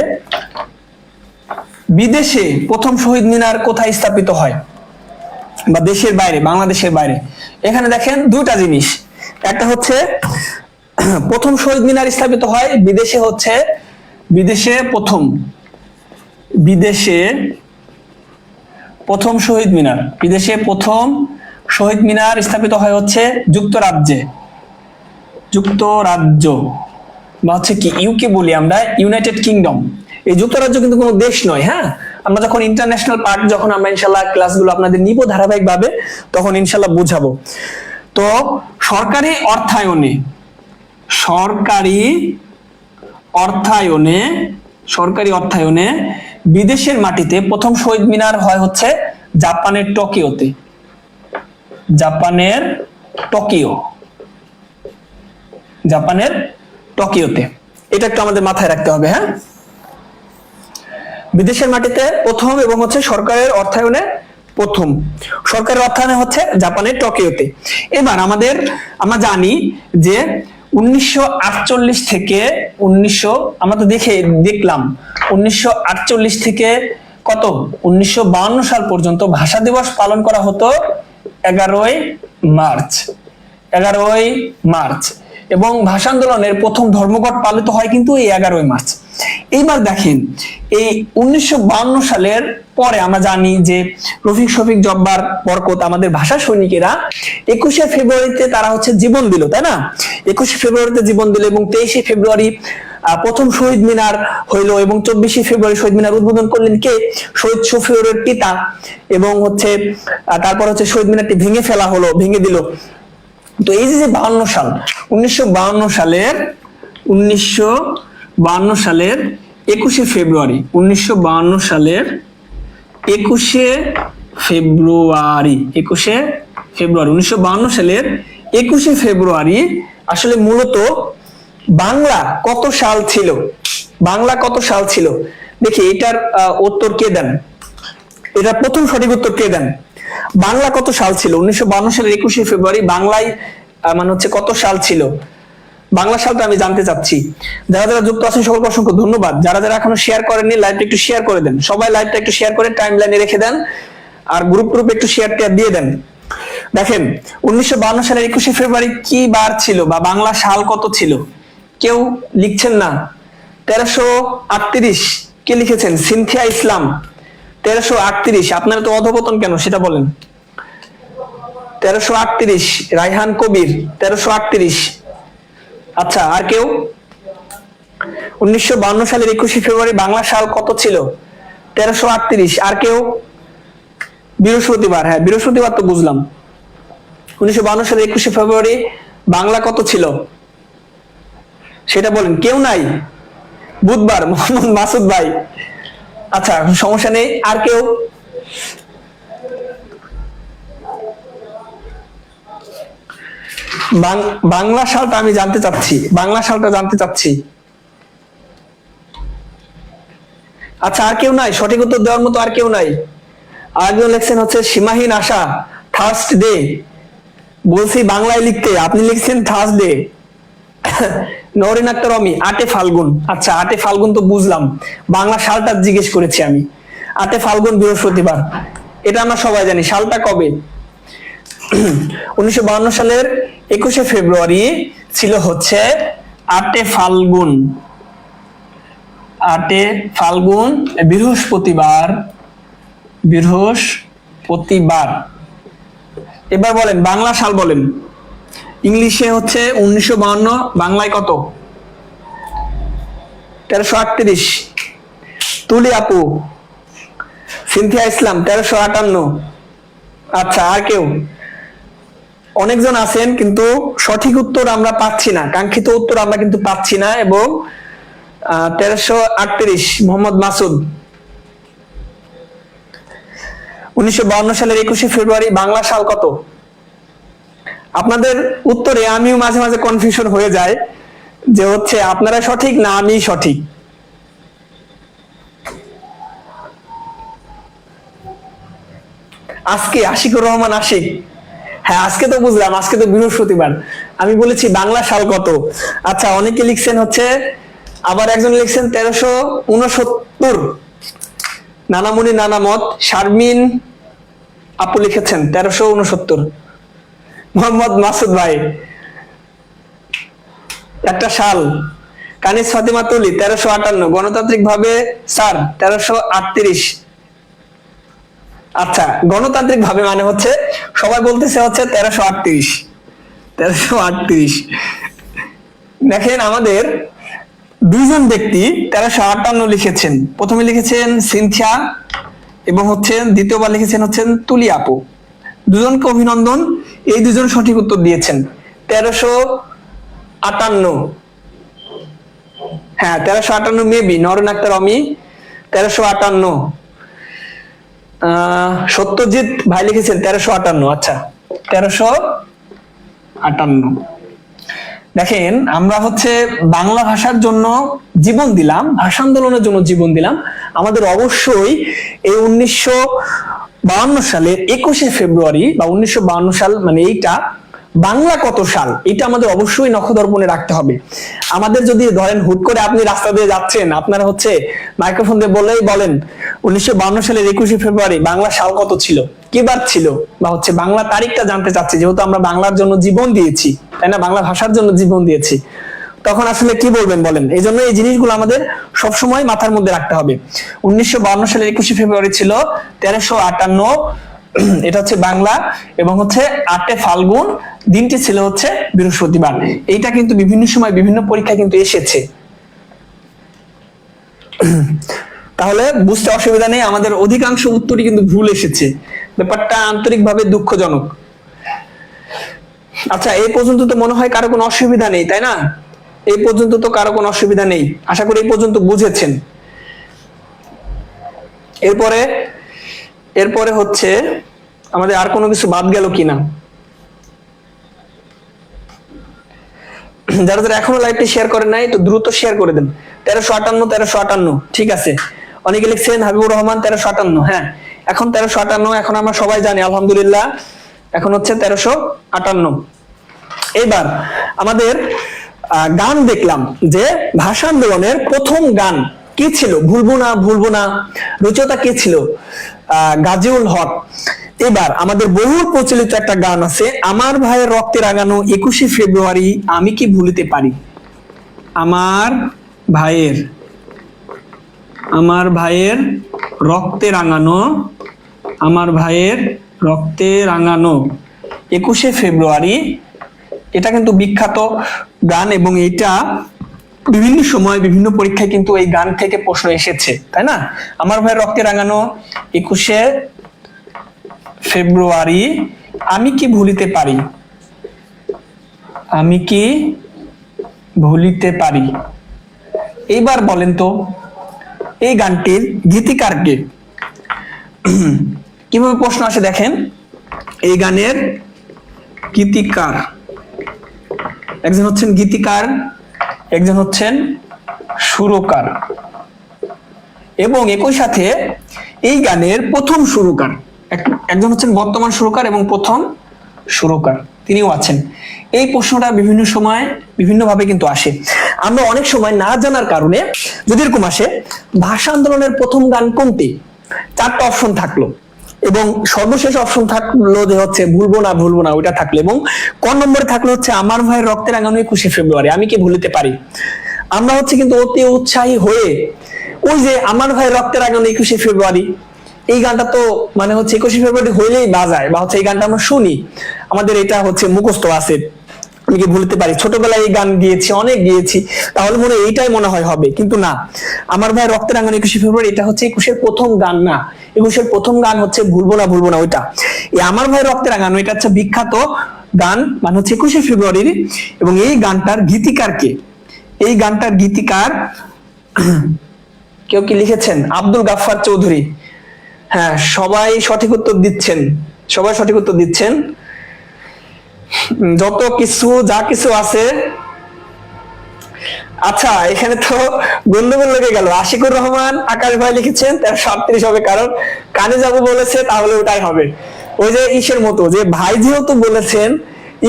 বিদেশে প্রথম শহীদ মিনার কোথায় স্থাপিত হয়, বা দেশের বাইরে, বাংলাদেশের বাইরে। এখানে দেখেন দুইটা জিনিস, একটা প্রথম শহীদ মিনার স্থাপিত হয় বিদেশে প্রথম শহীদ মিনার স্থাপিত হয় যুক্তরাজ্য বা কি ইউকে বলি আমরা, ইউনাইটেড কিংডম। এই যুক্তরাজ্য কিন্তু কোনো দেশ নয়। হ্যাঁ, আমরা যখন ইন্টারন্যাশনাল পার্ট যখন আমরা ইনশাল্লাহ ক্লাসগুলো আপনাদের নিব ধারাবাহিকভাবে, তখন ইনশাল্লাহ বুঝাবো। তো সরকারি অর্থায়নে বিদেশের মাটিতে প্রথম শহীদ মিনার হয় জাপানের টোকিওতে। এটা একটু আমাদের মাথায় রাখতে হবে। হ্যাঁ, বিদেশের মাটিতে প্রথম এবং সরকারের অর্থায়নে জাপানের টোকিওতে। এবার আমরা জানি যে 1948 থেকে আমরা তো দেখলাম 1948 থেকে 1952 সাল পর্যন্ত ভাষা দিবস পালন করা হতো 11ই মার্চ, এবং ভাষা আন্দোলনের প্রথম ধর্মঘট পালিত হয় কিন্তু এই 11ই মার্চ। এইবার দেখেন, এই 1952 সালের পরে আমরা জানি যে রফিক শফিক জব্বার বরকত আমাদের ভাষা সৈনিকেরা 21শে ফেব্রুয়ারিতে তারা জীবন দিল, তাই না? 21শে ফেব্রুয়ারিতে জীবন দিল, এবং 23শে ফেব্রুয়ারি প্রথম শহীদ মিনার হইলো, এবং 24শে ফেব্রুয়ারি শহীদ মিনার উদ্বোধন করলেন কে? শহীদ শফিউরের পিতা। এবং তারপর শহীদ মিনারটি ভেঙে দিল। তো এই যে 52 সাল, 1952 সালের 21শে ফেব্রুয়ারি 1952 সালের 21শে ফেব্রুয়ারি আসলে মূলত বাংলা কত সাল ছিল? দেখি এটার উত্তর কে দেন, এটা প্রথম সঠিক উত্তর কে দেন? বাংলা কত সাল ছিল 1952 সালের 21শে ফেব্রুয়ারি? বাংলায় কত সাল ছিল? বাংলা সালটা আমি জানতে চাচ্ছি। যারা যারা যুক্ত আছেন সকলকে অসংখ্য ধন্যবাদ। যারা যারা এখনো শেয়ার করেননি, লাইভটা একটু শেয়ার করে দেন। সবাই লাইভটা একটু শেয়ার করে টাইমলাইনে রেখে দেন, আর গ্রুপে একটু শেয়ারটা দিয়ে দেন। দেখেন 1952 সালের 21শে ফেব্রুয়ারি কি বার ছিল, বা বাংলা সাল কত ছিল? কেউ লিখছেন না। 1338 কে লিখেছেন? সিনথিয়া ইসলাম। 1338। আপনারা তো অধপতন কেন সেটা বলেন। 1338 রায়হান কবির। 1338। আচ্ছা, আর কেউ? 1952 সালের 21শে ফেব্রুয়ারি বাংলা সাল কত ছিল? 1338। আর কেউ? বৃহস্পতিবার। হ্যাঁ, বৃহস্পতিবার তো বুঝলাম। 1952 সালের 21শে ফেব্রুয়ারি বাংলা কত ছিল সেটা বলেন। কেউ নাই? বুধবার। মোহাম্মদ মাসুদ ভাই। আচ্ছা, সমস্যা নেই। আর কেউ? বাংলা সালটা আমি জানতে চাচ্ছি। আচ্ছা, আর কেউ নাই সঠিক উত্তর দেওয়ার মতো? আর কেউ নাই? আরেকজন লিখছেন সীমাহীন আশা, থার্সডে। বলছি বাংলায় লিখতে, আপনি লিখছেন থার্সডে। নরিন আক্তার অমি 8 ফাল্গুন। আচ্ছা, 8 ফাল্গুন তো বুঝলাম, বাংলা সালটা জিজ্ঞেস করেছি আমি। 8 ফাল্গুন বৃহস্পতিবার, এটা আমরা সবাই জানি। সালটা কবে? 1952 সালের 21শে ফেব্রুয়ারি ছিল 8 ফাল্গুন। 8 ফাল্গুন বৃহস্পতিবার। এবার বলেন বাংলা সাল বলেন। ইংলিশে 1952, বাংলায় কত? 1338। তুলি আপু, সিনথিয়া ইসলাম 1358। আচ্ছা, আর কেউ? অনেকজন আছেন কিন্তু সঠিক উত্তর আমরা পাচ্ছি না, কাঙ্ক্ষিত উত্তর আমরা কিন্তু পাচ্ছি না। এবং 1338 মোহাম্মদ মাসুদ। 1952 সালের 21শে ফেব্রুয়ারি বাংলা সাল কত? আপনাদের উত্তরে আমিও মাঝে মাঝে কনফিউশন হয়ে যায় যে হচ্ছে আপনারা সঠিক না আমি সঠিক। আজকে আশিকুর রহমান আশিক, হ্যাঁ আজকে তো বুঝলাম, আজকে তো বৃহস্পতিবার, আমি বলেছি বাংলা সাল কত। আচ্ছা, অনেকে লিখছেন হচ্ছে, আবার একজন লিখছেন 1369। নানামণি নানামত শারমিন আপু লিখেছেন 1369। মোহাম্মদ মাসুদ ভাই একটা সাল। কানিস ফাতিমা তুলি 1358। গণতান্ত্রিক ভাবে স্যার 1338। আচ্ছা, গণতান্ত্রিক ভাবে মানে হচ্ছে সবাই বলতেছে হচ্ছে 1338। 1338। দেখেন আমাদের দুইজন ব্যক্তি 1358 লিখেছেন। প্রথমে লিখেছেন সিনথিয়া এবং হচ্ছে দ্বিতীয়বার লিখেছেন হচ্ছেন তুলি আপু। দুজনকে অভিনন্দন, এই দুজন সঠিক উত্তর দিয়েছেন 1358। হ্যাঁ 1358 মেবি নরন আক্তার অমি 1358। সত্যজিৎ ভাই লিখেছেন 1358। আচ্ছা 1358। দেখেন আমরা হচ্ছে বাংলা ভাষার জন্য জীবন দিলাম, ভাষা আন্দোলনের জন্য জীবন দিলাম, আমাদের অবশ্যই এই 1952 সালের 21শে ফেব্রুয়ারি বা 1952 সাল মানে এইটা বাংলা কত সাল, এটা আমাদের অবশ্যই নখদর্পণে রাখতে হবে। আমাদের যদি ধরেন হুট করে আপনি রাস্তা দিয়ে যাচ্ছেন, আপনারা হচ্ছে মাইক্রোফোন দিয়ে বললেই বলেন 1952 সালের 21শে ফেব্রুয়ারি বাংলা সাল কত ছিল, কি বার ছিল, বা হচ্ছে বাংলা তারিখটা জানতে চাচ্ছি, যেহেতু আমরা বাংলার জন্য জীবন দিয়েছি, তাই না, বাংলা ভাষার জন্য জীবন দিয়েছি, তখন আসলে কি বলবেন বলেন। এই জন্য এই জিনিসগুলো আমাদের সবসময় মাথার মধ্যে রাখতে হবে। 1952 সালের 21শে ফেব্রুয়ারি ছিল 1358, এটা হচ্ছে বাংলা, এবং হচ্ছে 8 ফাল্গুন, দিনটি ছিল হচ্ছে বৃহস্পতিবার। এইটা কিন্তু বিভিন্ন সময় বিভিন্ন পরীক্ষা কিন্তু এসেছে, তাহলে বুঝতে অসুবিধা নেই। আমাদের অধিকাংশ উত্তরই কিন্তু ভুল এসেছে, ব্যাপারটা আন্তরিকভাবে দুঃখজনক। আচ্ছা, এই পর্যন্ত তো মনে হয় কারো কোনো অসুবিধা নেই, তাই না? এই পর্যন্ত তো কারো কোনো অসুবিধা নেই, আশা করি এই পর্যন্ত বুঝেছেন। এরপরে হচ্ছে আমাদের আর কোনো কিছু বাদ গেল কিনা। যারা যারা এখনো লাইভটি শেয়ার করেন নাই তো দ্রুত শেয়ার করে দেন। 1358 ঠিক আছে। অনেকে লিখছেন হাবিবুর রহমান 1358। হ্যাঁ এখন 1358, এখন আমরা সবাই জানি আলহামদুলিল্লাহ, এখন হচ্ছে 1358। এবার আমাদের গান দেখলাম যে ভাষা আন্দোলনের প্রথম গান কি ছিল, ভুলবো না রচয়িতা কে ছিল, গাজীউল হক। এবার আমাদের বহুল প্রচলিত একটা গান আছে, আমার ভাইয়ের রক্তে রাঙানো 21শে ফেব্রুয়ারি আমি কি ভুলিতে পারি। আমার ভাইয়ের রক্তে রাঙানো, আমার ভাইয়ের রক্তে রাঙানো 21শে ফেব্রুয়ারি, এটা কিন্তু বিখ্যাত গান, এবং এটা বিভিন্ন সময় বিভিন্ন পরীক্ষায় কিন্তু এই গান থেকে প্রশ্ন এসেছে, তাই না? আমার ভাইয়ের রক্তে রাঙানো 21শে ফেব্রুয়ারি আমি কি ভুলিতে পারি, আমি কি ভুলিতে পারি। এইবার বলেন তো এই গানটির গীতিকার কে? কিভাবে প্রশ্ন আসে দেখেন, এই গানের গীতিকার, একজন হচ্ছেন গীতিকার, একজন হচ্ছেন সুরকার, এবং একই সাথে এই গানের প্রথম সুরকার, একজন হচ্ছেন বর্তমান সুরকার এবং প্রথম সুরকার তিনিও আছেন। এই প্রশ্নটা বিভিন্ন সময় বিভিন্ন ভাবে কিন্তু আসে। আমরা অনেক সময় না জানার কারণে যদি এরকম আসে, ভাষা আন্দোলনের প্রথম গান কোনটি, 4টা অপশন থাকলো, এবং সর্বশেষ অপশন থাকলো যে হচ্ছে ভুলবো না ওইটা থাকলো, এবং ক নম্বরে থাকলো হচ্ছে আমার ভাইয়ের রক্তে রাঙানো 21শে ফেব্রুয়ারি আমি কি ভুলিতে পারি। আমরা হচ্ছে কিন্তু অতি উৎসাহী হয়ে ওই যে আমার ভাইয়ের রক্তে রাঙানো 21শে ফেব্রুয়ারি, এই গানটা তো মানে হচ্ছে 21শে ফেব্রুয়ারি হইলেই বাজায়, বা হচ্ছে এই গানটা আমরা শুনি, আমাদের এটা হচ্ছে মুখস্থ আছে, আমি কি ভুলতে পারি, ছোটবেলায় এই গান গিয়েছি, অনেক গিয়েছি, তাহলে মনে এইটাই মনে হয় হবে, কিন্তু না। আমার ভাই রক্তে রাঙানো 21শে ফেব্রুয়ারি এটা হচ্ছে 21-এর প্রথম গান না, 21-এর প্রথম গান হচ্ছে ভুলবো না ওইটা। এই আমার ভাই রক্তে রাঙানো এটা হচ্ছে বিখ্যাত গান মানে হচ্ছে 21শে ফেব্রুয়ারির, এবং এই গানটার গীতিকার কে? এই গানটার গীতিকার কেউ কি লিখেছেন? আব্দুল গাফফার চৌধুরী। হ্যাঁ, সবাই সঠিক উত্তর দিচ্ছেন, সবাই সঠিক উত্তর দিচ্ছেন। যত কিছু যা কিছু আছে। আচ্ছা, এখানে তো গন্ডগোল লেগে গেল। আশিকুর রহমান আকাশ ভাই লিখেছেন 1338 হবে, কারণ কানে যাবো বলেছে, তাহলে ওটাই হবে। ওই যে ইসের মতো, যে ভাই যেহেতু বলেছেন,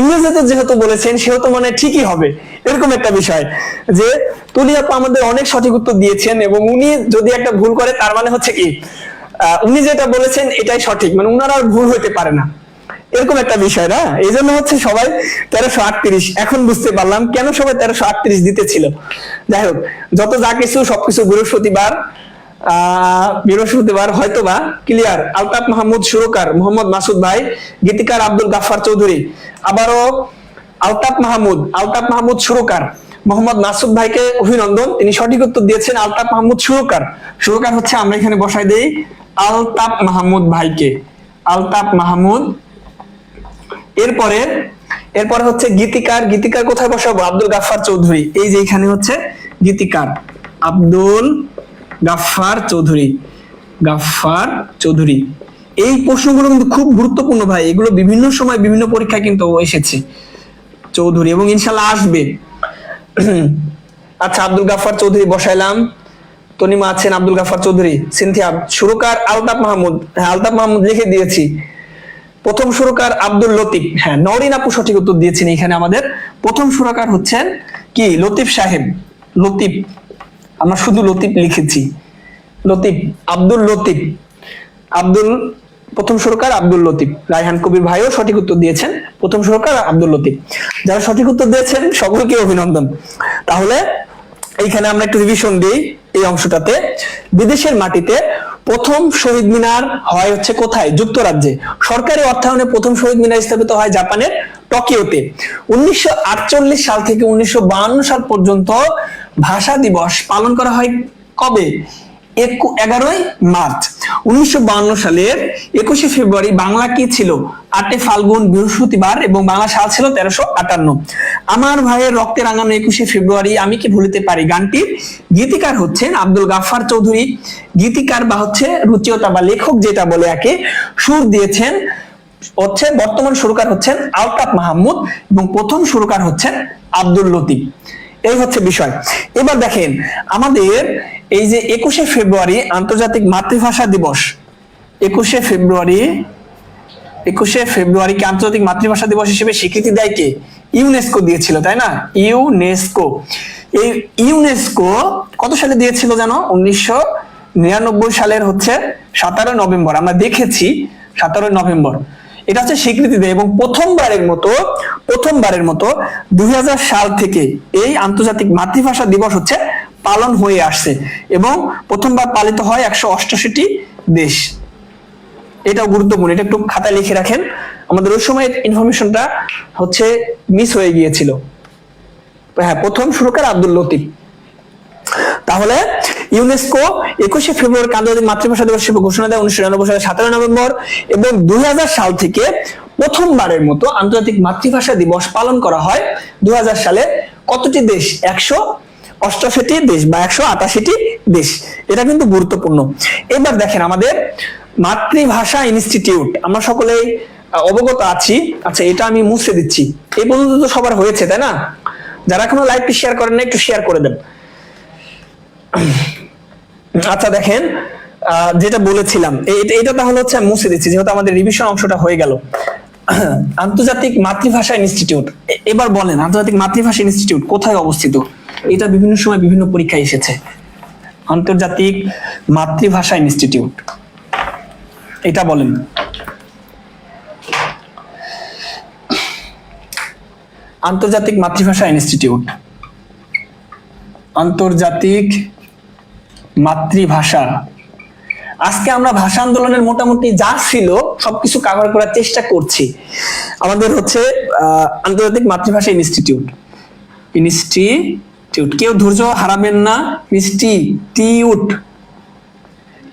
ইংরেজিতে যেহেতু বলেছেন, সেহেতু মানে ঠিকই হবে, এরকম একটা বিষয়। যে তুলি আপা আমাদের অনেক সঠিক উত্তর দিয়েছেন, এবং উনি যদি একটা ভুল করে তার মানে হচ্ছে কি উনি যেটা বলেছেন এটাই সঠিক, মানে উনার আর ভুল হইতে পারে না, এরকম একটা বিষয় না। এই জন্য হচ্ছে সবাই 1338। এখন বুঝতে পারলাম কেন সবাই 1338 দিতেছিল। যাই হোক, যত যা কিছু সবকিছু বৃহস্পতিবার হয়তোবা ক্লিয়ার। আলতাফ মাহমুদ সুরকার মোহাম্মদ মাসুদ ভাই, গীতিকার আব্দুল গাফফার চৌধুরী। আবারও আলতাফ মাহমুদ সুরকার মোহাম্মদ মাসুদ ভাইকে অভিনন্দন, তিনি সঠিক উত্তর দিয়েছেন আলতাফ মাহমুদ সুরকার হচ্ছে, আমরা এখানে বসাই দেই আলতাফ মাহমুদ ভাইকে, আলতাফ মাহমুদ। এরপরে হচ্ছে গীতিকার কোথায় বসাবো? আব্দুল গাফফার চৌধুরী। এই যে এখানে হচ্ছে গীতিকার আব্দুল গাফফার চৌধুরী। এই প্রশ্নগুলো কিন্তু খুব গুরুত্বপূর্ণ ভাই, এগুলো বিভিন্ন সময় বিভিন্ন পরীক্ষায় কিন্তু এসেছে চৌধুরী, এবং ইনশাল্লাহ আসবে। আচ্ছা, আব্দুল গাফফার চৌধুরী বসাইলাম। তনিমা আছেন, আব্দুল গাফফার চৌধুরী। সিনথিয়া, সুরকার আলতাফ মাহমুদ। হ্যাঁ, আলতাফ মাহমুদ লিখে দিয়েছি। প্রথম সুরকার আব্দুল লতিফ। হ্যাঁ, নওরিন আপু সঠিক উত্তর দিয়েছেন। এখানে আমাদের প্রথম সুরকার হচ্ছেন কি? লতিফ সাহেব। লতিফ, আমরা শুধু লতিফ লিখেছি। প্রথম সুরকার আব্দুল লতিফ। রায়হান কবির ভাইও সঠিক উত্তর দিয়েছেন, প্রথম সুরকার আব্দুল লতিফ। যারা সঠিক উত্তর দিয়েছেন সকলকে অভিনন্দন। তাহলে এইখানে আমরা একটু রিভিশন দিই এই অংশটাতে। বিদেশের মাটিতে প্রথম শহীদ মিনার হয় হচ্ছে কোথায়? যুক্তরাজ্যে। সরকারি অর্থায়নে প্রথম শহীদ মিনার স্থাপিত হয় জাপানের টোকিওতে। 1948 সাল থেকে 1952 সাল পর্যন্ত ভাষা দিবস পালন করা হয় কবে? 11ই মার্চ। 1952 সালের 21শে ফেব্রুয়ারি বাংলা কি ছিল? 8 ফাল্গুন বৃহস্পতিবার, এবং বাংলা সাল ছিল 1358। আমার ভাইয়ের রক্তে রাঙানো 21শে ফেব্রুয়ারি আমি কি ভুলিতে পারি গানটির গীতিকার হচ্ছেন আব্দুল গাফফার চৌধুরী। গীতিকার বা হচ্ছে রুচিয়তা বা লেখক যেটা বলে, একে সুর দিয়েছেন হচ্ছে বর্তমান সুরকার হচ্ছেন আলতাফ মাহমুদ, এবং প্রথম সুরকার হচ্ছেন আব্দুল লতিফ। এই হচ্ছে বিষয়। এবার দেখেন, আমাদের এই যে 21শে ফেব্রুয়ারি আন্তর্জাতিক মাতৃভাষা দিবস, 21শে ফেব্রুয়ারিকে আন্তর্জাতিক মাতৃভাষা দিবস হিসেবে স্বীকৃতি দেয় কে? ইউনেস্কো দিয়েছিল, তাই না? এই ইউনেস্কো কত সালে দিয়েছিল জানো? 1999 সালের হচ্ছে 17 নভেম্বর। আমরা দেখেছি 17 নভেম্বর এটা হচ্ছে স্বীকৃতি দেয়, এবং প্রথমবারের মতো 2000 সাল থেকে এই আন্তর্জাতিক মাতৃভাষা দিবস হচ্ছে পালন হয়ে আসছে, এবং প্রথমবার পালিত হয় 188টি দেশ। এটাও গুরুত্বপূর্ণ, এটা একটু খাতায় লিখে রাখেন। আমাদের ওই সময় ইনফরমেশনটা হচ্ছে মিস হয়ে গিয়েছিল। হ্যাঁ, প্রথম সুরকার আব্দুল লতিফ। তাহলে ইউনেস্কো 21শে ফেব্রুয়ারি আন্তর্জাতিক মাতৃভাষা দিবস হিসেবে ঘোষণা দেয় 1999 সালের 17 নভেম্বর, এবং 2000 সাল থেকে প্রথমবারের মতো আন্তর্জাতিক মাতৃভাষা দিবস পালন করা হয় 2000 সালে। কতটি দেশ? 188টি দেশ বা 188টি দেশ। এটা কিন্তু গুরুত্বপূর্ণ। এবার দেখেন, আমাদের মাতৃভাষা ইনস্টিটিউট আমরা সকলেই অবগত আছি। আচ্ছা, এটা আমি মুছে দিচ্ছি। এই পর্যন্ত তো সবার হয়েছে, তাই না? যারা এখনো লাইভটি শেয়ার করেন না, একটু শেয়ার করে দেন। আচ্ছা, দেখেন যেটা বলেছিলাম, এটা তাহলে হচ্ছে আমি মুছে দিচ্ছি, যেহেতু আমাদের রিভিশন অংশটা হয়ে গেল। আন্তর্জাতিক মাতৃভাষা ইনস্টিটিউট, এবার বলেন আন্তর্জাতিক মাতৃভাষা ইনস্টিটিউট কোথায় অবস্থিত? এটা বিভিন্ন সময় বিভিন্ন পরীক্ষায় এসেছে। আন্তর্জাতিক মাতৃভাষা ইনস্টিটিউট, এটা বলেন। আন্তর্জাতিক মাতৃভাষা ইনস্টিটিউট, আন্তর্জাতিক মাতৃভাষা। আজকে আমরা ভাষা আন্দোলনের মোটামুটি যা ছিল সবকিছু কভার করার চেষ্টা করছি। আমাদের হচ্ছে আন্তর্জাতিক মাতৃভাষা ইনস্টিটিউট। কেউ ধৈর্য হারাবেন না।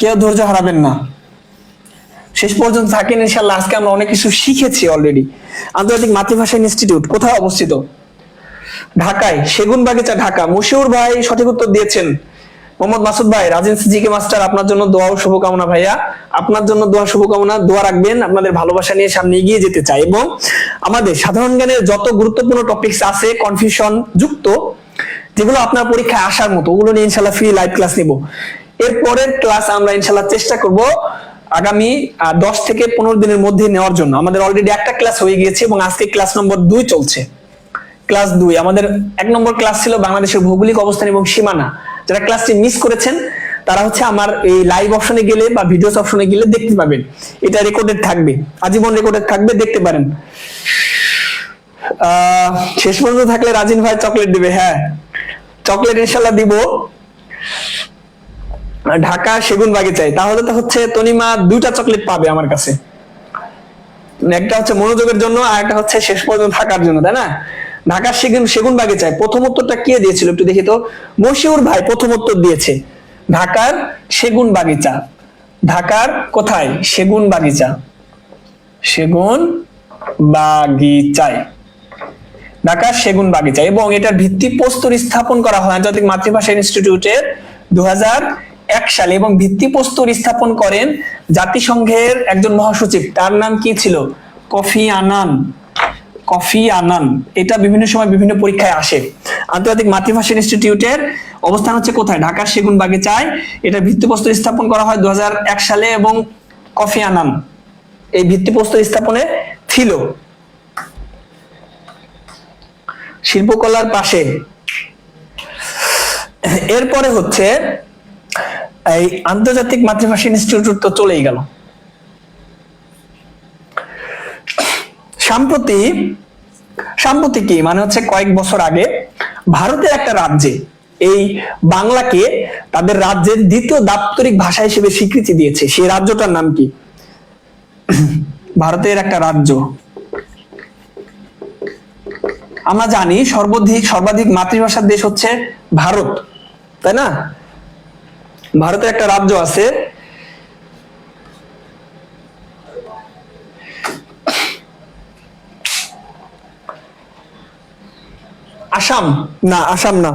কেউ ধৈর্য হারাবেন না। শেষ পর্যন্ত থাকেন ইনশাআল্লাহ। আজকে আমরা অনেক কিছু শিখেছি অলরেডি। আন্তর্জাতিক মাতৃভাষা ইনস্টিটিউট কোথায় অবস্থিত? ঢাকায়, সেগুনবাগিচা, ঢাকা। মশিউর ভাই সঠিক উত্তর দিয়েছেন। মোহাম্মদ মাসুদ ভাই, রাজেন্স জিকে মাস্টার, আপনার জন্য দোয়া ও শুভকামনা ভাইয়া। আপনার জন্য দোয়া শুভকামনা, দোয়া রাখবেন। আপনাদের ভালোবাসা নিয়ে সামনে এগিয়ে যেতে চাই এবং আমাদের সাধারণ জ্ঞানের যত গুরুত্বপূর্ণ টপিকস আছে কনফিউশন যুক্ত, যেগুলো আপনার পরীক্ষায় আসার মতো, ওগুলো নিয়ে ইনশাআল্লাহ ফ্রি লাইভ ক্লাস নিব। এর পরের ক্লাস আমরা ইনশাআল্লাহ চেষ্টা করব আগামী 10 থেকে 15 দিনের মধ্যে নেওয়ার জন্য। আমাদের অলরেডি একটা ক্লাস হয়ে গিয়েছে এবং আজকে ক্লাস নম্বর 2 চলছে। ক্লাস 2 আমাদের 1 নম্বর ক্লাস ছিল বাংলাদেশের ভৌগোলিক অবস্থান এবং সীমানা। যারা ক্লাসটি মিস করেছেন তারা হচ্ছে আমার এই লাইভ অপশনে গেলে বা ভিডিওস অপশনে গেলে দেখতে পাবেন। এটা রেকর্ডেড থাকবে, আজীবন রেকর্ডেড থাকবে, দেখতে পারেন। শেষ পর্যন্ত থাকলে রাজিন ভাই চকলেট দিবে। হ্যাঁ, চকলেট ইনশাআল্লাহ দিব। ঢাকা সেগুনবাগিচায়, তাহলে তো হচ্ছে তনিমা 2টা চকলেট পাবে আমার কাছে। একটা হচ্ছে মনোযোগের জন্য আর একটা হচ্ছে শেষ পর্যন্ত থাকার জন্য, তাই না? ঢাকা সেগুনবাগিচায় প্রথম উত্তরটা কে দিয়েছিল একটু দেখি তো। মশিউর ভাই প্রথম উত্তর দিয়েছে ঢাকার সেগুনবাগিচা। ঢাকার কোথায়? সেগুনবাগিচা, সেগুনবাগিচায়, ঢাকার সেগুনবাগিচা। এবং এটার ভিত্তিপ্রস্তর স্থাপন করা হয় আন্তর্জাতিক মাতৃভাষা ইনস্টিটিউটের 2001 সালে এবং ভিত্তিপ্রস্তর স্থাপন করেন জাতিসংঘের একজন মহাসচিব। তার নাম কি ছিল? Kofi Annan. Kofi Annan. এটা বিভিন্ন সময় বিভিন্ন পরীক্ষায় আসে। আন্তর্জাতিক মাতৃভাষা ইনস্টিটিউটের অবস্থান হচ্ছে কোথায়? ঢাকার সেগুনবাগিচায়। এটা ভিত্তিপ্রস্তর স্থাপন করা হয় 2001 সালে এবং কফি আনান এই ভিত্তিপ্রস্তর স্থাপনে ছিল। শিল্পকলার পাশে। এরপরে হচ্ছে এই আন্তর্জাতিক মাতৃভাষা ইনস্টিটিউট তো চলেই গেল। সাম্প্রতি কি মানে হচ্ছে কয়েক বছর আগে ভারতের একটা রাজ্যে এই বাংলাকে তাদের রাজ্যের দ্বিতীয় দাপ্তরিক ভাষা হিসেবে স্বীকৃতি দিয়েছে। সেই রাজ্যটার নাম কি? ভারতের একটা রাজ্য। আমরা জানি সর্বাধিক মাতৃভাষার দেশ হচ্ছে ভারত, তাই না? ভারতের একটা রাজ্য আছে, আসাম। না, আসাম না,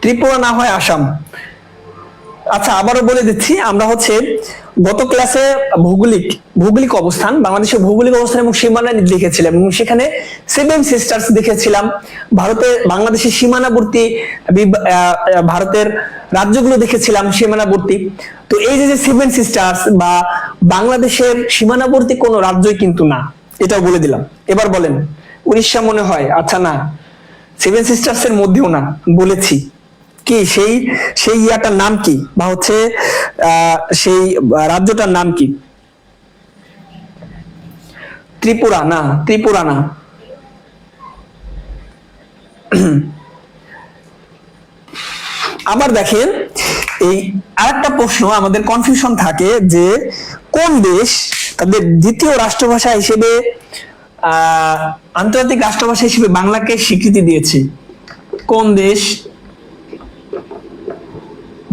ত্রিপুরা না হয় আসাম। আচ্ছা, আবারও বলে দিচ্ছি, আমরা হচ্ছে গত ক্লাসে ভৌগোলিক অবস্থান, বাংলাদেশের ভৌগোলিক অবস্থান এবং সীমানা দেখেছিলাম এবং সেখানে 7 সিস্টার্স দেখেছিলাম। বাংলাদেশের সীমানাবর্তী ভারতের রাজ্যগুলো দেখেছিলাম সীমানাবর্তী। তো এই যে 7 সিস্টার্স বা বাংলাদেশের সীমানাবর্তী কোনো রাজ্যই কিন্তু না, এটাও বলে দিলাম। এবার বলেন, উড়িষ্যা মনে হয়? আচ্ছা না, 7 সিস্টার্স এর মধ্যেও না, বলেছি। কি সেই ইয়াটার নাম কি, বা হচ্ছে সেই রাজ্যটার নাম কি? ত্রিপুরা না, ত্রিপুরা না। আবার দেখেন, এই আরেকটা প্রশ্ন আমাদের কনফিউশন থাকে যে কোন দেশ তাদের দ্বিতীয় রাষ্ট্রভাষা হিসেবে আন্তর্জাতিক রাষ্ট্রভাষা হিসেবে বাংলাকে স্বীকৃতি দিয়েছে? কোন দেশ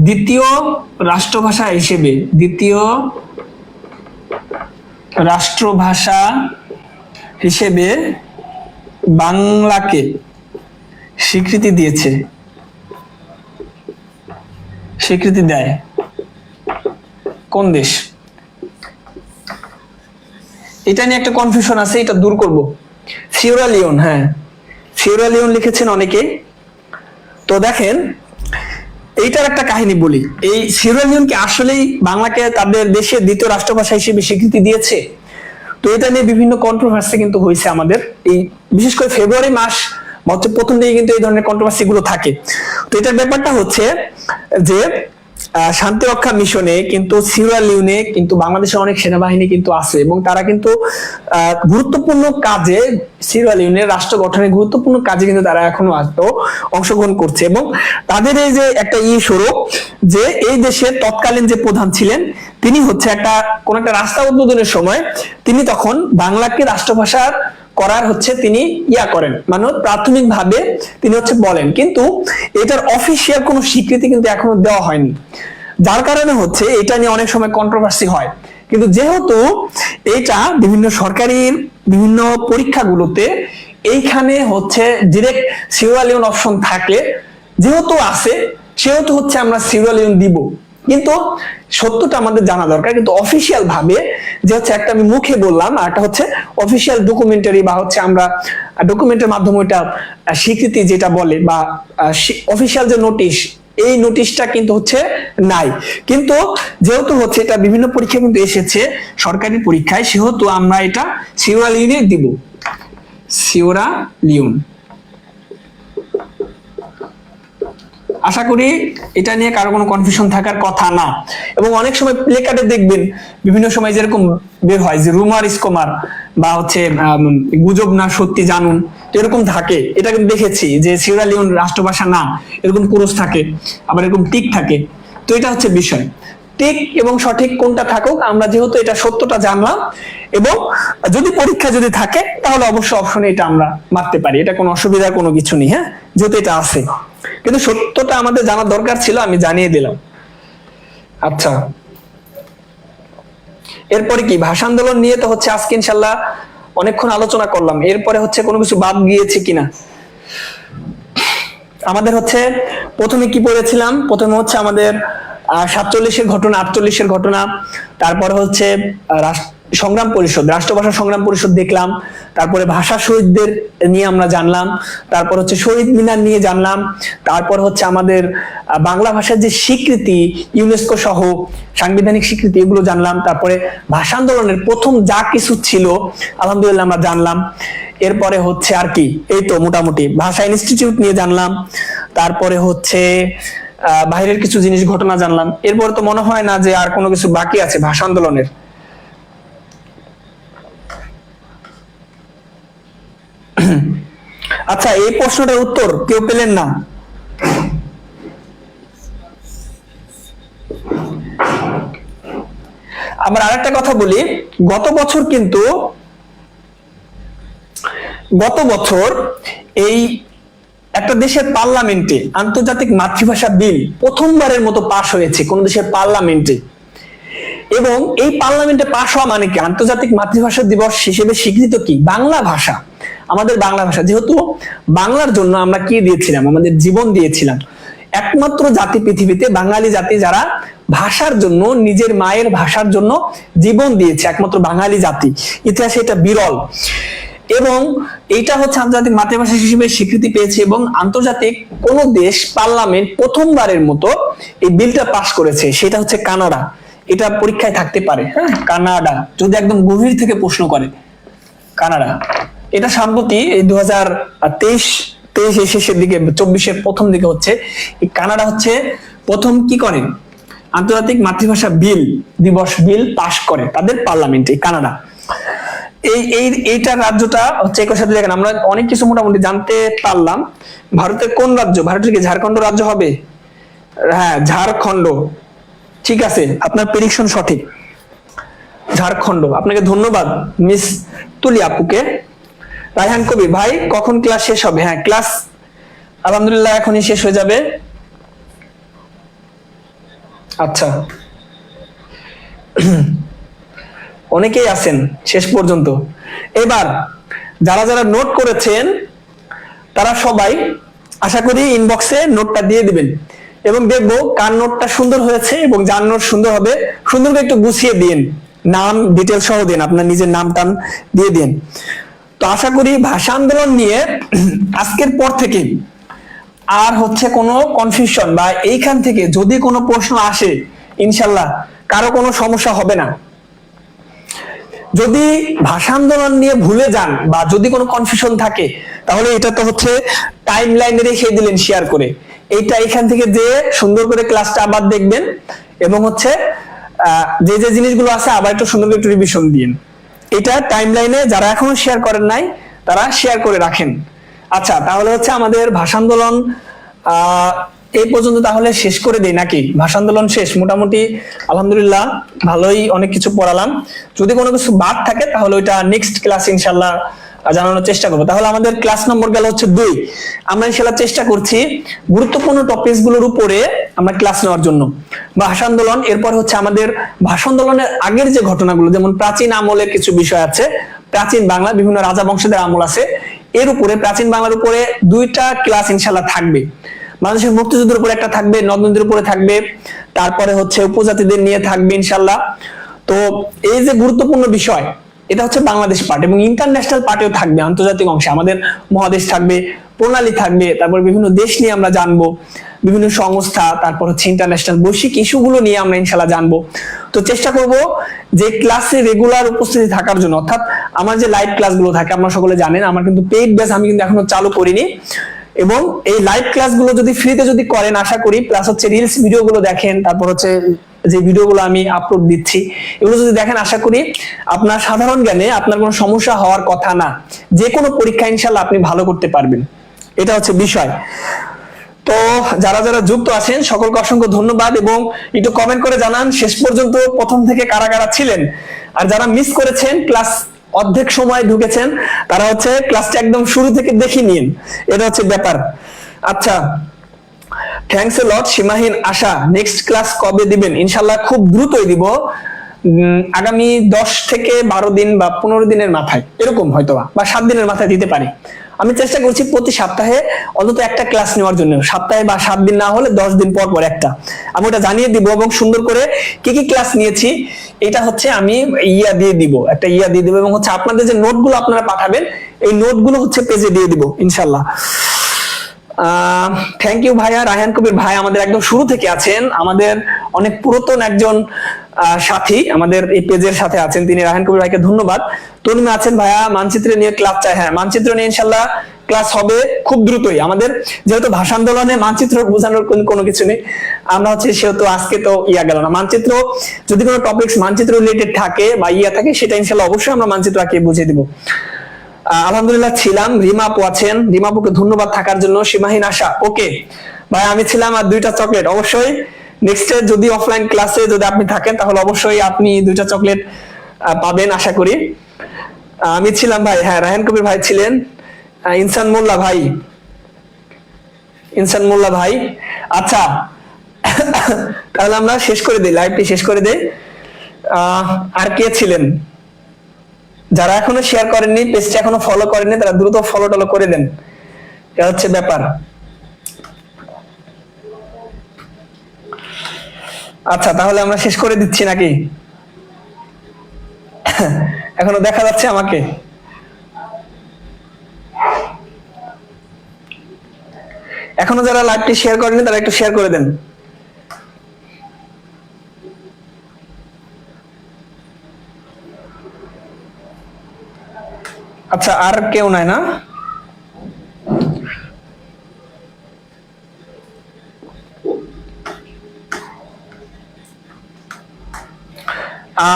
দ্বিতীয় রাষ্ট্রভাষা হিসেবে বাংলাকে স্বীকৃতি দেয়? কোন দেশ? এটা নিয়ে একটা কনফিউশন আছে, এটা দূর করব। Sierra Leone. হ্যাঁ, সিয়েরা লিওন লিখেছেন অনেকে। তো দেখেন, এইটার একটা কাহিনী বলি। এই সিয়েরা লিওন কি আসলেই বাংলাকে তাদের দেশের দ্বিতীয় রাষ্ট্রভাষা হিসেবে স্বীকৃতি দিয়েছে? তো এটা নিয়ে বিভিন্ন কন্ট্রোভার্সি কিন্তু হয়েছে আমাদের এই, বিশেষ করে ফেব্রুয়ারি মাস বা হচ্ছে প্রথম দিকে কিন্তু এই ধরনের কন্ট্রোভার্সি গুলো থাকে। তো এটার ব্যাপারটা হচ্ছে যে শান্তিরক্ষা মিশনে কিন্তু সিয়েরা লিওনে কিন্তু বাংলাদেশের অনেক সেনাবাহিনী কিন্তু আছে এবং তারা কিন্তু গুরুত্বপূর্ণ কাজে, সিয়েরা লিওনের রাষ্ট্র গঠনের গুরুত্বপূর্ণ কাজে কিন্তু তারা এখনো অংশগ্রহণ করছে। এবং তাদের এই যে একটা স্বরূপ যে এই দেশের তৎকালীন যে প্রধান ছিলেন তিনি হচ্ছে কোন একটা রাস্তা উদ্বোধনের সময় তিনি তখন বাংলাকে রাষ্ট্রভাষা করার হচ্ছে তিনি করেন, মানে প্রাথমিকভাবে তিনি হচ্ছে বলেন, কিন্তু এটার অফিসিয়াল কোনো স্বীকৃতি কিন্তু এখনো দেওয়া হয়নি। যার কারণে হচ্ছে এটা নিয়ে অনেক সময় কন্ট্রোভার্সি হয়। কিন্তু যেহেতু এটা বিভিন্ন সরকারি বিভিন্ন পরীক্ষাগুলোতে এইখানে হচ্ছে ডিরেক্ট সিরিয়াল ইউন অপশন থাকে, যেহেতু আছে সেহেতু হচ্ছে আমরা সিরিয়াল ইউন দিব। কিন্তু সত্যটা আমাদের জানা দরকার, কিন্তু অফিসিয়াল ভাবে যে হচ্ছে একটা আমি মুখে বললাম আর একটা হচ্ছে অফিসিয়াল ডকুমেন্টারি বা হচ্ছে আমরা ডকুমেন্টের মাধ্যমে ওটা স্বীকৃতি যেটা বলে বা অফিসিয়াল যে নোটিশ, এই নোটিশটা কিন্তু হচ্ছে নাই। কিন্তু যেহেতু হচ্ছে এটা বিভিন্ন পরীক্ষা কিন্তু এসেছে সরকারি পরীক্ষায়, সেহেতু আমরা এটা সিওরা লিউনে দিব, সিওরা লিউন। আশা করি এটা নিয়ে কারো কোনো কনফিউশন থাকার কথা না। এবং অনেক সময় প্লে কার্ডে দেখবেন বিভিন্ন সময় যেরকম বের হয় যে রুমার স্কমার বা হচ্ছে গুজব না সত্যি জানুন, এরকম থাকে। এটা কিন্তু দেখেছি যে সিয়েরা লিওন রাষ্ট্রভাষা না, এরকম পুরুষ থাকে, আবার এরকম টিক থাকে। তো এটা হচ্ছে বিষয়, ঠিক এবং সঠিক কোনটা থাকুক, আমরা যেহেতু এটা সত্যটা জানলাম এবং যদি পরীক্ষা যদি থাকে তাহলে অবশ্যই অপশনে এটা আমরা মারতে পারি, এটা কোনো অসুবিধার কোনো কিছু নেই। হ্যাঁ, যেহেতু এটা আছে, কিন্তু সত্যটা আমাদের জানার দরকার ছিল, আমি জানিয়ে দিলাম। আচ্ছা, এরপরে কি ভাষা আন্দোলন নিয়ে তো হচ্ছে আজকে ইনশাল্লাহ অনেকক্ষণ আলোচনা করলাম। এরপরে হচ্ছে কোনো কিছু বাদ গিয়েছে কিনা, আমাদের হচ্ছে প্রথমে কি পড়েছিলাম, প্রথমে হচ্ছে আমাদের 47-এর ঘটনা, 48-এর ঘটনা, তারপরে হচ্ছে সংগ্রাম পরিষদ, রাষ্ট্রভাষা সংগ্রাম পরিষদ দেখলাম, তারপরে ভাষা শহীদদের নিয়ে আমরা জানলাম, তারপর হচ্ছে শহীদ মিনার নিয়ে জানলাম, তারপর হচ্ছে আমাদের বাংলা ভাষার যে স্বীকৃতি ইউনেস্কো সহ সাংবিধানিক স্বীকৃতি এগুলো জানলাম, তারপরে ভাষা আন্দোলনের প্রথম যা কিছু ছিল আলহামদুলিল্লাহ আমরা জানলাম। এরপরে হচ্ছে আর কি, এই তো মোটামুটি ভাষা ইনস্টিটিউট নিয়ে জানলাম, তারপরে হচ্ছে বাইরের কিছু জিনিস ঘটনা জানলাম। এরপরে তো মনে হয় না যে আর কোনো কিছু বাকি আছে ভাষা আন্দোলনের। আচ্ছা, এই প্রশ্নটার উত্তর কেউ পেলেন না? আবার আরেকটা কথা বলি, গত বছর এই একটা দেশের পার্লামেন্টে আন্তর্জাতিক মাতৃভাষা বিল প্রথমবারের মতো পাশ হয়েছে কোন দেশের পার্লামেন্টে। এবং এই পার্লামেন্টে পাশ হওয়া মানে কি, আন্তর্জাতিক মাতৃভাষা দিবস হিসেবে স্বীকৃত কি বাংলা ভাষা, আমাদের বাংলা ভাষা। যেহেতু বাংলার জন্য আমরা কি দিয়েছিলাম, আমাদের জীবন দিয়েছিলাম। একমাত্র জাতি পৃথিবীতে বাঙালি জাতি যারা ভাষার জন্য, নিজের মায়ের ভাষার জন্য জীবন দিয়েছে, একমাত্র বাঙালি জাতি, ইতিহাসে এটা বিরল। এবং এইটা হচ্ছে আন্তর্জাতিক মাতৃভাষা হিসেবে স্বীকৃতি পেয়েছে এবং আন্তর্জাতিক কোন দেশ পার্লামেন্ট প্রথমবারের মতো এই বিলটা পাস করেছে, সেটা হচ্ছে কানাডা। এটা পরীক্ষায় থাকতে পারে, হ্যাঁ, কানাডা, যদি একদম গভীর থেকে প্রশ্ন করে, কানাডা। এটা সম্প্রতি এই 2023 শেষের দিকে, 24-এর প্রথম দিকে হচ্ছে এই কানাডা হচ্ছে প্রথম কি করে, আন্তর্জাতিক মাতৃভাষা দিবস বিল পাস করে তাদের পার্লামেন্টে, কানাডা। এইটা রাজ্যটা হচ্ছে একই সাথে দেখেন আমরা অনেক কিছু মোটামুটি জানতে পারলাম। ভারতের কোন রাজ্য, ভারতের কি ঝাড়খণ্ড রাজ্য হবে? হ্যাঁ, ঝাড়খণ্ড, ঠিক আছে, আপনার প্রেডিকশন সঠিক, ঝাড়খণ্ড। আপনাকে ধন্যবাদ মিস তুলি আপুকে। রায়হান কবির ভাই, কখন ক্লাস শেষ হবে? হ্যাঁ, ক্লাস আলহামদুলিল্লাহ এখনই শেষ হয়ে যাবে। আচ্ছা, অনেকেই আছেন শেষ পর্যন্ত। এবার যারা যারা নোট করেছেন তারা সবাই আশা করি ইনবক্সে নোটটা দিয়ে দিবেন এবং দেখবো কার নোটটা সুন্দর হয়েছে এবং যার নোট সুন্দর হবে সুন্দর করে একটু গুছিয়ে দিন, নাম ডিটেল সহ দিন, আপনার নিজের নাম টাম দিয়ে দিন। তো আশা করি ভাষা আন্দোলন নিয়ে আজকের পর থেকে আর হচ্ছে কোনো কনফিউশন বা এইখান থেকে যদি কোনো প্রশ্ন আসে ইনশাল্লাহ কারো কোনো সমস্যা হবে না। যদি ভাষা আন্দোলন নিয়ে ভুলে যান বা যদি কোনো কনফিউশন থাকে তাহলে এটা তো হচ্ছে টাইম লাইনে রেখে দিলেন শেয়ার করে, এইটা এখান থেকে যে সুন্দর করে ক্লাসটা আবার দেখবেন এবং হচ্ছে যে যে জিনিসগুলো আছে আবার একটু সুন্দর করে একটু রিভিশন দিন। এটা টাইম লাইনে যারা এখনো শেয়ার করেন নাই তারা শেয়ার করে রাখেন। আচ্ছা, তাহলে হচ্ছে আমাদের ভাষা আন্দোলন এই পর্যন্ত তাহলে শেষ করে দেই নাকি? ভাষা আন্দোলন শেষ মোটামুটি আলহামদুলিল্লাহ, ভালোই অনেক কিছু পড়ালাম। যদি কোনো কিছু বাদ থাকে তাহলে ওইটা নেক্সট ক্লাস ইনশাল্লাহ জানানোর চেষ্টা করবো। তাহলে আমাদের ক্লাস নম্বর গেল হচ্ছে 2। আমরা ইনশাআল্লাহ চেষ্টা করছি গুরুত্বপূর্ণ টপিকস গুলোর উপরে আমরা ক্লাস নেওয়ার জন্য। ভাষা আন্দোলন, এরপর হচ্ছে আমাদের ভাষা আন্দোলনের আগের যে ঘটনাগুলো, যেমন প্রাচীন আমলের কিছু বিষয় আছে, প্রাচীন বাংলা বিভিন্ন রাজা বংশধর আমল আছে, এর উপরে প্রাচীন বাংলার উপরে 2টা ক্লাস ইনশাআল্লাহ থাকবে। বাংলাদেশের মুক্তিযুদ্ধের উপরে একটা থাকবে, নদ নদীর উপরে থাকবে, তারপরে হচ্ছে উপজাতিদের নিয়ে থাকবে ইনশাআল্লাহ। তো এই যে গুরুত্বপূর্ণ বিষয়, এটা হচ্ছে বাংলাদেশ পার্ট, এবং ইন্টারন্যাশনাল পার্টেও থাকবে, আন্তর্জাতিক অংশে আমাদের মহাদেশ থাকবে, প্রণালী থাকবে, তারপর বিভিন্ন দেশ নিয়ে আমরা জানবো, বিভিন্ন সংস্থা, তারপর হচ্ছে ইন্টারন্যাশনাল বৈশ্বিক ইস্যুগুলো নিয়ে আমরা ইনশাআল্লাহ জানবো। তো চেষ্টা করব যে ক্লাসে রেগুলার উপস্থিতি থাকার জন্য, অর্থাৎ আমার যে লাইভ ক্লাসগুলো থাকে, আপনারা সকলে জানেন আমার কিন্তু পেইড ব্যাচ আমি কিন্তু এখনো চালু করিনি, এবং এই লাইভ ক্লাসগুলো যদি ফ্রিতে যদি করেন আশা করি, প্লাস হচ্ছে রিলস ভিডিওগুলো দেখেন, তারপর হচ্ছে যে ভিডিওগুলো আমি আপলোড দিচ্ছি এগুলো যদি দেখেন, আশা করি আপনার সাধারণ জ্ঞানে আপনার কোনো সমস্যা হওয়ার কথা না, যে কোনো পরীক্ষা ইনশাআল্লাহ আপনি ভালো করতে পারবেন, এটা হচ্ছে বিষয়। তো যারা যারা যুক্ত আছেন সকলকে অসংখ্য ধন্যবাদ, এবং একটু কমেন্ট করে জানান শেষ পর্যন্ত প্রথম থেকে কারা কারা ছিলেন। আর যারা মিস করেছেন, ক্লাস অর্ধেক সময় ঢুকেছেন, তারা হচ্ছে ক্লাসটা একদম শুরু থেকে দেখে নিন, এটা হচ্ছে ব্যাপার। আচ্ছা, থ্যাঙ্কস এ লট সীমাহীন আশা। নেক্সট ক্লাস কবে দিবেন? ইনশাআল্লাহ খুব দ্রুতই দিব, আগামী 10 থেকে 12 দিন বা 15 দিনের মাথায়, এরকম হয়তো বা 7 দিনের মাথায় দিতে পারি। আমি চেষ্টা করছি প্রতি সপ্তাহে অন্তত একটা ক্লাস নেওয়ার জন্য, সপ্তাহে বা 7 দিন না হলে 10 দিন পর পর একটা, আমি ওটা জানিয়ে দিব, এবং সুন্দর করে কি কি ক্লাস নিয়েছি এটা হচ্ছে আমি দিয়ে দিব, একটা দিয়ে দিব, এবং হচ্ছে আপনাদের যে নোটগুলো আপনারা পাঠাবেন এই নোটগুলো হচ্ছে পেজে দিয়ে দিব ইনশাআল্লাহ। থ্যাংক ইউ ভাইয়া। রায়হান কবির ভাই আমাদের একদম শুরু থেকে আছেন, আমাদের অনেক পুরাতন একজন সাথী আমাদের এই পেজের সাথে আছেন, তিনি রায়হান কবির ভাইকে ধন্যবাদ। তনুমি আছেন ভাইয়া, মানচিত্র নিয়ে ক্লাস চাই। হ্যাঁ, মানচিত্র নিয়ে ইনশাআল্লাহ ক্লাস হবে খুব দ্রুতই। আমাদের যেহেতু ভাষা আন্দোলনে মানচিত্র বোঝানোর কোনো কিছু নেই, আমরা হচ্ছে সেহেতু আজকে তো গেল না, মানচিত্র যদি কোনো টপিকস মানচিত্র রিলেটেড থাকে বা থাকে সেটা ইনশাআল্লাহ অবশ্যই আমরা মানচিত্র আঁকিয়ে বুঝিয়ে দিব। আলহামদুলিল্লাহ ছিলাম। রিমা আপু আছেন, রিমা আপুকে ধন্যবাদ থাকার জন্য। সীমাহীন আশা, ওকে ভাই আমি ছিলাম, আর 2টা চকলেট অবশ্যই নেক্সট যদি অফলাইন ক্লাসে যদি আপনি থাকেন তাহলে অবশ্যই আপনি 2টা চকলেট পাবেন আশা করি। আমি ছিলাম ভাই, হ্যাঁ রায়হান কবির ভাই ছিলেন, ইনসান মোল্লা ভাই, ইনসান মোল্লা ভাই। আচ্ছা তাহলে আমরা শেষ করে দিই, লাইভটি শেষ করে দেই। আর কে ছিলেন? যারা এখনো শেয়ার করেননি, পেজটা এখনো ফলো করেননি, তারা দ্রুত ফলো টলো করে দেন, এটা হচ্ছে ব্যাপার। আচ্ছা তাহলে আমরা শেষ করে দিচ্ছি নাকি? এখনো দেখা যাচ্ছে আমাকে? এখনো যারা লাইভটি শেয়ার করেননি তারা একটু শেয়ার করে দেন। আচ্ছা আর কেউ নাই না?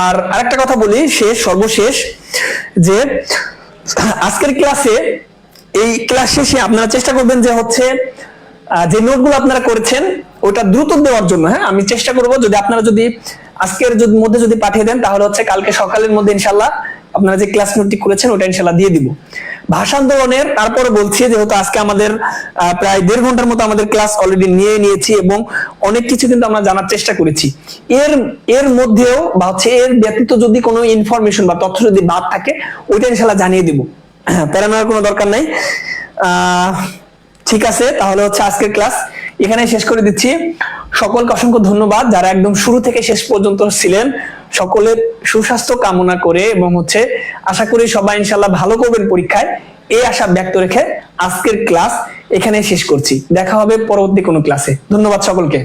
আর আরেকটা কথা বলি সর্বশেষ, যে আজকের ক্লাসে এই ক্লাস শেষে আপনারা চেষ্টা করবেন যে হচ্ছে যে নোটগুলো আপনারা করেছেন ওটা দ্রুত দেওয়ার জন্য। হ্যাঁ, আমি চেষ্টা করব যদি আপনারা যদি আজকের মধ্যে যদি পাঠিয়ে দেন তাহলে হচ্ছে কালকে সকালের মধ্যে ইনশাআল্লাহ আপনারা যে ক্লাস নোটটি করেছেন ওটা ইনশাআল্লাহ দিয়ে দিব। ভাষা আন্দোলনের তারপরে বলছি যেহেতু আজকে আমাদের প্রায় 1.5 ঘন্টার মতো আমাদের ক্লাস অলরেডি নিয়েছি, এবং অনেক কিছু কিন্তু আমরা জানার চেষ্টা করেছি। এর মধ্যেও বা হচ্ছে এর ব্যতীত যদি কোনো ইনফরমেশন বা তথ্য যদি বাদ থাকে ওইটা ইনশাআল্লাহ জানিয়ে দিব, প্যারা নেওয়ার কোনো দরকার নাই। ঠিক আছে, তাহলে হচ্ছে আজকের ক্লাস এখানে শেষ করে দিচ্ছি। সকলকে অসংখ্য ধন্যবাদ যারা একদম শুরু থেকে শেষ পর্যন্ত ছিলেন, সকলের সুস্বাস্থ্য কামনা করে, এবং হচ্ছে আশা করি সবাই ইনশাআল্লাহ ভালো করবেন পরীক্ষায়, এই আশা ব্যক্ত রেখে আজকের ক্লাস এখানে শেষ করছি। দেখা হবে পরবর্তী কোনো ক্লাসে। ধন্যবাদ সকলকে।